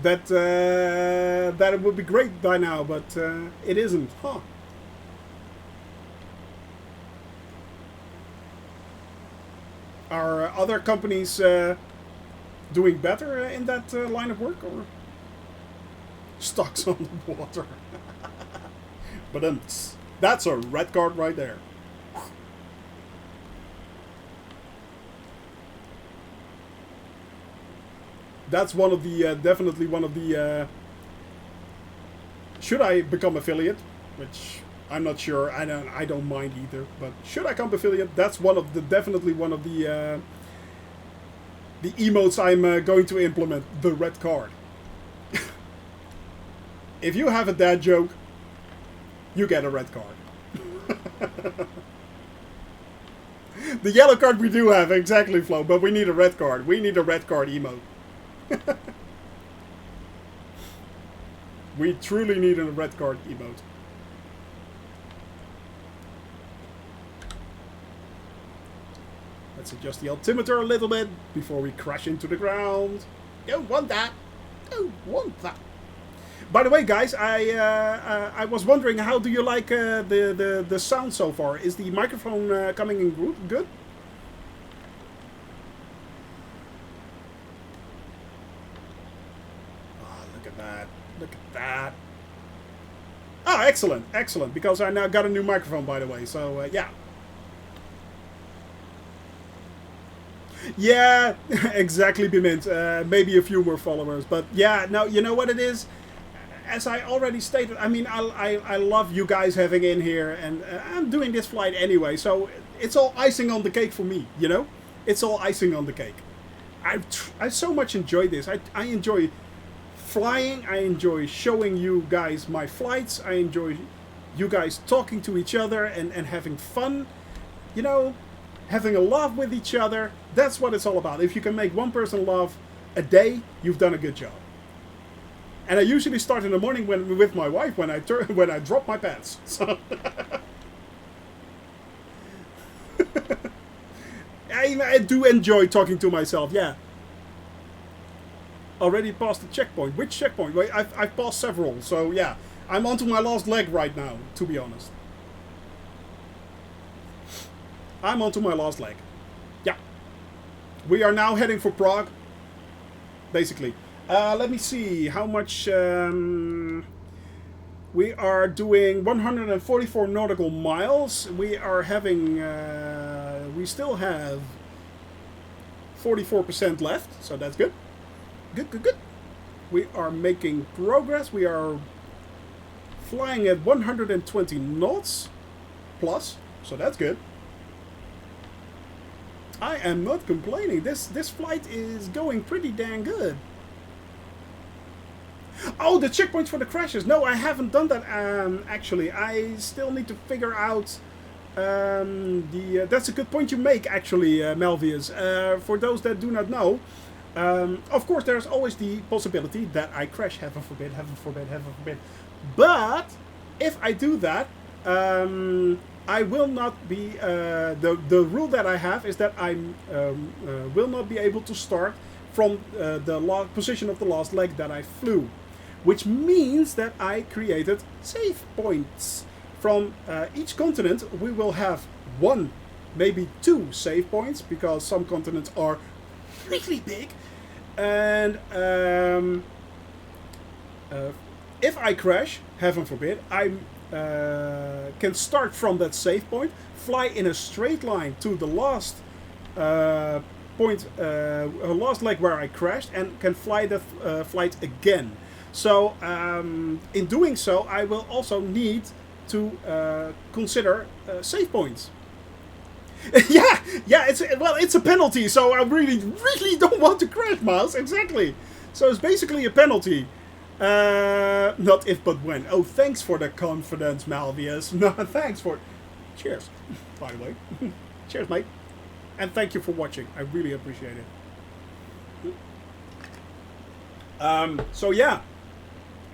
that it would be great by now, but it isn't, huh? Are other companies doing better in that line of work, or stocks on the water? But that's a red card right there. That's one of the definitely one of the. Should I become affiliate? Which I'm not sure. I don't mind either. But should I become affiliate? That's definitely one of the emotes I'm going to implement. The red card. If you have a dad joke, you get a red card. The yellow card we do have, exactly, Flo. But we need a red card. We need a red card emote. We truly need a red card emote. Let's adjust the altimeter a little bit before we crash into the ground. Don't want that. Don't want that. By the way, guys, I was wondering, how do you like the sound so far? Is the microphone coming in good? Look at that. Oh, excellent, excellent. Because I now got a new microphone, by the way. So, yeah. Yeah, exactly, Bimint. Maybe a few more followers. But, yeah, no, you know what it is? As I already stated, I mean, I love you guys having in here. And I'm doing this flight anyway. So, it's all icing on the cake for me, you know? It's all icing on the cake. I so much enjoy this. I enjoy flying. I enjoy showing you guys my flights. I enjoy you guys talking to each other and having fun. You know, having a laugh with each other. That's what it's all about. If you can make one person laugh a day, you've done a good job. And I usually start in the morning with my wife when I drop my pants. So I do enjoy talking to myself. Yeah. Already passed the checkpoint. Which checkpoint? Wait, I've passed several. So yeah, I'm onto my last leg right now, to be honest. I'm onto my last leg. Yeah. We are now heading for Prague. Basically. Let me see how much... we are doing 144 nautical miles. We are having... we still have 44% left, so that's good. Good, good, good. We are making progress. We are flying at 120 knots plus, so that's good. I am not complaining. This flight is going pretty dang good. Oh, the checkpoints for the crashes. No, I haven't done that actually. I still need to figure out that's a good point you make actually, Melvius. For those that do not know, of course there's always the possibility that I crash, heaven forbid, heaven forbid, heaven forbid. But if I do that, I will not be, the rule that I have is that I will not be able to start from the position of the last leg that I flew. Which means that I created save points. From each continent we will have 1, maybe 2 save points, because some continents are really big. And if I crash, heaven forbid, I can start from that save point, fly in a straight line to the last point, last leg where I crashed, and can fly the flight again. So in doing so, I will also need to consider save points. yeah, it's a penalty. So I really don't want to crash, Miles. Exactly. So it's basically a penalty. Not if but when. Oh, thanks for the confidence, Malvius. No, thanks for. Cheers, by the way. Cheers, mate. And thank you for watching. I really appreciate it. So yeah.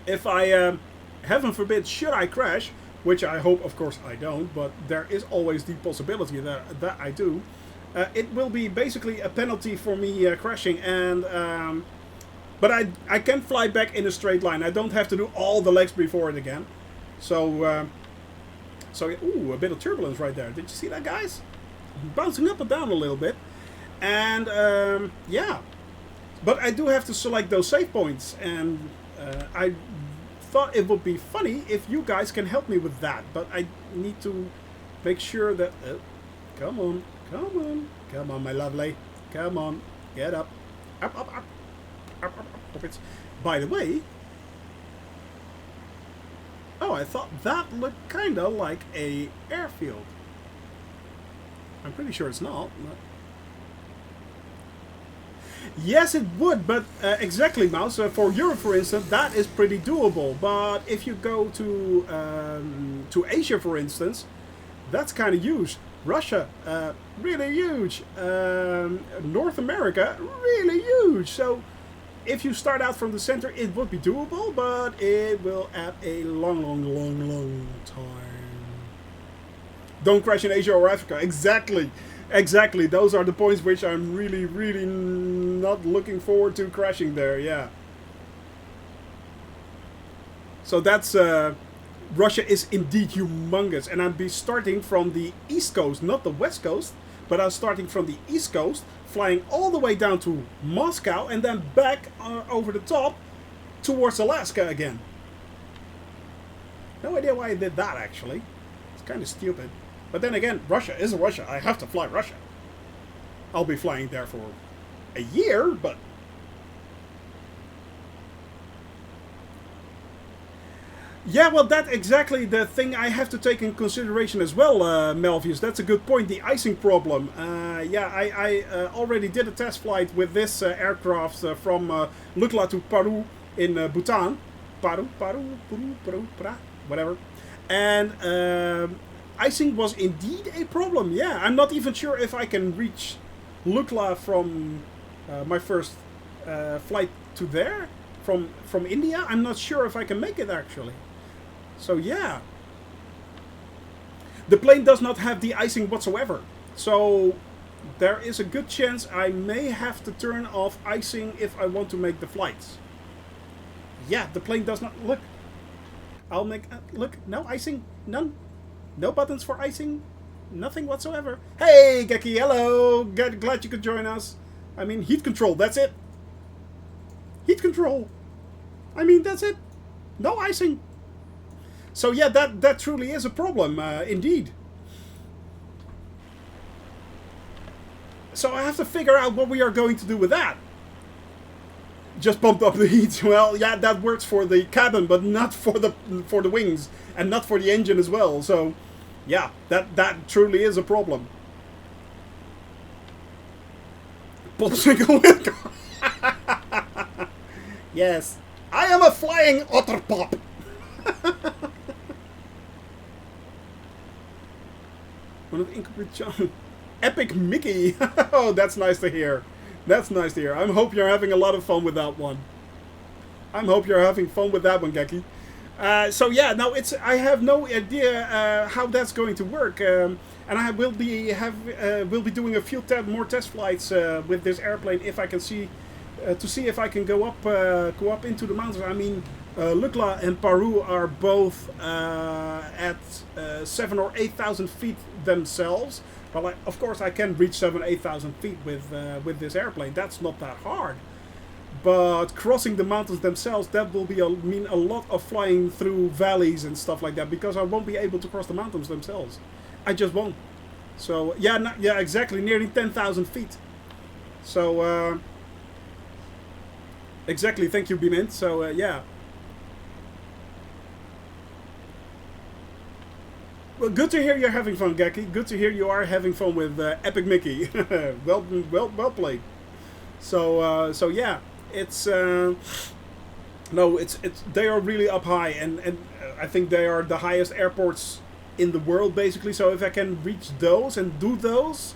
If I, heaven forbid, should I crash, which I hope, of course, I don't, but there is always the possibility that I do, it will be basically a penalty for me crashing, and but I can fly back in a straight line. I don't have to do all the legs before it again. So, ooh, a bit of turbulence right there. Did you see that, guys? Bouncing up and down a little bit, and yeah, but I do have to select those save points, and I thought it would be funny if you guys can help me with that, but I need to make sure that... come on, my lovely. Come on, get up. Up. By the way... Oh, I thought that looked kind of like a airfield. I'm pretty sure it's not. Yes, it would, but exactly, Mouse. For Europe, for instance, that is pretty doable. But if you go to Asia, for instance, that's kind of huge. Russia, really huge. North America, really huge. So if you start out from the center, it would be doable, but it will add a long time. Don't crash in Asia or Africa. Exactly, those are the points which I'm really not looking forward to crashing there, yeah. So that's, Russia is indeed humongous, and I'll be starting from the east coast, not the west coast, but I'm starting from the east coast, flying all the way down to Moscow, and then back over the top towards Alaska again. No idea why I did that, actually. It's kind of stupid. But then again, Russia is Russia. I have to fly Russia. I'll be flying there for a year, but... Yeah, well, that's exactly the thing I have to take in consideration as well, Melvius. That's a good point, the icing problem. Yeah, I already did a test flight with this aircraft from Lukla to Paru in Bhutan. Paru, whatever. And... icing was indeed a problem, yeah. I'm not even sure if I can reach Lukla from my first flight to there, from India. I'm not sure if I can make it, actually. So, yeah. The plane does not have the icing whatsoever. So, there is a good chance I may have to turn off icing if I want to make the flights. Yeah, the plane does not... Look. I'll make... look, no icing, none. No buttons for icing. Nothing whatsoever. Hey, Geki, hello. Glad you could join us. I mean, heat control, that's it. Heat control. I mean, that's it. No icing. So yeah, that truly is a problem, indeed. So I have to figure out what we are going to do with that. Just bumped up the heat. Well, yeah, that works for the cabin, but not for the wings, and not for the engine as well. So, yeah, that truly is a problem. Popsicle with yes, I am a flying otter pop. One of the Epic Mickey. Oh, that's nice to hear. That's nice to hear. I hope you're having a lot of fun with that one. I hope you're having fun with that one, Geki. So yeah, no, I have no idea how that's going to work, and I will be doing a few more test flights with this airplane if I can see if I can go up into the mountains. I mean, Lukla and Paru are both at 7,000 or 8,000 feet themselves. But of course, I can reach 7,000 or 8,000 feet with this airplane. That's not that hard. But crossing the mountains themselves, that will mean a lot of flying through valleys and stuff like that, because I won't be able to cross the mountains themselves. I just won't. So yeah, yeah, exactly, nearly 10,000 feet. So exactly. Thank you, Bimint. So yeah. Well, good to hear you're having fun, Geki. Good to hear you are having fun with Epic Mickey. well played. So yeah, it's no, it's they are really up high, and I think they are the highest airports in the world, basically. So if I can reach those and do those,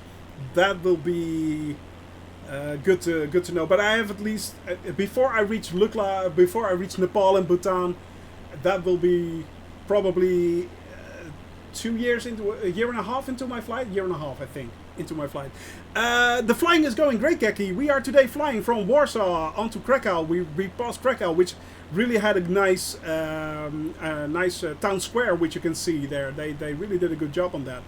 that will be good to know. But I have at least before I reach Lukla, before I reach Nepal and Bhutan, that will be probably 2 years into a year and a half into my flight. Year and a half, I think, into my flight. The flying is going great, Geki. We are today flying from Warsaw onto Krakow. We passed Krakow, which really had a nice town square, which you can see there. They really did a good job on that.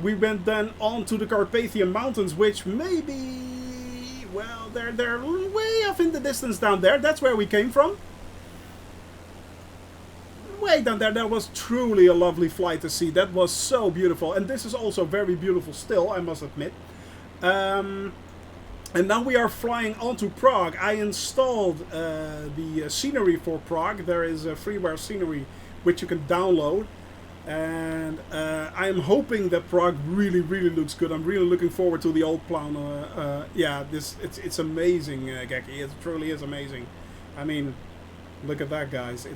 We went then on to the Carpathian Mountains, which maybe, well, they're way off in the distance down there. That's where we came from. Way down there. That was truly a lovely flight to see. That was so beautiful, and this is also very beautiful still, I must admit. And now we are flying on to Prague. I installed the scenery for Prague. There is a freeware scenery which you can download, and I am hoping that Prague really looks good. I'm really looking forward to the old plan. Yeah, it's amazing, Geki. It truly is amazing. I mean, look at that, guys.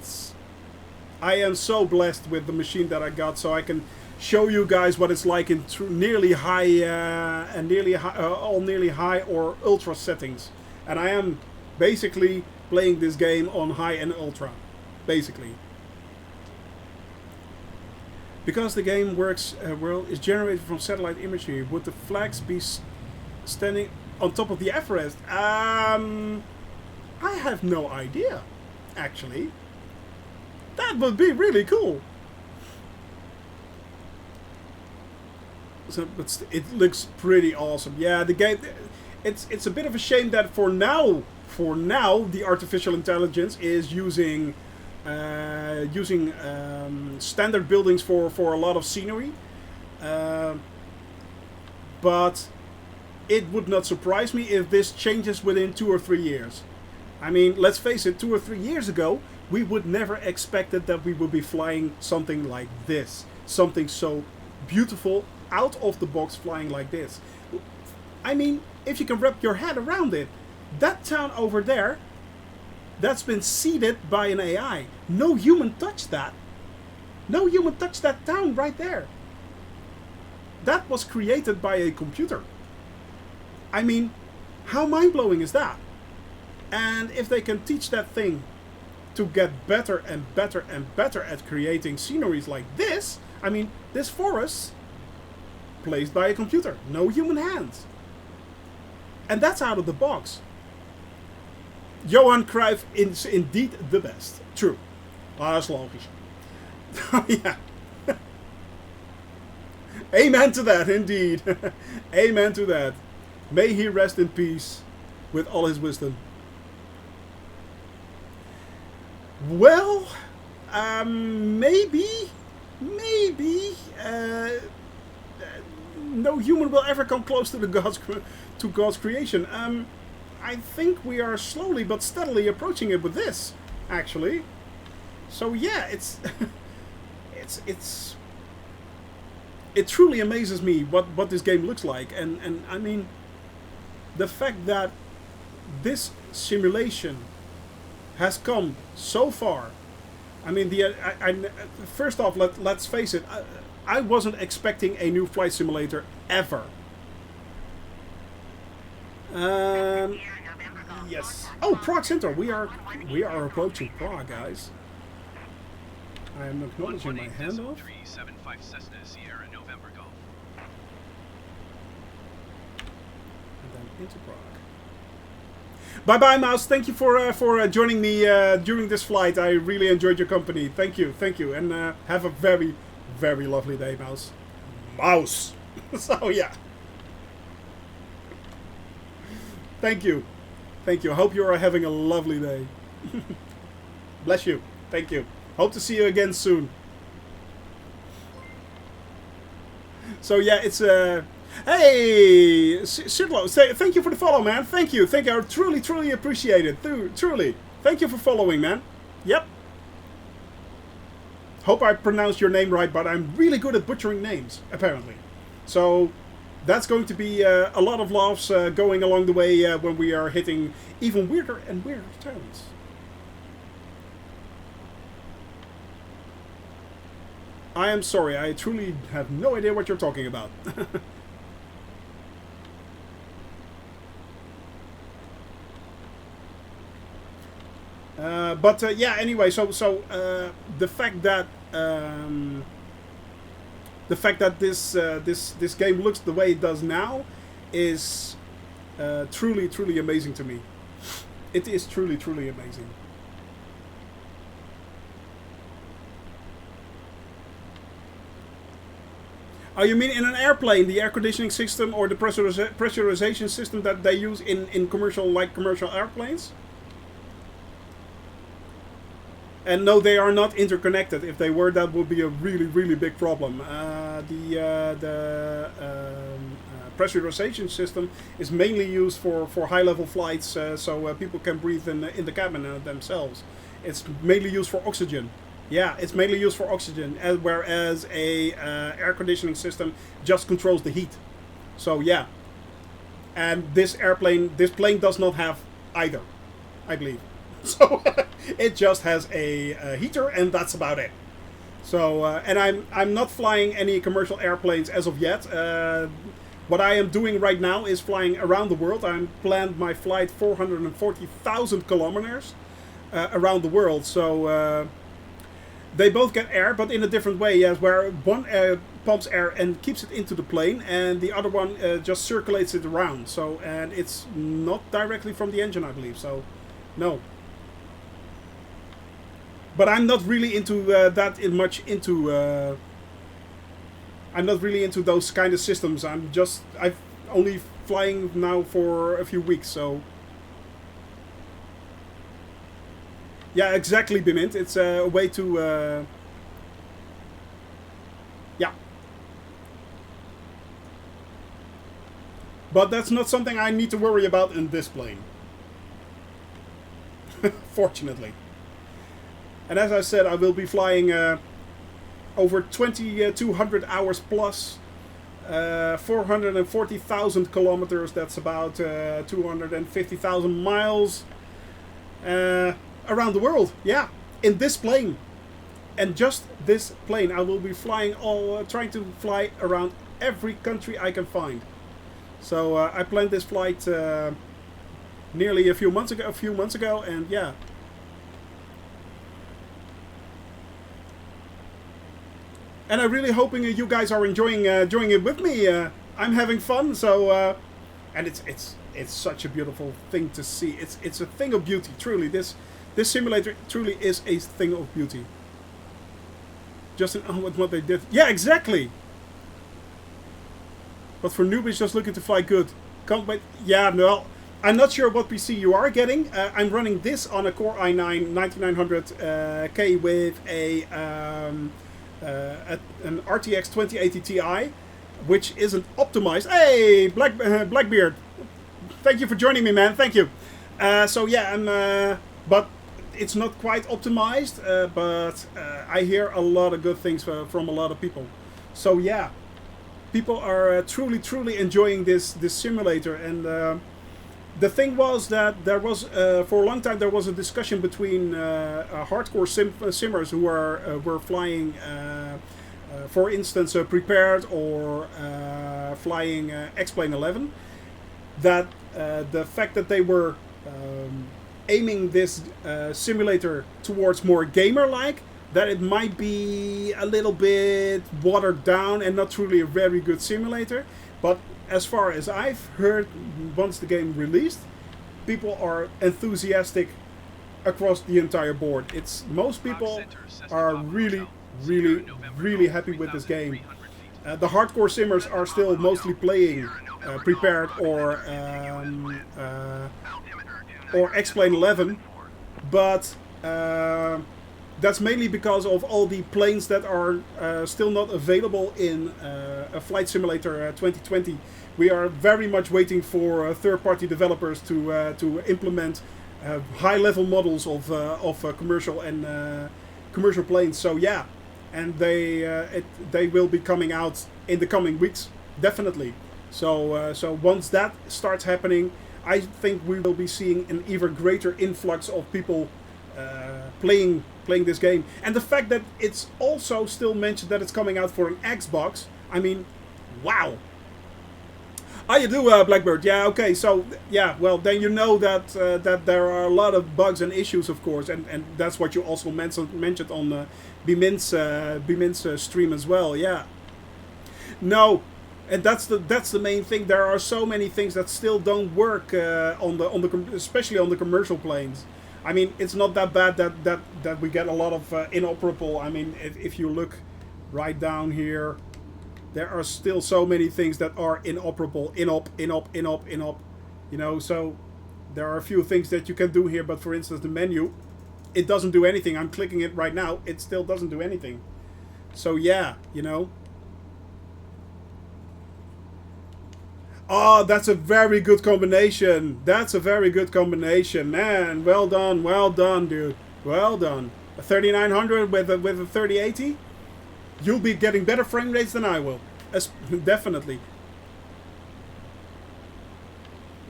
I am so blessed with the machine that I got, so I can show you guys what it's like in nearly high all nearly high or ultra settings. And I am basically playing this game on high and ultra, basically. Because the game works is generated from satellite imagery, would the flags be standing on top of the Everest? I have no idea, actually. That would be really cool. So, but it looks pretty awesome. Yeah, the game. It's a bit of a shame that for now, the artificial intelligence is using standard buildings for a lot of scenery. But it would not surprise me if this changes within 2 or 3 years. I mean, let's face it, 2 or 3 years ago, we would never expected that we would be flying something like this. Something so beautiful, out of the box, flying like this. I mean, if you can wrap your head around it, that town over there, that's been seeded by an AI. No human touched that. No human touched that town right there. That was created by a computer. I mean, how mind-blowing is that? And if they can teach that thing to get better and better and better at creating sceneries like this, I mean, this forest placed by a computer, no human hands. And that's out of the box. Johan Cruyff is indeed the best. True. That's logisch. Yeah. Amen to that, indeed. Amen to that. May he rest in peace with all his wisdom. Well, maybe no human will ever come close to God's creation. I think we are slowly but steadily approaching it with this, actually. So yeah, it truly amazes me what this game looks like, and I mean, the fact that this simulation has come so far. I mean, first off, let's face it, I wasn't expecting a new flight simulator ever. Yes. Oh, Prague Center. We are approaching Prague, guys. I am acknowledging my handoff. 375 Cessna Sierra November Golf. And then into Prague. Bye bye, Mouse. Thank you for joining me during this flight. I really enjoyed your company. Thank you, and have a very, very lovely day, Mouse. Mouse. So yeah. Thank you. I hope you are having a lovely day. Bless you. Thank you. Hope to see you again soon. So yeah, it's hey, Sidlo, thank you for the follow, man. Thank you. I truly appreciate it. Truly. Thank you for following, man. Yep. Hope I pronounced your name right, but I'm really good at butchering names, apparently. So that's going to be a lot of laughs going along the way when we are hitting even weirder and weirder turns. I am sorry, I truly have no idea what you're talking about. But yeah, anyway, so the fact that this game looks the way it does now is truly amazing to me. It is truly amazing. Oh, you mean in an airplane, the air conditioning system or the pressurization system that they use in commercial airplanes? And no, they are not interconnected. If they were, that would be a really big problem. The pressurization system is mainly used for high-level flights, so people can breathe in the cabin themselves. It's mainly used for oxygen. Yeah, it's mainly used for oxygen, whereas a air conditioning system just controls the heat. So yeah, and this plane does not have either, I believe. So it just has a heater, and that's about it. So and I'm not flying any commercial airplanes as of yet. What I am doing right now is flying around the world. I'm planned my flight 440,000 kilometers around the world. So they both get air, but in a different way. Yes, where one pumps air and keeps it into the plane, and the other one just circulates it around. So, and it's not directly from the engine, I believe. So, no. But I'm not really into I'm not really into those kind of systems. I'm only flying now for a few weeks, so. Yeah, exactly, Bimint. It's a way to... yeah. But that's not something I need to worry about in this plane. Fortunately. And as I said, I will be flying over 2,200 hours plus. 440,000 kilometers. That's about 250,000 miles. Around the world, yeah, in this plane, and just this plane, I will be flying trying to fly around every country I can find. So I planned this flight nearly a few months ago, and yeah. And I'm really hoping you guys are enjoying it with me. I'm having fun, so and it's such a beautiful thing to see. It's a thing of beauty, truly. This simulator truly is a thing of beauty. Just with what they did. Yeah, exactly. But for newbies just looking to fly good. Yeah, no. I'm not sure what PC you are getting. I'm running this on a Core i9 9900K with an RTX 2080 Ti. which isn't optimized. Hey, Blackbeard, thank you for joining me, man. Thank you. So yeah, but it's not quite optimized. But I hear a lot of good things from a lot of people. So yeah, people are truly enjoying this simulator. And the thing was that there was for a long time there was a discussion between hardcore simmers who were flying. For instance, Prepared or flying X-Plane 11, that the fact that they were aiming this simulator towards more gamer-like, that it might be a little bit watered down and not truly a very good simulator. But as far as I've heard, once the game released, people are enthusiastic across the entire board. Most people are really happy with this game. The hardcore simmers are still mostly playing Prepared or X-Plane 11, but that's mainly because of all the planes that are still not available in a Flight Simulator 2020. We are very much waiting for third-party developers to implement high-level models of commercial and commercial planes. So yeah. And they will be coming out in the coming weeks, definitely. So once that starts happening, I think we will be seeing an even greater influx of people playing this game. And the fact that it's also still mentioned that it's coming out for an Xbox, I mean, wow. How you do, Blackbird? Yeah, okay. So yeah, well then you know that that there are a lot of bugs and issues, of course, and that's what you also mentioned on Bimin's stream as well. Yeah. No, and that's the main thing. There are so many things that still don't work especially on the commercial planes. I mean, it's not that bad that we get a lot of inoperable. I mean, if you look right down here. There are still so many things that are inoperable, inop. You know, so there are a few things that you can do here, but for instance, the menu, it doesn't do anything. I'm clicking it right now. It still doesn't do anything. So yeah, you know. Oh, that's a very good combination. That's a very good combination, man. Well done, dude. Well done. A 3900 with a 3080. You'll be getting better frame rates than I will. Definitely.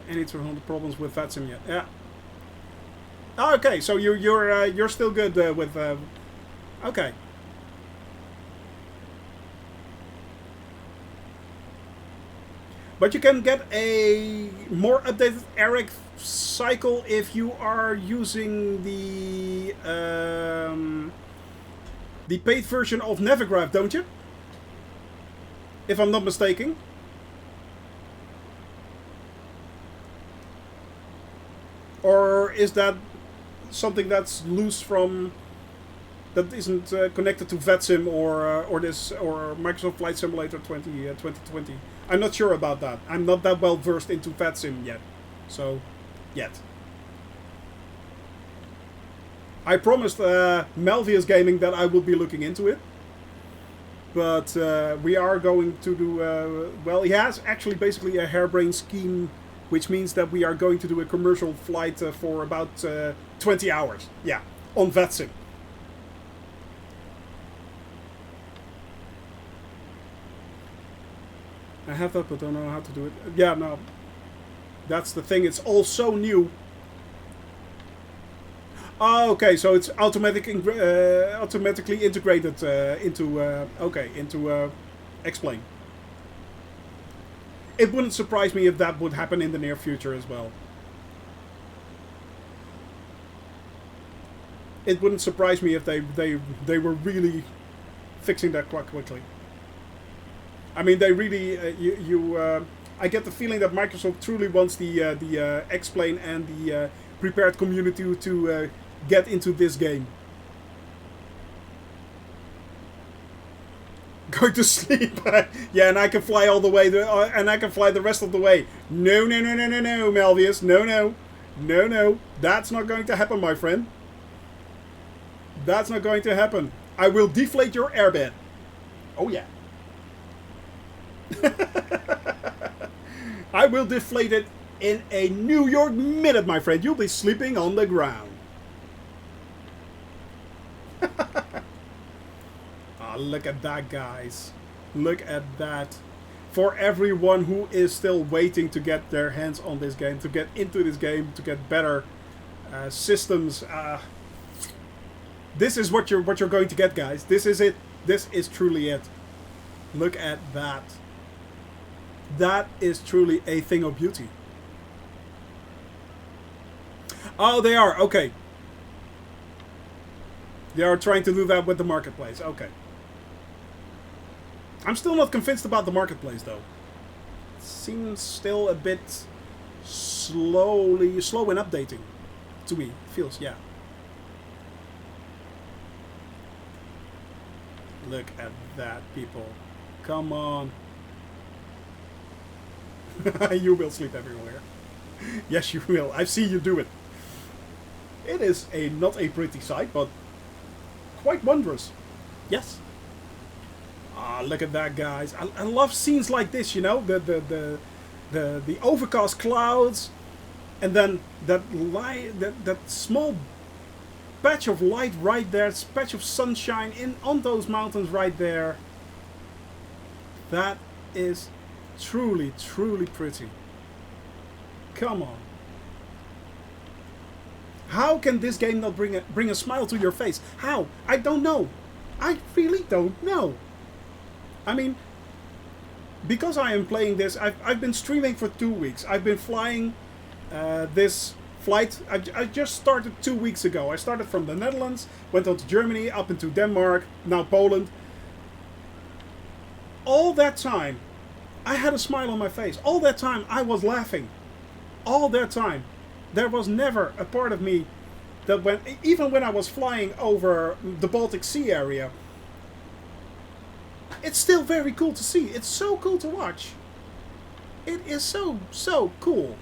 Any problems with VATSIM yet? Yeah. Oh, okay, so you're still good with. Okay. But you can get a more updated Eric cycle if you are using the paid version of Navigraph, don't you? If I'm not mistaken. Or is that something that's loose from... that isn't connected to VATSIM or Microsoft Flight Simulator 2020? I'm not sure about that. I'm not that well versed into VATSIM yet. So, yet. I promised Malvius Gaming that I will be looking into it. But we are going to do... well, he has actually basically a harebrained scheme, which means that we are going to do a commercial flight for about 20 hours. Yeah, on VATSIM. I have that, but don't know how to do it. Yeah, no. That's the thing. It's all so new. Oh, okay, so it's automatically integrated into X-Plane. It wouldn't surprise me if that would happen in the near future as well. It wouldn't surprise me if they were really fixing that quite quickly. I mean, they really I get the feeling that Microsoft truly wants the X-Plane and the Prepared community to get into this game. Going to sleep. Yeah, and I can fly all the way, and I can fly the rest of the way. No, Malvius. No. That's not going to happen, my friend. That's not going to happen. I will deflate your airbed. Oh, yeah. I will deflate it in a New York minute, my friend. You'll be sleeping on the ground. Oh, look at that, guys. Look at that. For everyone who is still waiting to get their hands on this game, to get into this game, to get better systems, this is what you're going to get, guys. This is it. This is truly it. Look at that. That is truly a thing of beauty. Oh, they are. Okay. They are trying to do that with the marketplace. Okay. I'm still not convinced about the marketplace, though. It seems still a bit slow in updating. To me, it feels, yeah. Look at that, people. Come on. You will sleep everywhere. Yes, you will. I've seen you do it. It is not a pretty sight, but quite wondrous. Yes. Ah, look at that, guys. I love scenes like this, you know, the overcast clouds, and then that light, that small patch of light right there, patch of sunshine on those mountains right there. That is truly, truly pretty. Come on. How can this game not bring a smile to your face? How? I don't know. I really don't know. I mean, because I am playing this, I've been streaming for 2 weeks. I've been flying this flight. I just started 2 weeks ago. I started from the Netherlands, went on to Germany, up into Denmark, now Poland. All that time, I had a smile on my face. All that time, I was laughing. All that time. There was never a part of me that even when I was flying over the Baltic Sea area, it's still very cool to see. It's so cool to watch. It is so, so cool.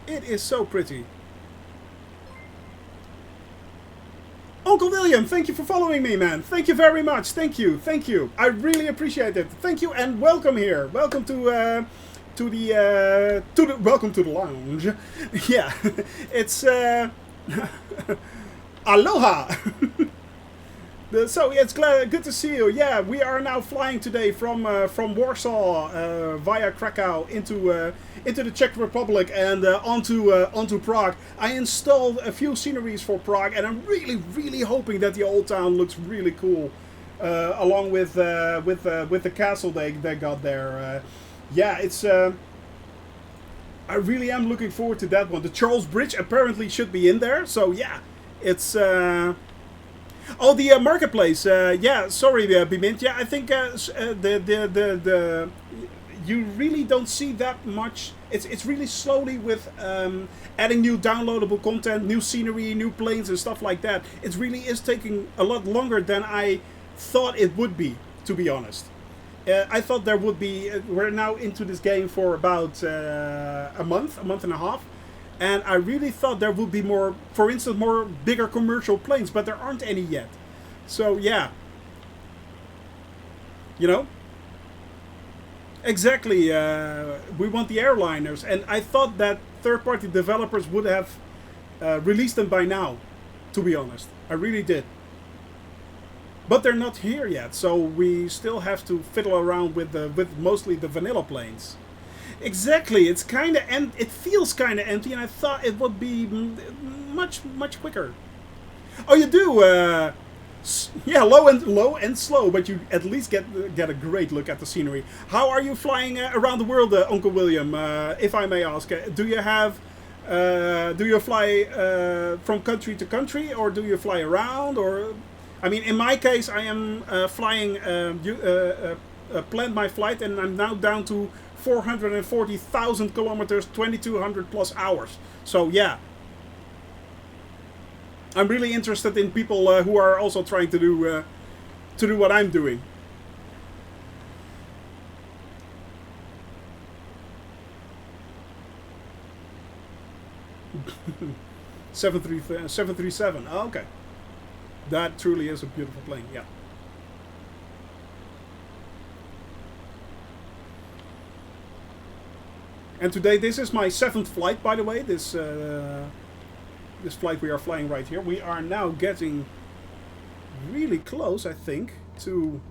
It is so pretty. Uncle William, thank you for following me, man. Thank you very much. Thank you. Thank you. I really appreciate it. Thank you and welcome here. Welcome to welcome to the lounge. Yeah. It's aloha. So it's good to see you. Yeah, we are now flying today from Warsaw via Krakow into the Czech Republic and onto Prague. I installed a few sceneries for Prague, and I'm really hoping that the old town looks really cool, along with the castle they got there. Yeah, it's. I really am looking forward to that one. The Charles Bridge apparently should be in there, so yeah, it's. Oh, the marketplace. Yeah, sorry, Bimint. Yeah, I think you really don't see that much. It's really slowly with adding new downloadable content, new scenery, new planes and stuff like that. It really is taking a lot longer than I thought it would be, to be honest. I thought there would be. We're now into this game for about a month and a half. And I really thought there would be more, for instance, more bigger commercial planes, but there aren't any yet. So, yeah. You know? Exactly. We want the airliners. And I thought that third-party developers would have released them by now, to be honest. I really did. But they're not here yet, so we still have to fiddle around with mostly the vanilla planes. Exactly, it's kind of it feels kind of empty, and I thought it would be much quicker. Oh, you do, yeah, low and slow, but you at least get a great look at the scenery. How are you flying around the world, Uncle William? If I may ask, do you fly from country to country, or do you fly around? Or, I mean, in my case, I am flying. Planned my flight, and I'm now down to 440,000 kilometers, 2,200 plus hours. So yeah, I'm really interested in people who are also trying to do what I'm doing. 737. Oh, okay. That truly is a beautiful plane, yeah. And today, this is my 7th flight, by the way. This flight we are flying right here. We are now getting really close, I think, to,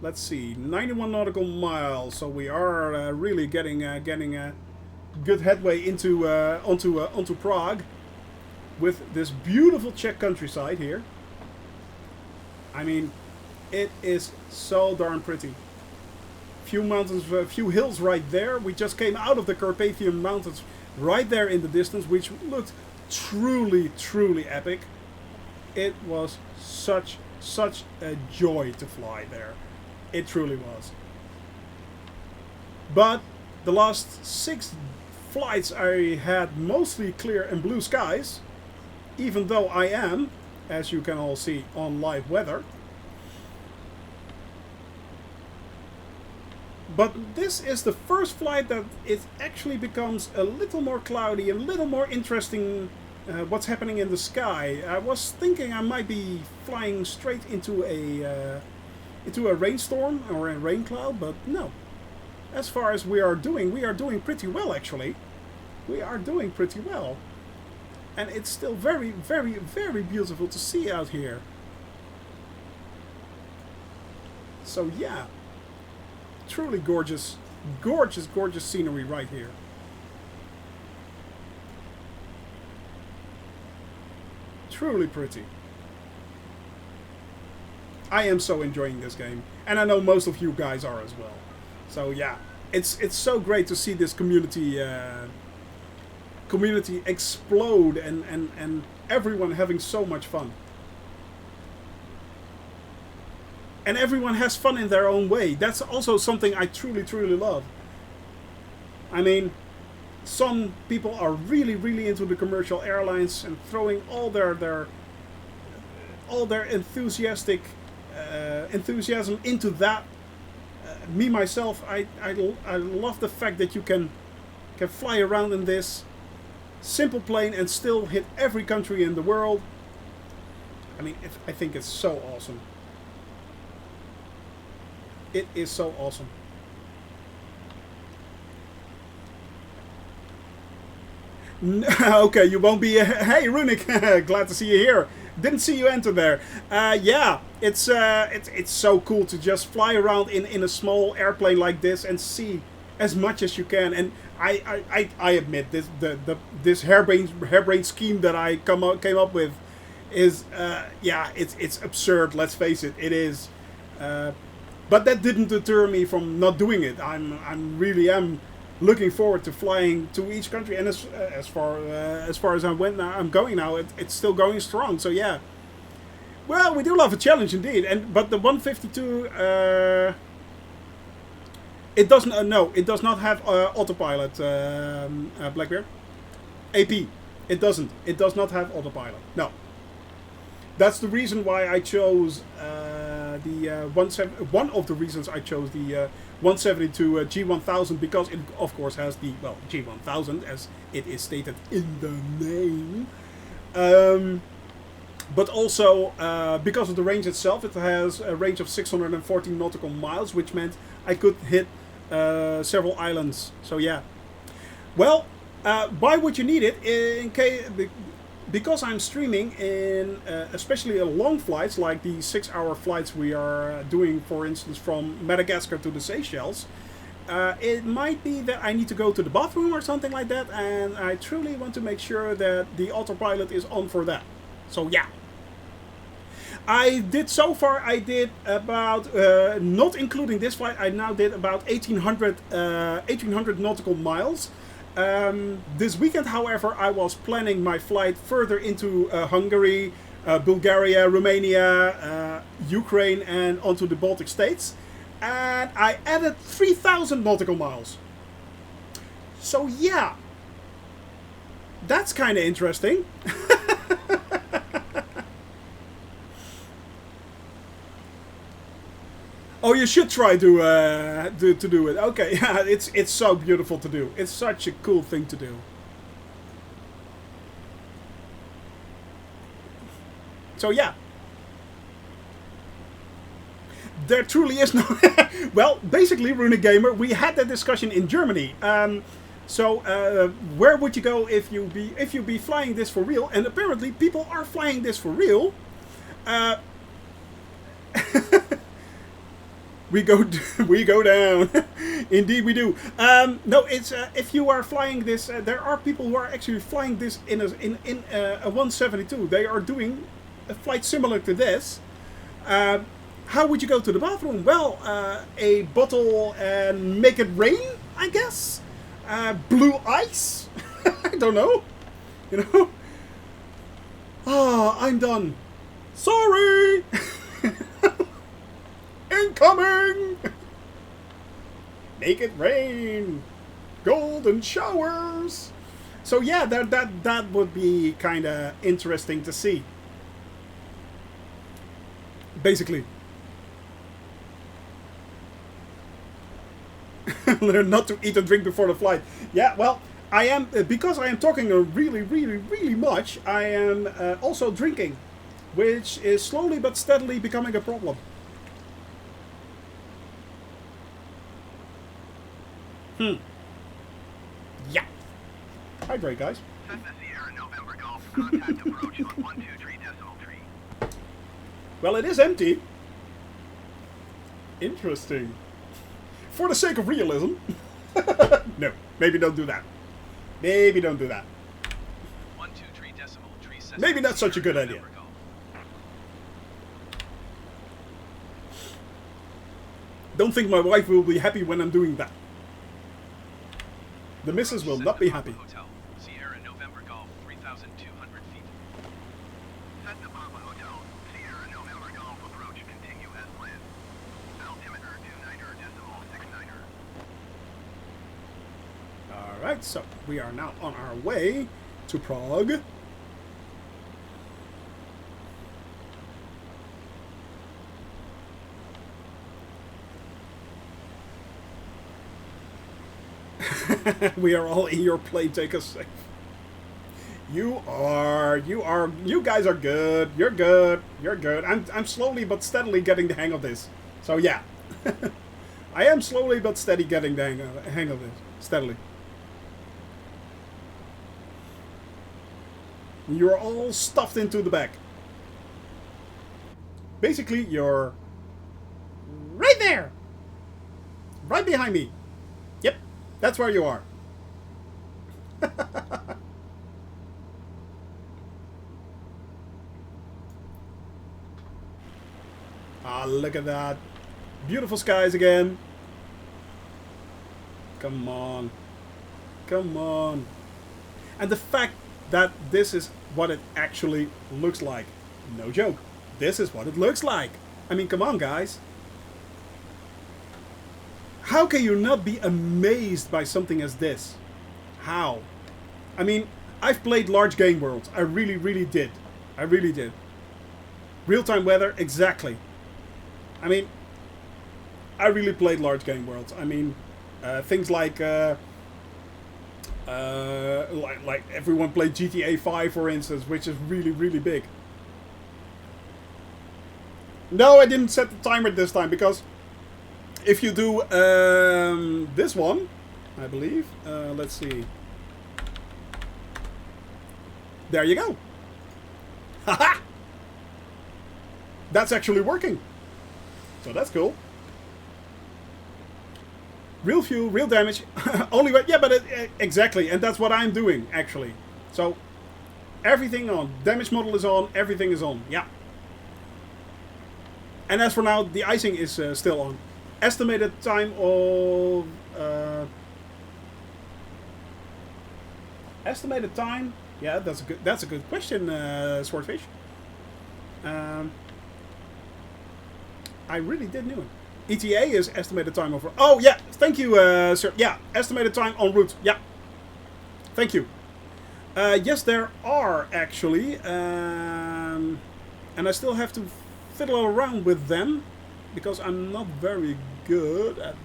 let's see, 91 nautical miles. So we are really getting a good headway into onto Prague with this beautiful Czech countryside here. I mean, it is so darn pretty. Few mountains, a few hills right there. We just came out of the Carpathian Mountains right there in the distance, which looked truly, truly epic. It was such a joy to fly there. It truly was. But the last 6 flights I had mostly clear and blue skies, even though I am, as you can all see, on live weather. But this is the first flight that it actually becomes a little more cloudy, a little more interesting what's happening in the sky. I was thinking I might be flying straight into a rainstorm or a rain cloud, but no. As far as we are doing pretty well actually. We are doing pretty well. And it's still very, very, very beautiful to see out here. So yeah. Truly gorgeous, gorgeous, gorgeous scenery right here. Truly pretty. I am so enjoying this game, and I know most of you guys are as well. So yeah, it's so great to see this community explode and everyone having so much fun. And everyone has fun in their own way. That's also something I truly, truly love. I mean, some people are really, really into the commercial airlines and throwing all their enthusiasm into that. Me myself, I love the fact that you can fly around in this simple plane and still hit every country in the world. I mean, I think it's so awesome. It is so awesome. Okay, you won't be... Hey, Runic, glad to see you here. Didn't see you enter there. Yeah, it's so cool to just fly around in a small airplane like this and see as much as you can. And I admit this harebrained scheme that I came up with is yeah, it's absurd. Let's face it, it is. But that didn't deter me from not doing it. I'm really looking forward to flying to each country, and as far as I'm going now, it's still going strong. So yeah. Well, we do love a challenge indeed, but the 152 it doesn't. No, it does not have autopilot. Blackbeard, AP. It doesn't. It does not have autopilot. No. That's the reason why I chose one of the reasons I chose the 172 G1000, because it of course has the G1000 as it is stated in the name, but also because of the range itself. It has a range of 614 nautical miles, which meant I could hit several islands. So yeah. Well, why would you need it? In case, because I'm streaming in especially long flights, like the 6-hour flights we are doing, for instance, from Madagascar to the Seychelles. It might be that I need to go to the bathroom or something like that, and I truly want to make sure that the autopilot is on for that. So yeah. I did about, not including this flight, I now did about 1800 nautical miles. This weekend, however, I was planning my flight further into Hungary, Bulgaria, Romania, Ukraine, and onto the Baltic states. And I added 3,000 nautical miles. So yeah, that's kind of interesting. Oh, you should try to do it. Okay, yeah, it's so beautiful to do. It's such a cool thing to do. So yeah. There truly is no... Well, basically, Runic Gamer, we had that discussion in Germany. So where would you go if you be flying this for real? And apparently, people are flying this for real. We go down. Indeed, we do. No, it's if you are flying this, there are people who are actually flying this in a 172. They are doing a flight similar to this. How would you go to the bathroom? Well, a bottle and make it rain, I guess. Blue ice. I don't know. You know. Ah, I'm done. Sorry. Incoming! Make it rain! Golden showers! So yeah, that would be kind of interesting to see. Basically. Learn not to eat and drink before the flight. Yeah, well, I am, because I am talking really much, I am also drinking. Which is slowly but steadily becoming a problem. Yeah. Hydrate, guys. Cessna Sierra November Golf, contact approach on 123.3. Well, it is empty. Interesting. For the sake of realism. No, maybe don't do that. Maybe don't do that. 123.3 Cessna Maybe not such a good Sierra idea. November Golf. Don't think my wife will be happy when I'm doing that. The missus will not be happy. Hotel, Sierra November Golf, 3,200 feet. Cessna Papa Hotel, Sierra November Golf approach, continue as planned. Altimeter 29.69. Alright, so we are now on our way to Prague. We are all in your plane, take us safe. You guys are good. You're good. You're good. I'm slowly but steadily getting the hang of this. So yeah. I am slowly but steady getting the hang of this. Steadily. You're all stuffed into the back. Basically, you're right there. Right behind me. Yep. That's where you are. Ah, look at that. Beautiful skies again. Come on. Come on. And the fact that this is what it actually looks like. No joke. This is what it looks like. I mean, come on, guys. How can you not be amazed by something as this? How? I mean, I've played large game worlds. I really did. I really did. Real-time weather, exactly. I mean, I really played large game worlds. I mean, things like everyone played GTA 5, for instance, which is really big. No, I didn't set the timer this time, because if you do this one, I believe, let's see. There you go. Haha! That's actually working. So that's cool. Real fuel, real damage. Only way. Yeah, but exactly. And that's what I'm doing, actually. So, everything on. Damage model is on. Everything is on. Yeah. And as for now, the icing is still on. Estimated time of... estimated time? Yeah, that's a good question, Swordfish. I really did know it. ETA is estimated time over... Oh, yeah. Thank you, sir. Yeah, estimated time en route. Yeah. Thank you. Yes, there are, actually. And I still have to fiddle around with them, because I'm not very good at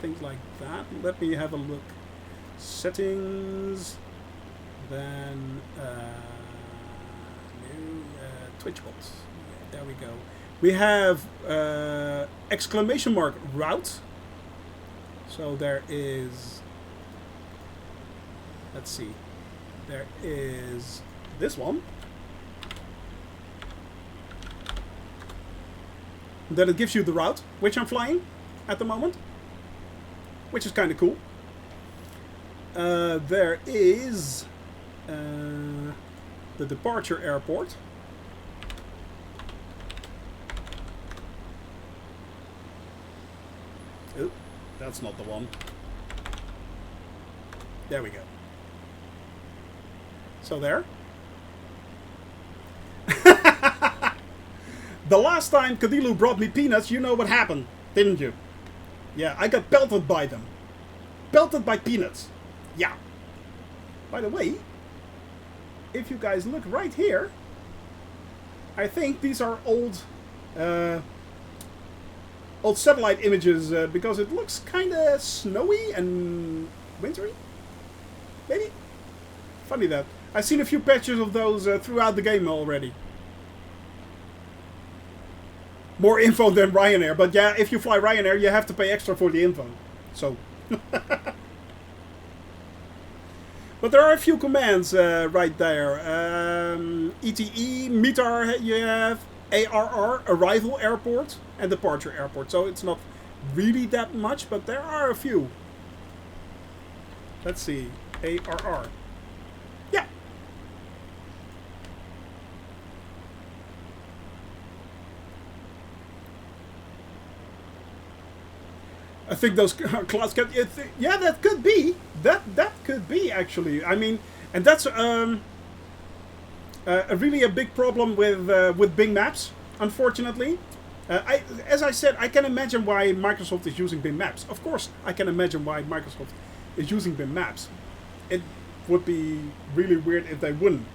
things like that. Let me have a look. Settings. Then... new Twitch bots. There we go. We have exclamation mark route. So there is... Let's see. There is this one. Then it gives you the route, which I'm flying at the moment. Which is kind of cool. There is the departure airport. Oh, that's not the one. There we go. So there. The last time Kadilu brought me peanuts, you know what happened, didn't you? Yeah, I got pelted by them. Pelted by peanuts. Yeah. By the way, if you guys look right here, I think these are old satellite images because it looks kind of snowy and wintry. Maybe? Funny that. I've seen a few pictures of those throughout the game already. More info than Ryanair, but yeah, if you fly Ryanair, you have to pay extra for the info. So. But there are a few commands right there. ETE, METAR you have, ARR, Arrival Airport, and Departure Airport. So it's not really that much, but there are a few. Let's see. ARR. Yeah. I think those clouds can... Yeah, that could be. That could be, actually. I mean, and that's really a big problem with Bing Maps, unfortunately. As I said, I can imagine why Microsoft is using Bing Maps. Of course, I can imagine why Microsoft is using Bing Maps. It would be really weird if they wouldn't.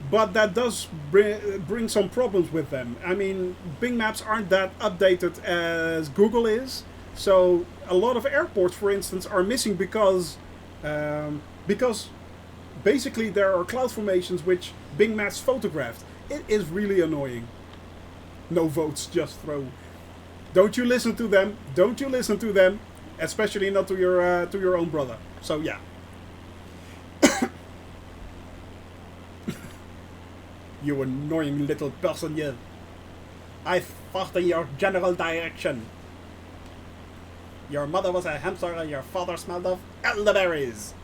But that does bring some problems with them. I mean, Bing Maps aren't that updated as Google is. So a lot of airports, for instance, are missing because basically there are cloud formations which Bing Maps photographed. It is really annoying. No votes, just throw. Don't you listen to them? Don't you listen to them? Especially not to your own brother. So yeah. You annoying little person, you. I fought in your general direction. Your mother was a hamster and your father smelled of elderberries.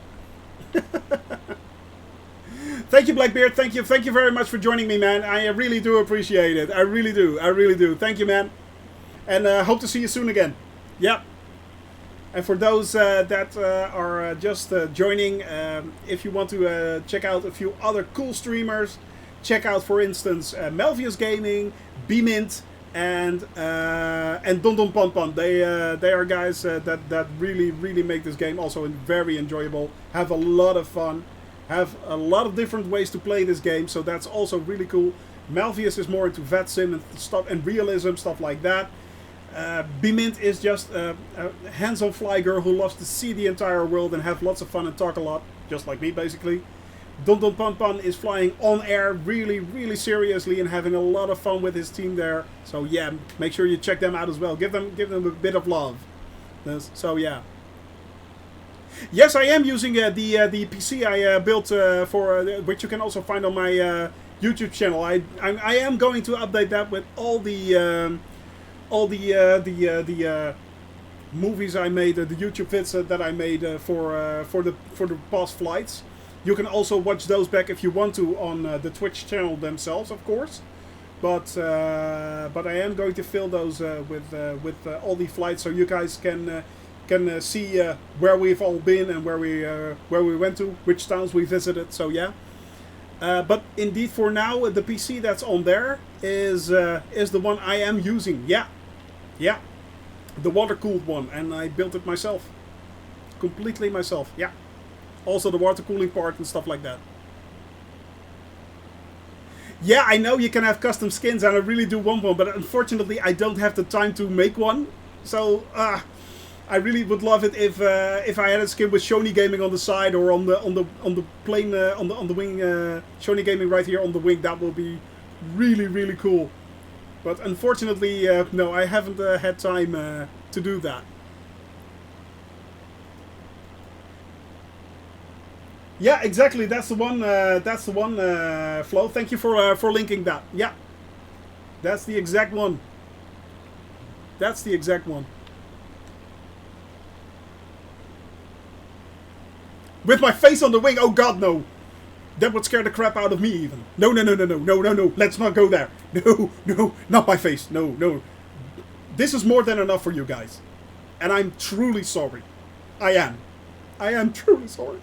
Thank you, Blackbeard. Thank you very much for joining me, man. I really do appreciate it. I really do. Thank you, man. And hope to see you soon again. Yep. And for those that are just joining, if you want to check out a few other cool streamers, check out, for instance, Melvius Gaming, Bmint, and Don Don Pon Pon. They are guys that really make this game also very enjoyable. Have a lot of fun. Have a lot of different ways to play this game, so that's also really cool. Melvius is more into VetSim and stuff and realism, stuff like that. Bmint is just a hands-on fly girl who loves to see the entire world and have lots of fun and talk a lot, just like me basically. Don Don Pon Pon is flying on air really seriously and having a lot of fun with his team there. So yeah, make sure you check them out as well. Give them a bit of love. So yeah. Yes, I am using the PC I built for which you can also find on my YouTube channel. I am going to update that with all the movies I made, the YouTube vids that I made for the past flights. You can also watch those back if you want to on the Twitch channel themselves, of course. But I am going to fill those with all the flights, so you guys can see where we've all been and where we went to, which towns we visited. So yeah. But indeed, for now, the PC that's on there is the one I am using. Yeah, the water-cooled one, and I built it myself, completely myself. Yeah. Also the water cooling part and stuff like that. Yeah, I know you can have custom skins and I really do want one, but unfortunately I don't have the time to make one. So I really would love it if I had a skin with Shony Gaming on the side or on the plane on the wing, Shony Gaming right here on the wing. That will be Really, really cool. But unfortunately, no, I haven't had time to do that. Yeah, exactly. That's the one. That's the one. Flo, thank you for linking that. Yeah, that's the exact one. That's the exact one. With my face on the wing. Oh God, no. That would scare the crap out of me even. No, no, no, no, no, no, no, no. Let's not go there. No, no, not my face. No, no. This is more than enough for you guys. And I'm truly sorry. I am. I am truly sorry.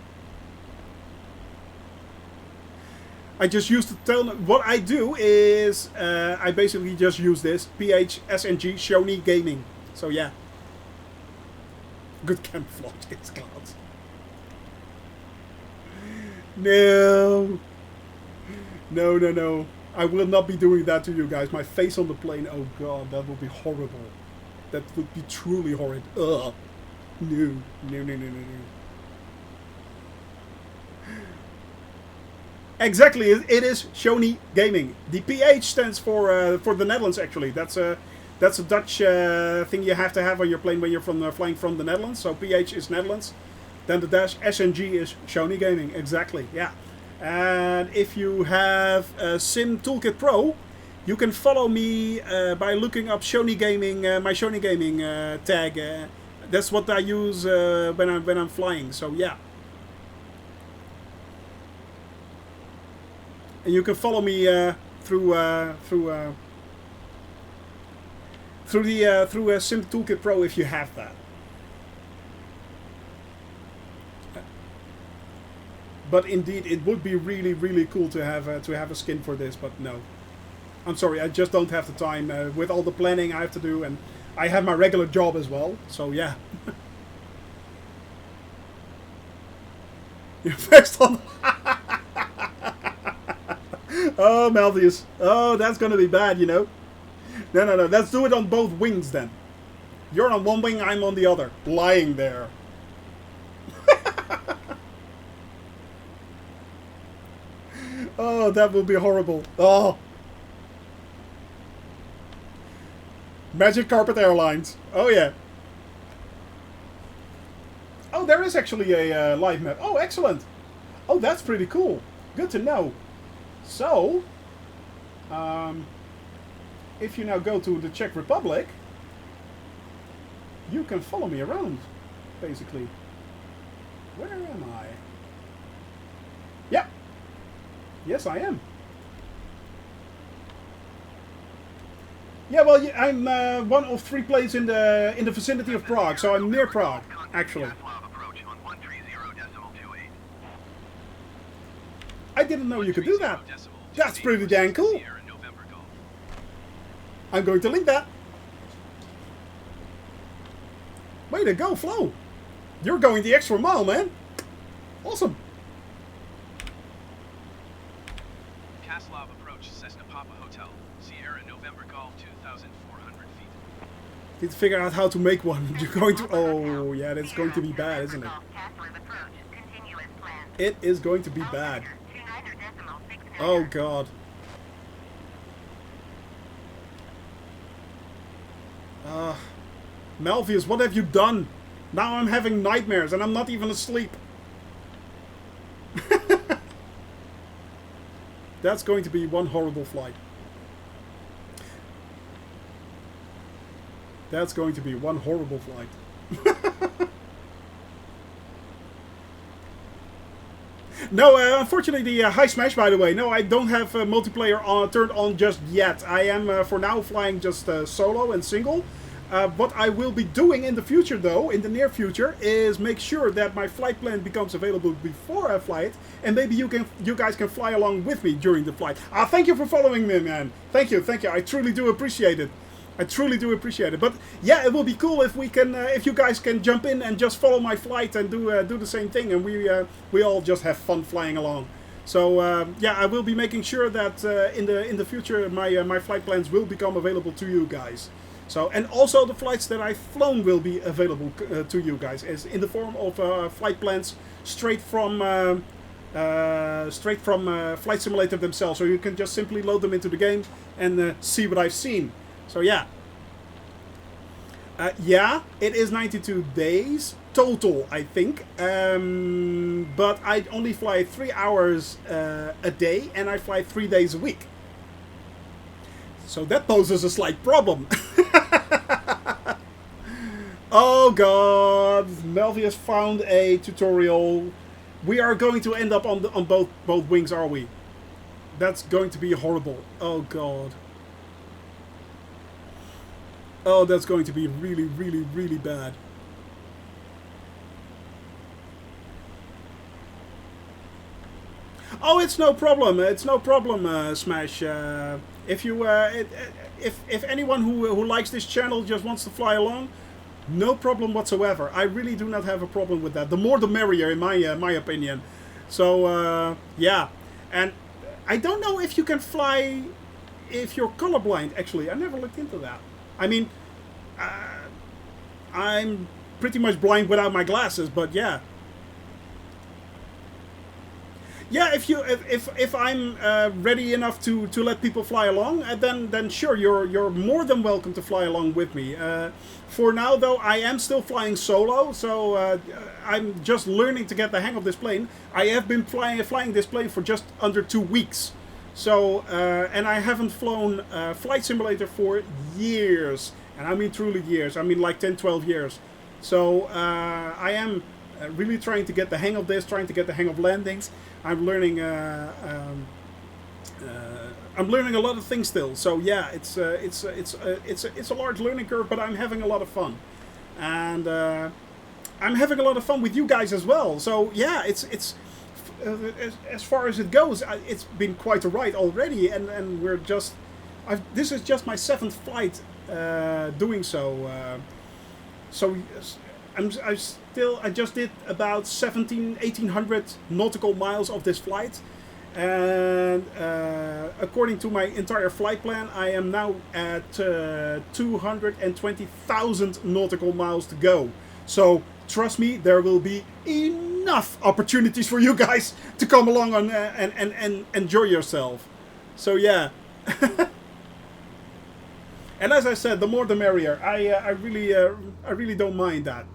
I just used to tell them, what I do is, I basically just use this, PHSNG Shoney Gaming. So yeah. Good camouflage, it's clouds. No. No, no, no. I will not be doing that to you guys. My face on the plane, oh God, that would be horrible. That would be truly horrid. Ugh. No, no, no, no, no, no. Exactly, it is Shoney Gaming. The PH stands for the Netherlands. Actually, that's a Dutch thing you have to have on your plane when you're flying from the Netherlands. So PH is Netherlands. Then the dash SNG is Shoney Gaming. Exactly, yeah. And if you have Sim Toolkit Pro, you can follow me by looking up Shoney Gaming, my Shoney Gaming tag. That's what I use when I'm flying. So yeah. And you can follow me through Sim Toolkit Pro if you have that. But indeed, it would be really, really cool to have a skin for this. But no, I'm sorry, I just don't have the time with all the planning I have to do, and I have my regular job as well. So yeah. You're first on. Oh, Malvius. Oh, that's gonna be bad, you know. No, no, no. Let's do it on both wings then. You're on one wing, I'm on the other. Lying there. Oh, that will be horrible. Oh. Magic Carpet Airlines. Oh, yeah. Oh, there is actually a live map. Oh, excellent. Oh, that's pretty cool. Good to know. So, if you now go to the Czech Republic, you can follow me around, basically. Where am I? Yeah. Yes, I am. Yeah, well, I'm one of 3 places in the vicinity of Prague, so I'm near Prague, actually. I didn't know you could do that. That's pretty dang cool. I'm going to link that. Way to go, Flo. You're going the extra mile, man. Awesome. Kaslov approach, Cessna Papa Hotel, Sierra November Golf 2,400 feet. Need to figure out how to make one. You're going to... Oh, yeah, that's going to be bad, isn't it? It is going to be bad. Oh, God. Malvius, what have you done? Now I'm having nightmares and I'm not even asleep. That's going to be one horrible flight. That's going to be one horrible flight. No, unfortunately, the High Smash, by the way. No, I don't have multiplayer turned on just yet. I am, for now, flying just solo and single. What I will be doing in the future, though, in the near future, is make sure that my flight plan becomes available before I fly it, and maybe you guys can fly along with me during the flight. Thank you for following me, man. Thank you, thank you. I truly do appreciate it. I truly do appreciate it. But yeah, it will be cool if we can, if you guys can jump in and just follow my flight and do the same thing, and we all just have fun flying along. So yeah, I will be making sure that in the future my flight plans will become available to you guys. So, and also the flights that I've flown will be available to you guys as in the form of flight plans straight from straight from Flight Simulator themselves, so you can just simply load them into the game and see what I've seen. So yeah. Yeah, it is 92 days total, I think. But I only fly 3 hours a day, and I fly 3 days a week. So that poses a slight problem. Oh god, Melvi has found a tutorial. We are going to end up on both wings, are we? That's going to be horrible. Oh god. Oh, that's going to be really, really, really bad. Oh, it's no problem. It's no problem, Smash. If you, if anyone who likes this channel just wants to fly along, no problem whatsoever. I really do not have a problem with that. The more the merrier, in my opinion. So yeah, and I don't know if you can fly if you're colorblind. Actually, I never looked into that. I mean, I'm pretty much blind without my glasses, but yeah. Yeah, if I'm ready enough to let people fly along, then sure, you're more than welcome to fly along with me. For now, though, I am still flying solo, so I'm just learning to get the hang of this plane. I have been flying this plane for just under 2 weeks, so and I haven't flown Flight Simulator for years, and I mean truly years. I mean like 10, 12 years. So I am really trying to get the hang of this, trying to get the hang of landings. I'm learning a lot of things still. So yeah, it's a large learning curve, but I'm having a lot of fun, and I'm having a lot of fun with you guys as well. So yeah, it's as far as it goes, it's been quite a ride already, and we're just this is just my 7th flight doing so. So I just did about 1800 nautical miles of this flight, and according to my entire flight plan, I am now at 220,000 nautical miles to go. So trust me, there will be enough opportunities for you guys to come along and enjoy yourself. So yeah. And as I said, the more the merrier. I really don't mind that.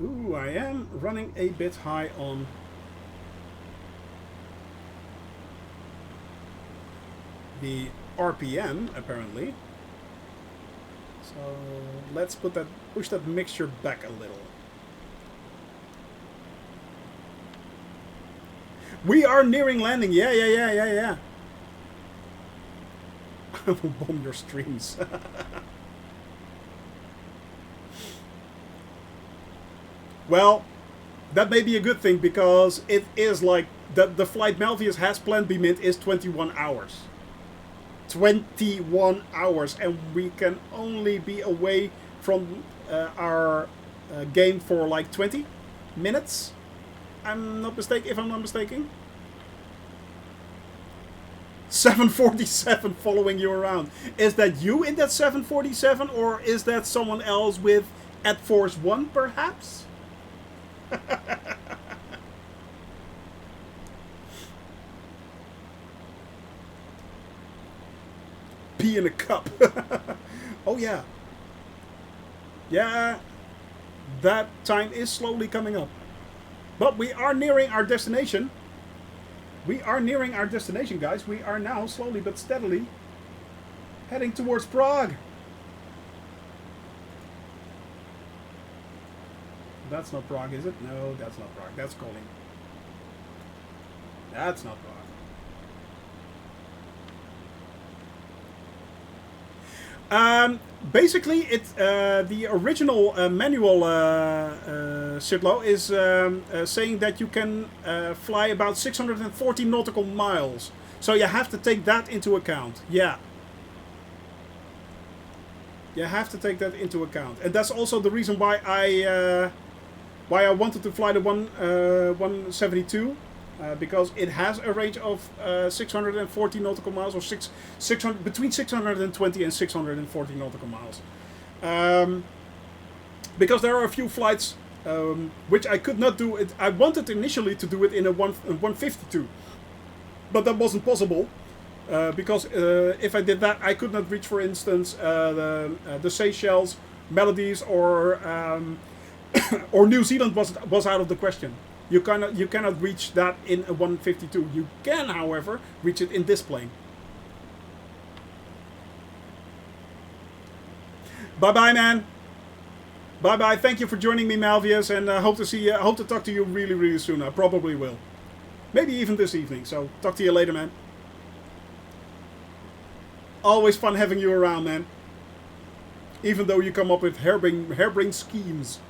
Ooh, I am running a bit high on the RPM, apparently. So let's push that mixture back a little. We are nearing landing. Yeah. I will bomb your streams. Well, that may be a good thing, because it is like the flight Malvius has planned be mint is 21 hours. 21 hours, and we can only be away from our game for like 20 minutes. If I'm not mistaken. 747 following you around. Is that you in that 747, or is that someone else with at Force 1 perhaps? Pee in a cup. Oh yeah. Yeah, that time is slowly coming up. But we are nearing our destination. We are nearing our destination, guys. We are now slowly but steadily heading towards Prague. That's not Prague, is it? No, that's not Prague. That's Colin. That's not Prague. Basically, it's the original manual Sidlo is saying that you can fly about 640 nautical miles. So you have to take that into account. Yeah. You have to take that into account. And that's also the reason why I wanted to fly the 172. Because it has a range of 640 nautical miles, or between 620 and 640 nautical miles. Because there are a few flights which I could not do. I wanted initially to do it in a 152, but that wasn't possible because if I did that, I could not reach, for instance, the Seychelles, Maldives, or New Zealand was out of the question. You cannot reach that in a 152. You can, however, reach it in this plane. Bye bye, man. Bye bye. Thank you for joining me, Malvius, and hope to see you. Hope to talk to you really, really soon. I probably will. Maybe even this evening. So talk to you later, man. Always fun having you around, man. Even though you come up with harebrained schemes.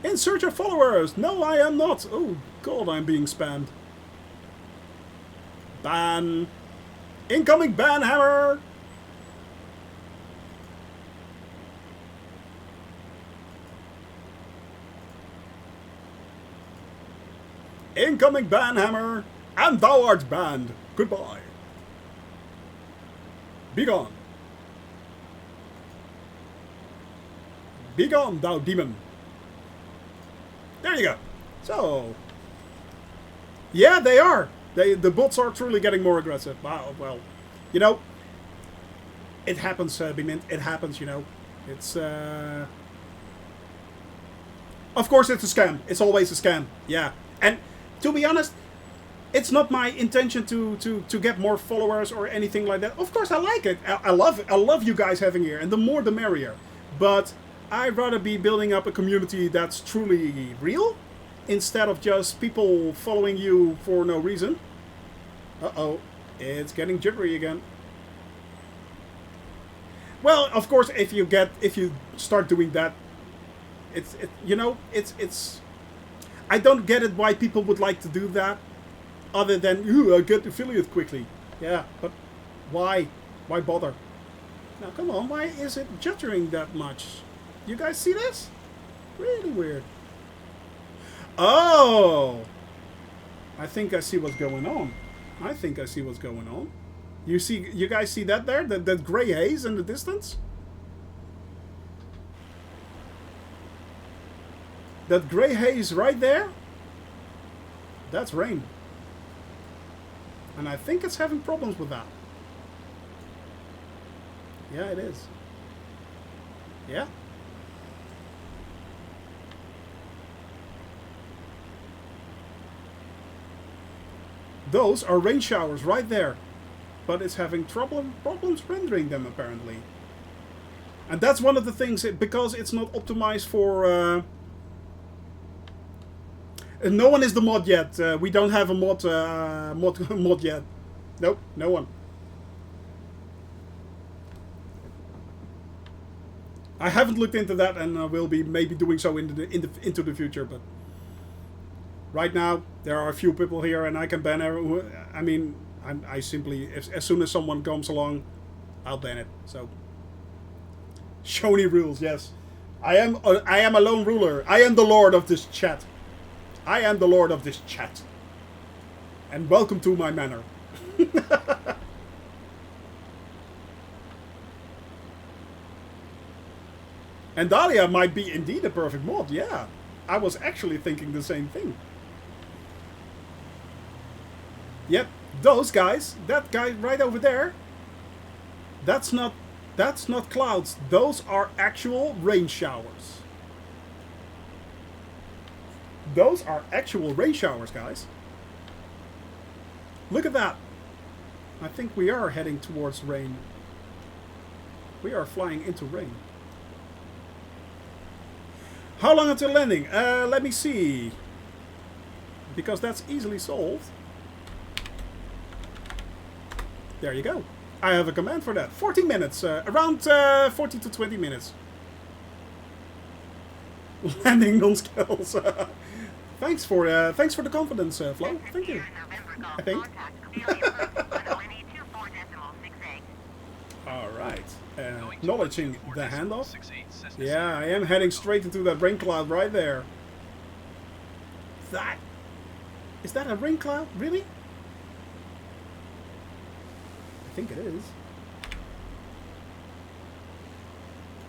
In search of followers. No, I am not. Oh God, I'm being spammed. Ban. Incoming ban hammer. Incoming banhammer, and thou art banned. Goodbye. Be gone. Be gone, thou demon. There you go. So, yeah, they are. The bots are truly getting more aggressive. Wow, well, you know, it happens, Bimint. It happens, you know. It's, of course it's a scam. It's always a scam. Yeah. And to be honest, it's not my intention to get more followers or anything like that. Of course, I like it. I love you guys having here, and the more the merrier. But I'd rather be building up a community that's truly real, instead of just people following you for no reason. Uh-oh, it's getting jittery again. Well, of course, if you start doing that, it's I don't get it why people would like to do that, other than, ooh, I get affiliate quickly. Yeah, but why? Why bother? Now, come on, why is it jittering that much? You guys see this? Really weird. Oh! I think I see what's going on. I think I see what's going on. You guys see that there? That gray haze in the distance? That grey haze right there, that's rain. And I think it's having problems with that. Yeah, it is. Yeah. Those are rain showers right there. But it's having problems rendering them, apparently. And that's one of the things, because it's not optimized for... no one is the mod yet. We don't have a mod yet. Nope, no one. I haven't looked into that, and will be maybe doing so into the future. But right now there are a few people here, and I can ban everyone. I mean, I simply, as soon as someone comes along, I'll ban it. So Shoney rules. Yes, I am a lone ruler. I am the lord of this chat. I am the lord of this chat. And welcome to my manor. And Dahlia might be indeed a perfect mod, yeah. I was actually thinking the same thing. Yep, those guys, that guy right over there, that's not clouds. Those are actual rain showers. Those are actual rain showers, guys. Look at that. I think we are heading towards rain. We are flying into rain. How long until landing? Let me see. Because that's easily solved. There you go. I have a command for that. 40 minutes. Around 40 to 20 minutes. Landing non-skills. Thanks for the confidence, Flo. Thank you. I think. All right. Acknowledging the handoff. Yeah, I am heading straight into that rain cloud right there. Is that a rain cloud? Really? I think it is.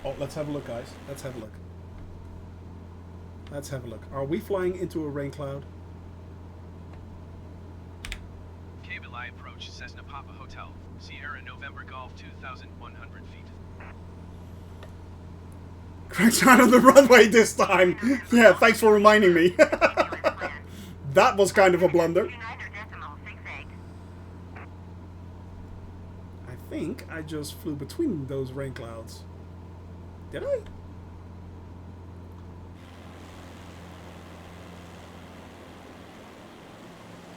Oh, let's have a look, guys. Let's have a look. Let's have a look. Are we flying into a rain cloud? Cable I approach Cessna Papa Hotel, Sierra November Golf 2,100 feet. Cracked out on the runway this time. Yeah, thanks for reminding me. That was kind of a blunder. I think I just flew between those rain clouds. Did I?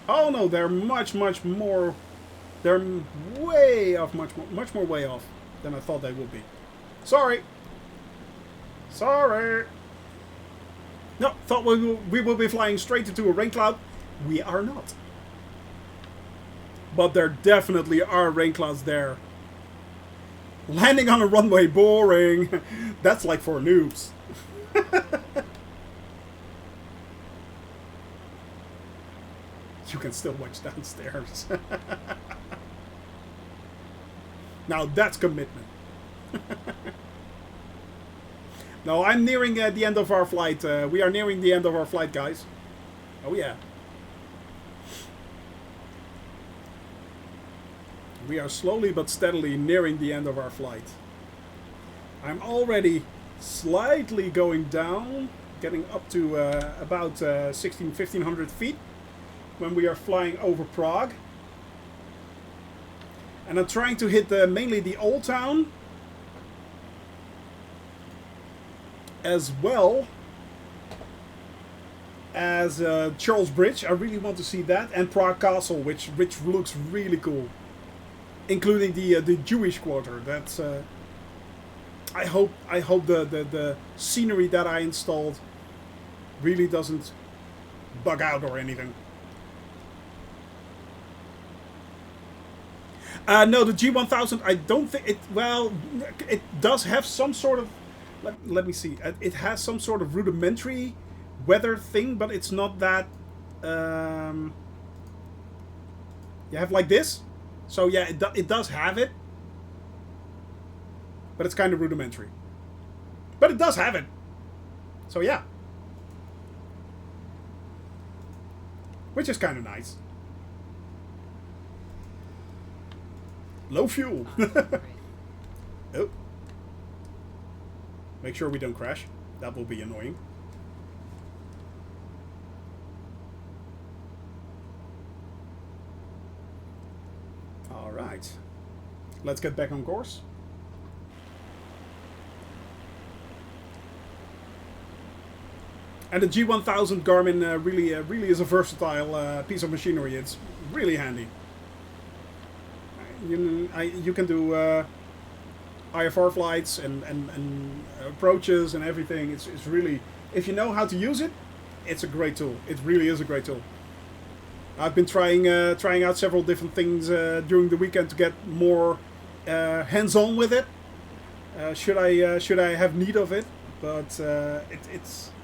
Oh no, they're much more. They're way off, much more way off than I thought they would be. Sorry. Sorry. No, thought we will be flying straight into a rain cloud. We are not. But there definitely are rain clouds there. Landing on a runway, boring. That's like for noobs. You can still watch downstairs. Now that's commitment. No, I'm nearing the end of our flight. We are nearing the end of our flight, guys. Oh yeah. We are slowly but steadily nearing the end of our flight. I'm already slightly going down, getting up to about 1,500 feet when we are flying over Prague. And I'm trying to hit mainly the old town, as well as Charles Bridge. I really want to see that, and Prague Castle, which looks really cool, including the Jewish quarter. That's I hope the scenery that I installed really doesn't bug out or anything. No, the G1000, I don't think it. Well, it does have some sort of. Let me see. It has some sort of rudimentary weather thing, but it's not that. You have like this, so yeah, it does have it, but it's kind of rudimentary. But it does have it, so yeah, which is kind of nice. Low fuel. Oh. Make sure we don't crash. That will be annoying. Alright. Let's get back on course. And the G1000 Garmin really is a versatile piece of machinery. It's really handy. You can do IFR flights and approaches and everything. It's really, if you know how to use it, it's a great tool. It really is a great tool. I've been trying out several different things during the weekend to get more hands-on with it. Should I have need of it? But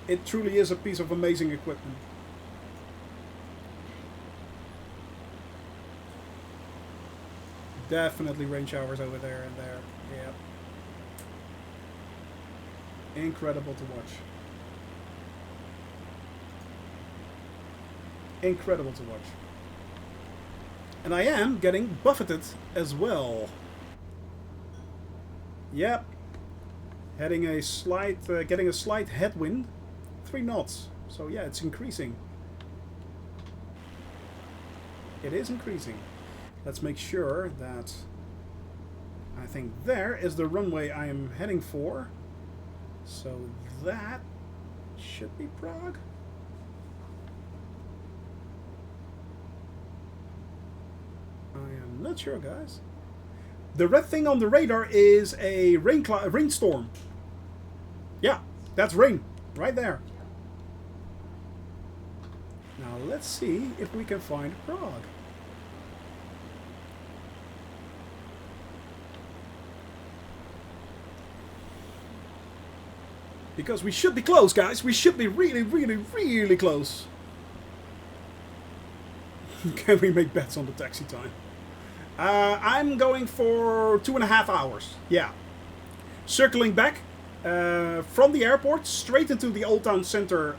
it truly is a piece of amazing equipment. Definitely rain showers over there and there. Yeah. Incredible to watch. Incredible to watch. And I am getting buffeted as well. Yep. Getting a slight headwind. 3 knots. So yeah, it's increasing. It is increasing. Let's make sure that, I think there is the runway I am heading for. So that should be Prague. I am not sure, guys. The red thing on the radar is a rainstorm. Yeah, that's rain right there. Now let's see if we can find Prague. Because we should be close, guys. We should be really close. Can we make bets on the taxi time? I'm going for 2.5 hours. Yeah. Circling back from the airport straight into the old town center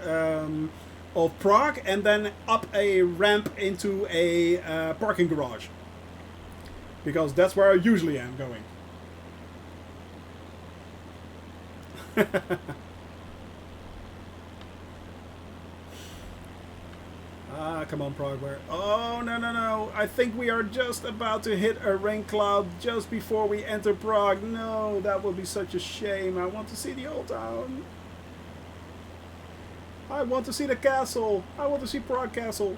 of Prague, and then up a ramp into a parking garage. Because that's where I usually am going. Ah, come on, Prague. Oh, no, no, no. I think we are just about to hit a rain cloud just before we enter Prague. No, that would be such a shame. I want to see the old town. I want to see the castle. I want to see Prague Castle.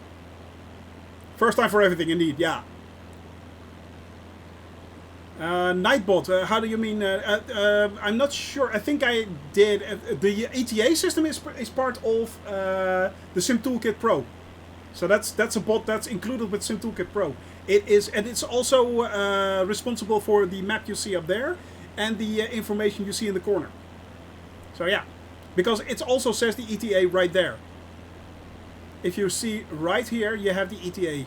First time for everything, indeed. Yeah. Nightbot, how do you mean? I'm not sure. I think I did. The ETA system is part of the Sim Toolkit Pro. So that's a bot that's included with Sim Toolkit Pro. It is, and it's also responsible for the map you see up there and the information you see in the corner. So yeah, because it also says the ETA right there. If you see right here, you have the ETA.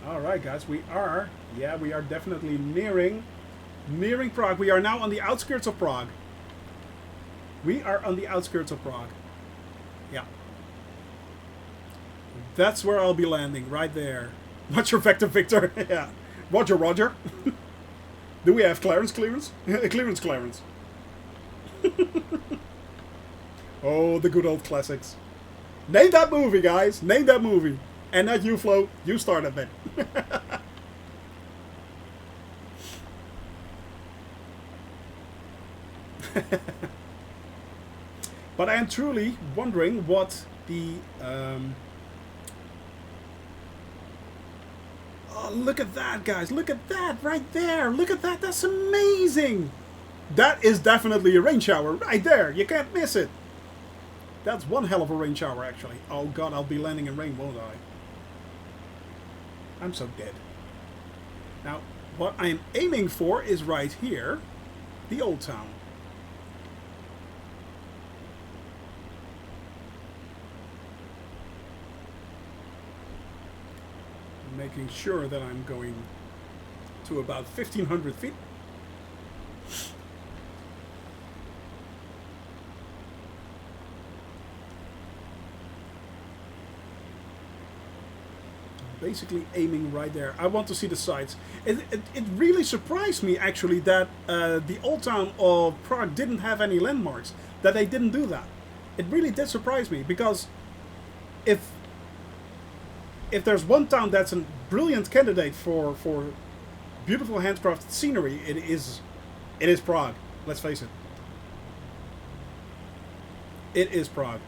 Alright guys, we are definitely nearing Prague. We are now on the outskirts of Prague. We are on the outskirts of Prague. Yeah. That's where I'll be landing, right there. Roger, Vector Victor. Yeah. Roger, Roger. Do we have clearance? Clearance. Oh, the good old classics. Name that movie, guys. Name that movie. And not you, Flo. You started it. But I am truly wondering what the... Oh, look at that, guys. Look at that right there. Look at that. That's amazing. That is definitely a rain shower right there. You can't miss it. That's one hell of a rain shower, actually. Oh, God, I'll be landing in rain, won't I? I'm so dead. Now, what I am aiming for is right here, the old town. Making sure that I'm going to about 1,500 feet. Basically aiming right there. I want to see the sights. It really surprised me actually that the old town of Prague didn't have any landmarks. That they didn't do that. It really did surprise me, because if there's one town that's a brilliant candidate for beautiful handcrafted scenery, it is Prague. Let's face it. It is Prague.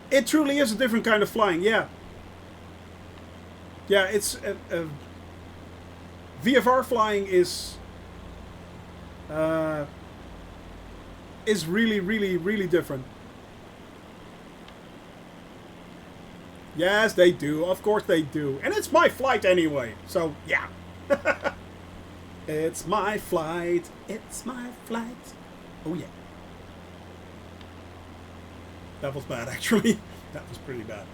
It truly is a different kind of flying, yeah. Yeah, it's... VFR flying is really, really, really different. Yes, they do. Of course they do. And it's my flight anyway. So, yeah. It's my flight. It's my flight. Oh, yeah. That was bad, actually. That was pretty bad.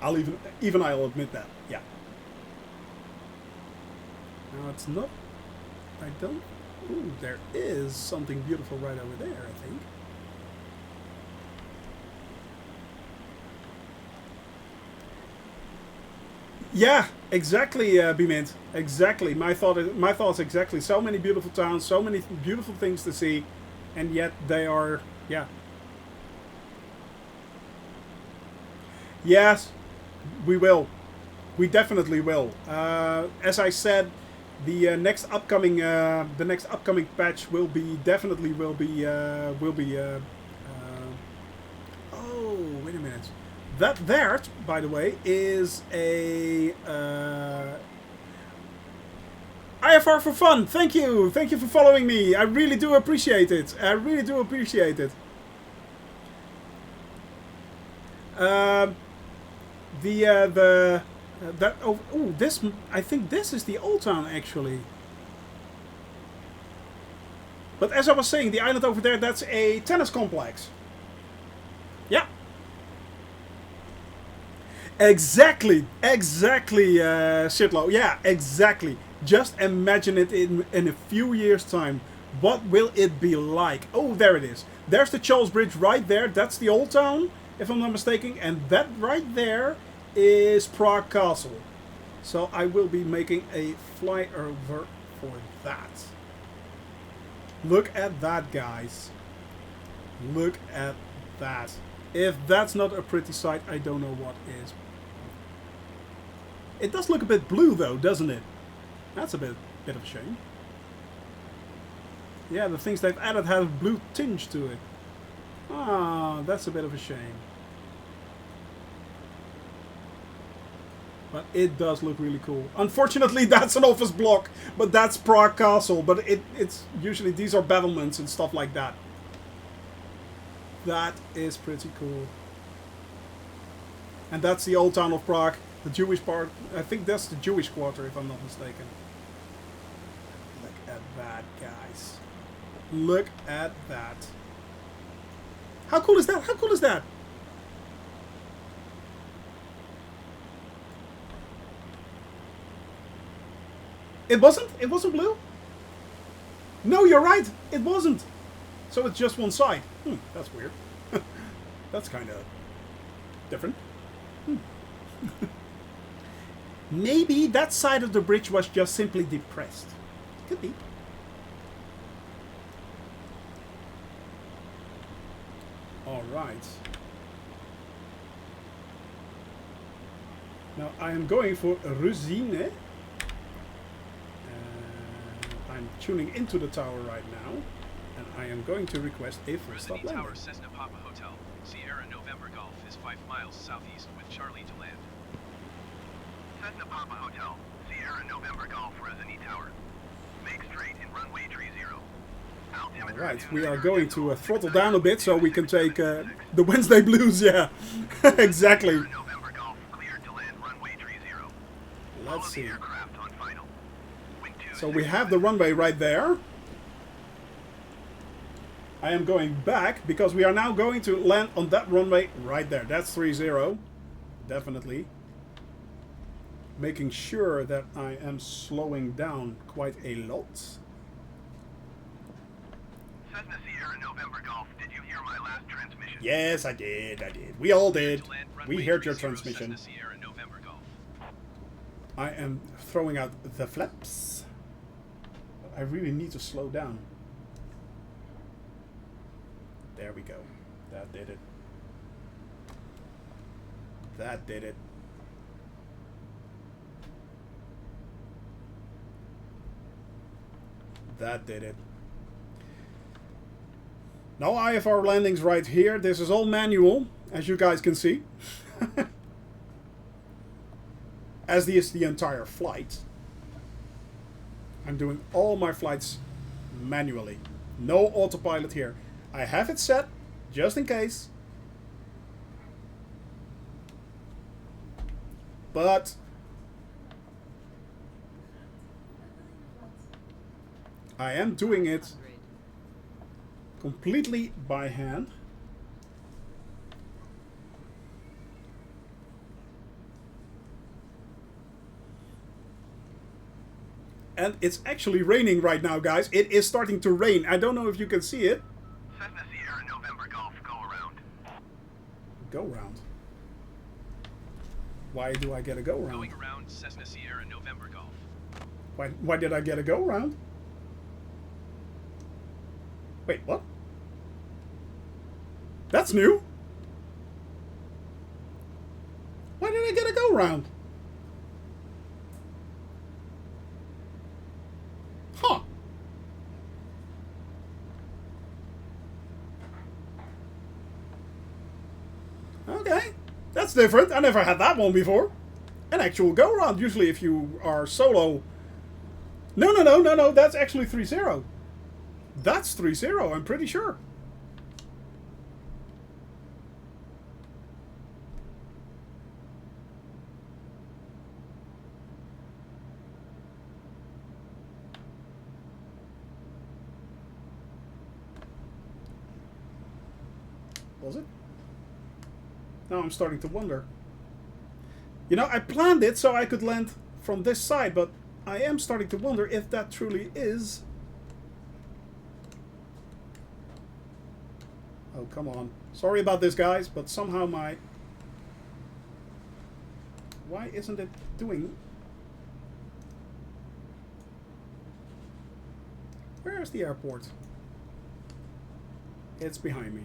I'll admit that. Yeah. No, it's not. I don't. Ooh, there is something beautiful right over there, I think. Yeah, exactly, B-Mint. Exactly. My thoughts exactly. So many beautiful towns, so many beautiful things to see, and yet they are, yeah. Yes, we will. We definitely will. As I said, the next upcoming patch will be oh, wait a minute. That there, by the way, is a IFR for fun. Thank you for following me. I really do appreciate it. I really do appreciate it. The This, I think this is the old town actually. But as I was saying, the island over there, that's a tennis complex. Yeah. Exactly, Shitlow. Yeah, exactly. Just imagine it in a few years' time. What will it be like? Oh, there it is. There's the Charles Bridge right there. That's the old town, if I'm not mistaken. And that right there is Prague Castle. So I will be making a flyover for that. Look at that, guys. Look at that. If that's not a pretty sight, I don't know what is. It does look a bit blue though, doesn't it? That's a bit of a shame. Yeah, the things they've added have a blue tinge to it. Ah, that's a bit of a shame. But it does look really cool. Unfortunately, that's an office block, but that's Prague Castle. But it's usually these are battlements and stuff like that. That is pretty cool. And that's the old town of Prague, the Jewish part. I think that's the Jewish quarter, if I'm not mistaken. Look at that, guys. Look at that. How cool is that? How cool is that? It wasn't? It wasn't blue? No, you're right. It wasn't. So it's just one side. That's weird. That's kind of different. Maybe that side of the bridge was just simply depressed. Could be. All right. Now I am going for Ruzine. I'm tuning into the tower right now, and I am going to request a full stop landing. Tower, Cessna Papa Hotel, Sierra November Golf is 5 miles southeast with Charlie to land. Cessna Papa Hotel, Sierra November Golf, Resiny Tower. Make straight in runway 30. Alright, we are going to throttle down a bit so we can take the Wednesday blues, yeah. Exactly. November Golf, cleared to land runway 30. Let's see. Aircraft on final. So we have the runway right there. I am going back because we are now going to land on that runway right there. That's 30. Definitely. Making sure that I am slowing down quite a lot. Cessna Sierra November Golf, did you hear my last transmission? Yes, I did. We all did. We heard your transmission. Cessna Sierra November Golf. I am throwing out the flaps. I really need to slow down. There we go. That did it. That did it. That did it. No IFR landings right here. This is all manual, as you guys can see. As is the entire flight. I'm doing all my flights manually. No autopilot here. I have it set, just in case. But I am doing it completely by hand. And it's actually raining right now, guys. It is starting to rain. I don't know if you can see it. Cessna Sierra November Golf, go around. Go round. Why do I get a go round? Going around Cessna Sierra November Golf. Why did I get a go round? Wait, what? That's new. Why did I get a go round? Huh. Okay. That's different. I never had that one before. An actual go round. Usually if you are solo. No. That's actually 3-0. That's 3-0, I'm pretty sure. Was it? Now I'm starting to wonder. You know, I planned it so I could land from this side, but I am starting to wonder if that truly is. Oh, come on. Sorry about this, guys, but somehow my... Why isn't it doing... Where is the airport? It's behind me.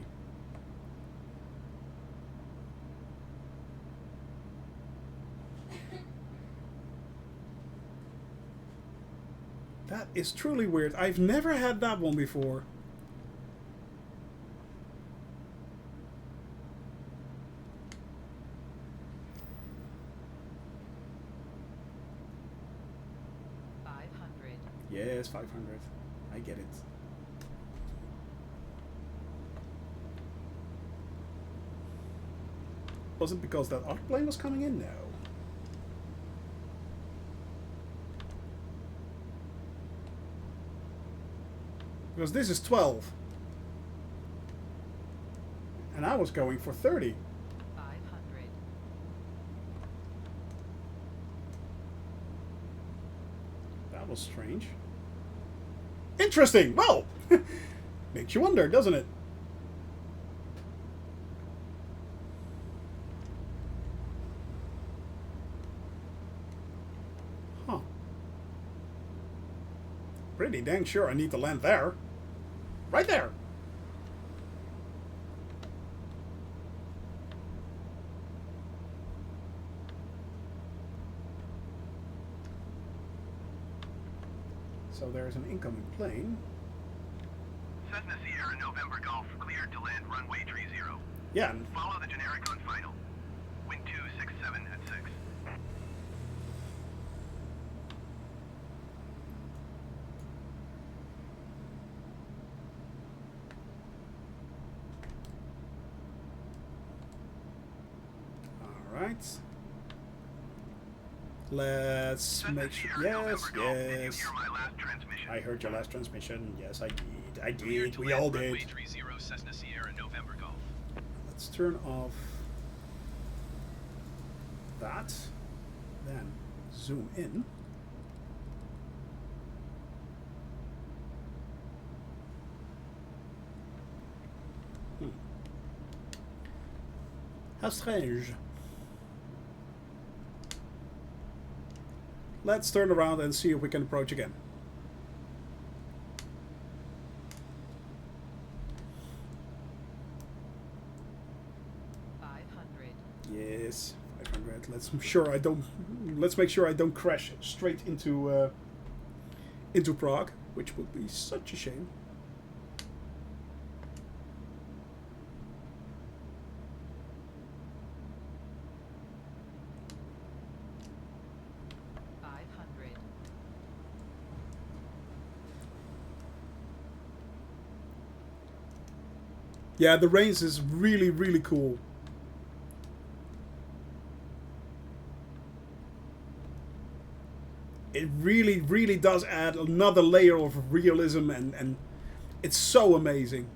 That is truly weird. I've never had that one before. Yes, 500. I get it. Was it because that other plane was coming in? No. Because this is 12. And I was going for 30. 500. That was strange. Interesting! Well, makes you wonder, doesn't it? Huh. Pretty dang sure I need to land there. Right there! So there's an incoming plane. Cessna Sierra November Golf, cleared to land runway 30. Yeah, and Follow the generic on final. Wind 267 at 6. alright. Let's Cessna make sure. Sierra Yes, November Golf, did you yes. hear my last transmission? I heard your last transmission. Yes, I did. I Cleared did. to We land all runway did. 30 Cessna Sierra November Golf. Let's turn off that. Then zoom in. How strange. Let's turn around and see if we can approach again. Yes, 500. Let's make sure I don't crash straight into Prague, which would be such a shame. Yeah, the range is really, really cool. It really, really does add another layer of realism, and it's so amazing.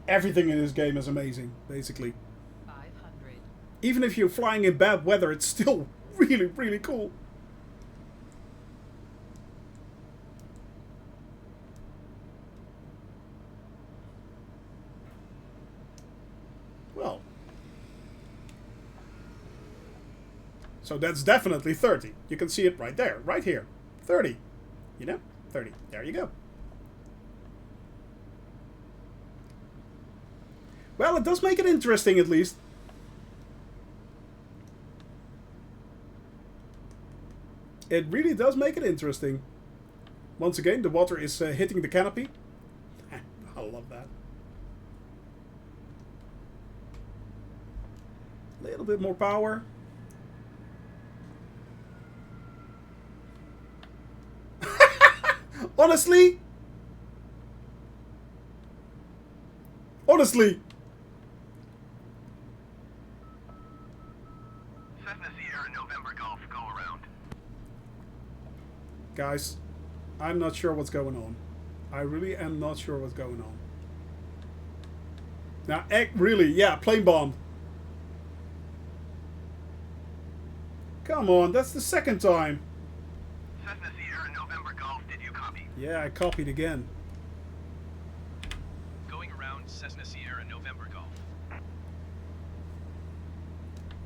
Everything in this game is amazing, basically. 500. Even if you're flying in bad weather, it's still really, really cool. Well. So that's definitely 30. You can see it right there, right here. 30. You know? 30. There you go. Well, it does make it interesting, at least. It really does make it interesting. Once again, the water is hitting the canopy. I love that. A little bit more power. Honestly? Honestly? Cessna Sierra November Golf, go around. Guys, I'm not sure what's going on. I really am not sure what's going on. Now, really, yeah, plane bomb. Come on, that's the second time. Cessna Sierra November Golf, did you copy? Yeah, I copied again. Going around Cessna Sierra November Golf.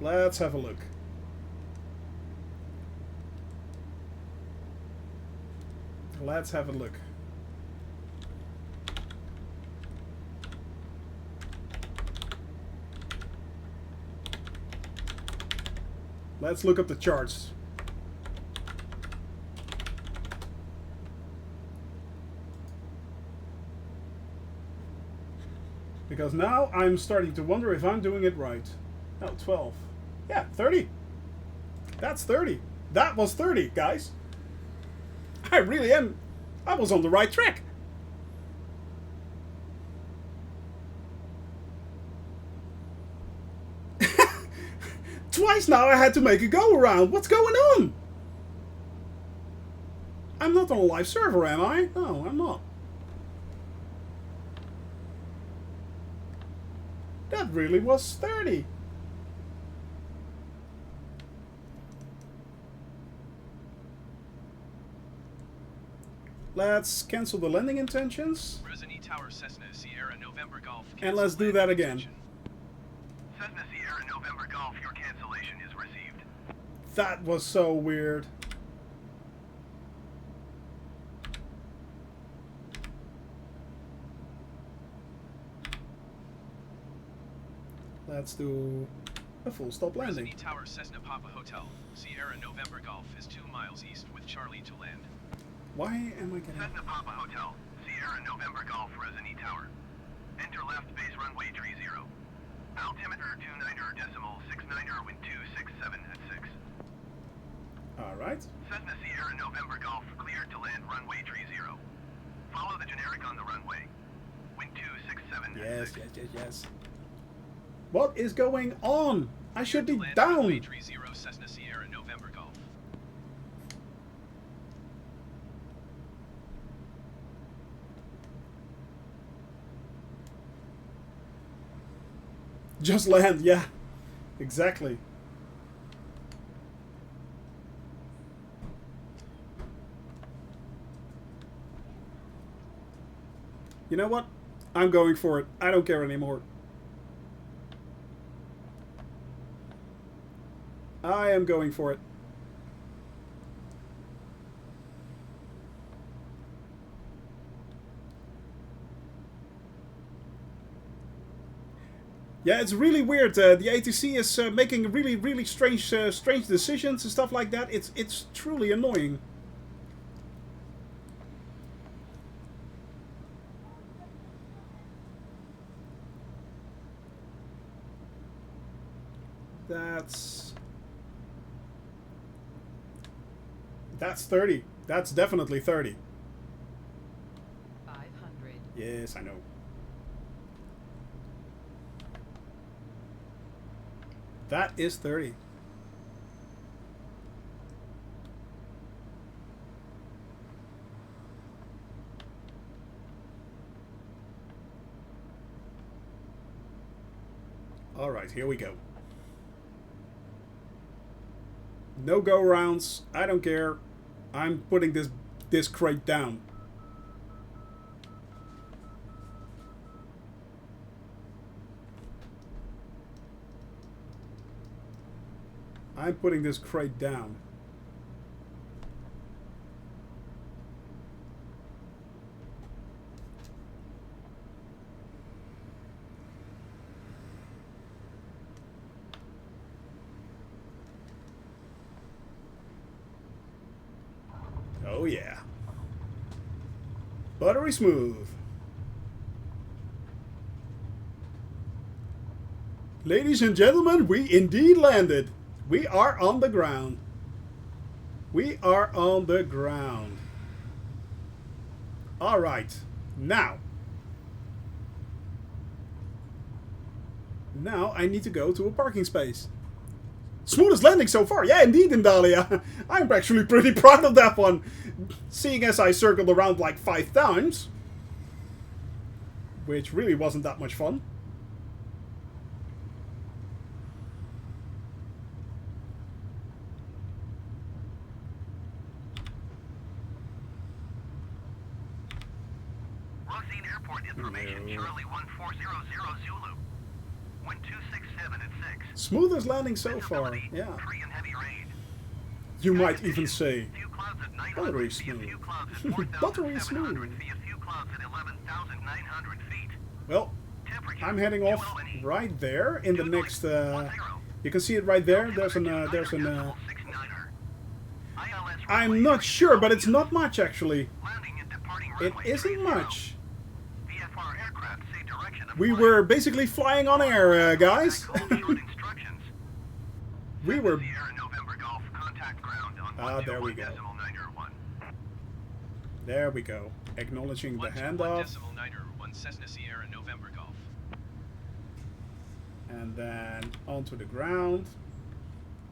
Let's have a look. Let's have a look. Let's look up the charts. Because now I'm starting to wonder if I'm doing it right. No, 12. Yeah, 30. That's 30. That was 30, guys. I really am. I was on the right track. Twice now I had to make a go around. What's going on? I'm not on a live server, am I? No, I'm not. That really was 30. Let's cancel the landing intentions. Resony Tower Cessna Sierra November Golf. And let's do that again. Cessna Sierra November Golf, your cancellation is received. That was so weird. Let's do a full stop landing. Resony Tower Cessna Papa Hotel. Sierra November Golf is 2 miles east with Charlie to land. Why am I getting... Cessna Papa Hotel, Sierra November Golf, Resony Tower. Enter left base runway 30. Altimeter 29.69er, wind 267 at 6. Alright. Cessna Sierra November Golf, cleared to land runway 30. Follow the generic on the runway. Wind 267 Yes, at 6. yes. What is going on? I should be Land down. runway 30 Cessna Sierra November Golf. Just land, yeah. Exactly. You know what? I'm going for it. I don't care anymore. I am going for it. Yeah, it's really weird. The ATC is making really strange decisions and stuff like that. It's truly annoying. That's 30. That's definitely 30. 500. Yes, I know. That is 30. All right, here we go. No go rounds. I don't care. I'm putting this crate down. I'm putting this crate down. Oh yeah. Buttery smooth. Ladies and gentlemen, we indeed landed. We are on the ground. We are on the ground. All right. Now I need to go to a parking space. Smoothest landing so far. Yeah, indeed, Indalia. I'm actually pretty proud of that one. Seeing as I circled around like 5 times. which really wasn't that much fun. Rosine Airport information, Charlie 1400 Zulu. Wind 267 at 6. Smoothest landing so far, Visibility, yeah. free and heavy rain. You might even say, Few clouds at 900 buttery feet, a smooth. few clouds at Buttery 4,700 smooth. feet, a few clouds at 11,900 feet. Well, Temperature, I'm heading off 2 windy. right there in the 2 next. north, 10. You can see it right there. There's an. Altimeter, There's an. 9er, 69er. ILS I'm runway not sure, but it's 30 not much actually. Landing and departing It runway isn't 30. much. VFR aircraft say direction of We flight. were basically flying on air, guys. Back home, short instructions. We were. Sierra November Golf, contact ground on There we go. 121.991. There we go. Acknowledging the 121.9 handoff, 1 Cessna Sierra November Golf. and then onto the ground.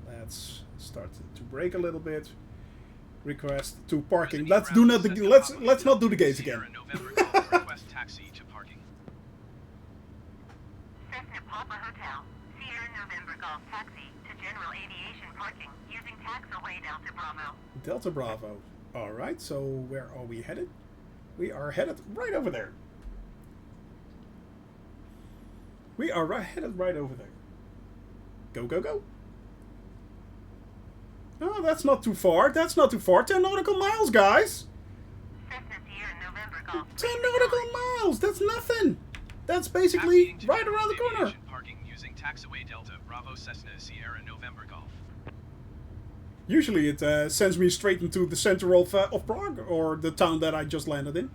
Let's start to brake a little bit. Request to parking. Let's do not. Let's not do the gates again. Sierra November Golf, request taxi to parking. Cessna Papa Hotel, Sierra November Golf Taxi to General Aviation Parking using taxiway Delta Bravo. Delta Bravo. All right. So where are we headed? We are headed right over there. We are headed right over there. Go, go, go. Oh, that's not too far. That's not too far. 10 nautical miles, guys. Cessna Sierra November Golf. 10 nautical miles. That's nothing. That's basically right around the corner. Aviation parking using taxiway Delta Bravo Cessna Sierra November Golf. Usually it sends me straight into the center of Prague, or the town that I just landed in.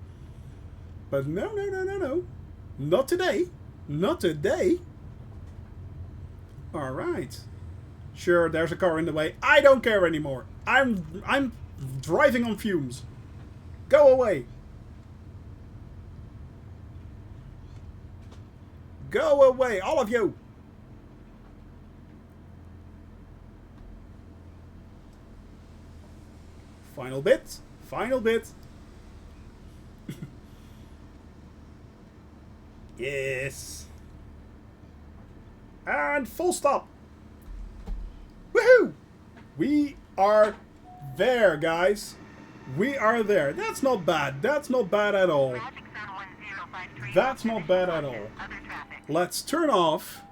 But no, no, no, no, no. Not today. Not today. All right. Sure, there's a car in the way. I don't care anymore. I'm driving on fumes. Go away. Go away, all of you. Final bit. Final bit. Yes. And full stop. Woohoo! We are there, guys. We are there. That's not bad. That's not bad at all. Magic Sun 1053. That's not bad at all. Other traffic. Let's turn off.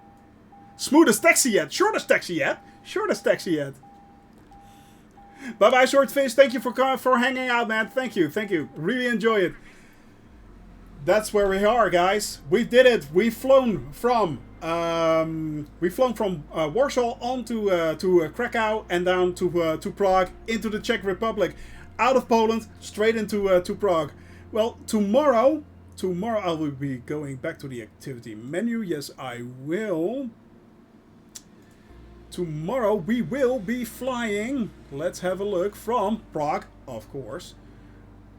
Smoothest taxi yet. Shortest taxi yet. Shortest taxi yet. Bye-bye, Swordfish. Thank you for hanging out, man. Thank you. Thank you. Really enjoy it. That's where we are, guys. We did it. We've flown from Warsaw on to Krakow and down to Prague, into the Czech Republic, out of Poland straight into to Prague. Well, tomorrow I will be going back to the activity menu. Yes, I will. Tomorrow we will be flying. Let's have a look, from Prague, of course,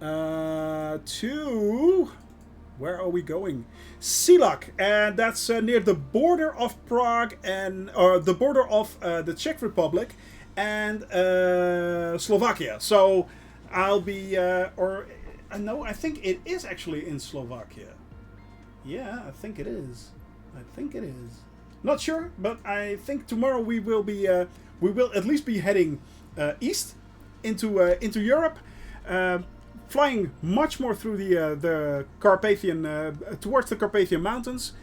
to. Where are we going? Silak, and that's near the border of Prague and the border of the Czech Republic and Slovakia. So I'll be, no, I think it is actually in Slovakia. Yeah, I think it is. I think it is. Not sure, but I think tomorrow we will at least be heading east into Europe. Flying much more through the Carpathian, towards the Carpathian Mountains.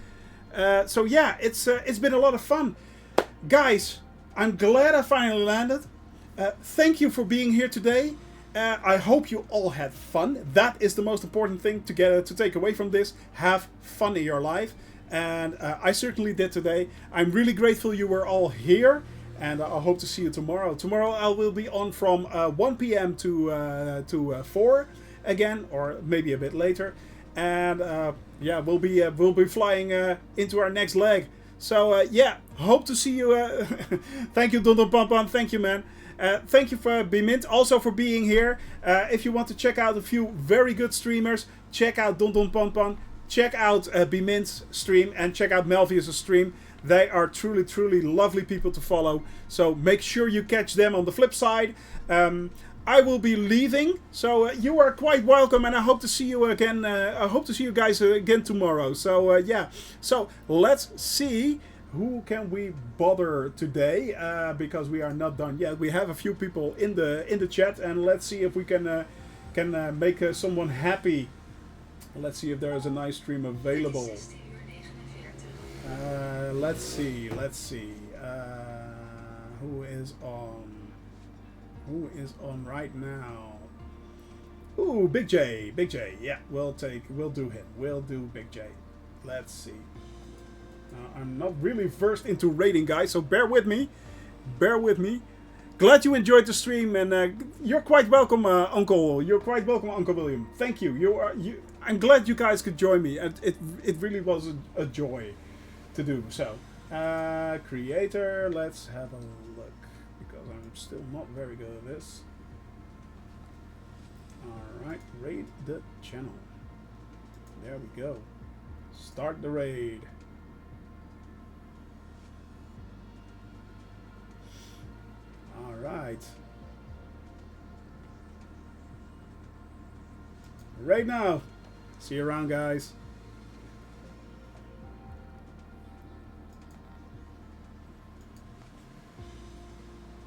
So yeah, it's been a lot of fun. Guys, I'm glad I finally landed. Thank you for being here today. I hope you all had fun. That is the most important thing to take away from this. Have fun in your life. And I certainly did today. I'm really grateful you were all here. And I hope to see you tomorrow. Tomorrow I will be on from 1 p.m. to 4 again, or maybe a bit later. And yeah, we'll be flying into our next leg. So yeah, hope to see you. Thank you, Don Don Pam Pam. Thank you, man. Thank you for Bimint also for being here. If you want to check out a few very good streamers, check out Don Don Pam Pam. Check out Bimint's stream and check out Melvius' stream. They are truly, truly lovely people to follow. So make sure you catch them on the flip side. I will be leaving, so you are quite welcome, and I hope to see you again. I hope to see you guys again tomorrow. So yeah, so let's see who can we bother today, because we are not done yet. We have a few people in the chat, and let's see if we can make someone happy. Let's see if there is a nice stream available. Let's see. Who is on? Who is on right now? Ooh, Big J. Big J. Yeah, we'll do him. We'll do Big J. Let's see. I'm not really versed into rating, guys, so bear with me. Bear with me. Glad you enjoyed the stream, and you're quite welcome, Uncle. You're quite welcome, Uncle William. Thank you. I'm glad you guys could join me, and it really was a joy to do so. Creator, let's have a look, because I'm still not very good at this. Alright, raid the channel. There we go. Start the raid. Alright. Right now. See you around, guys.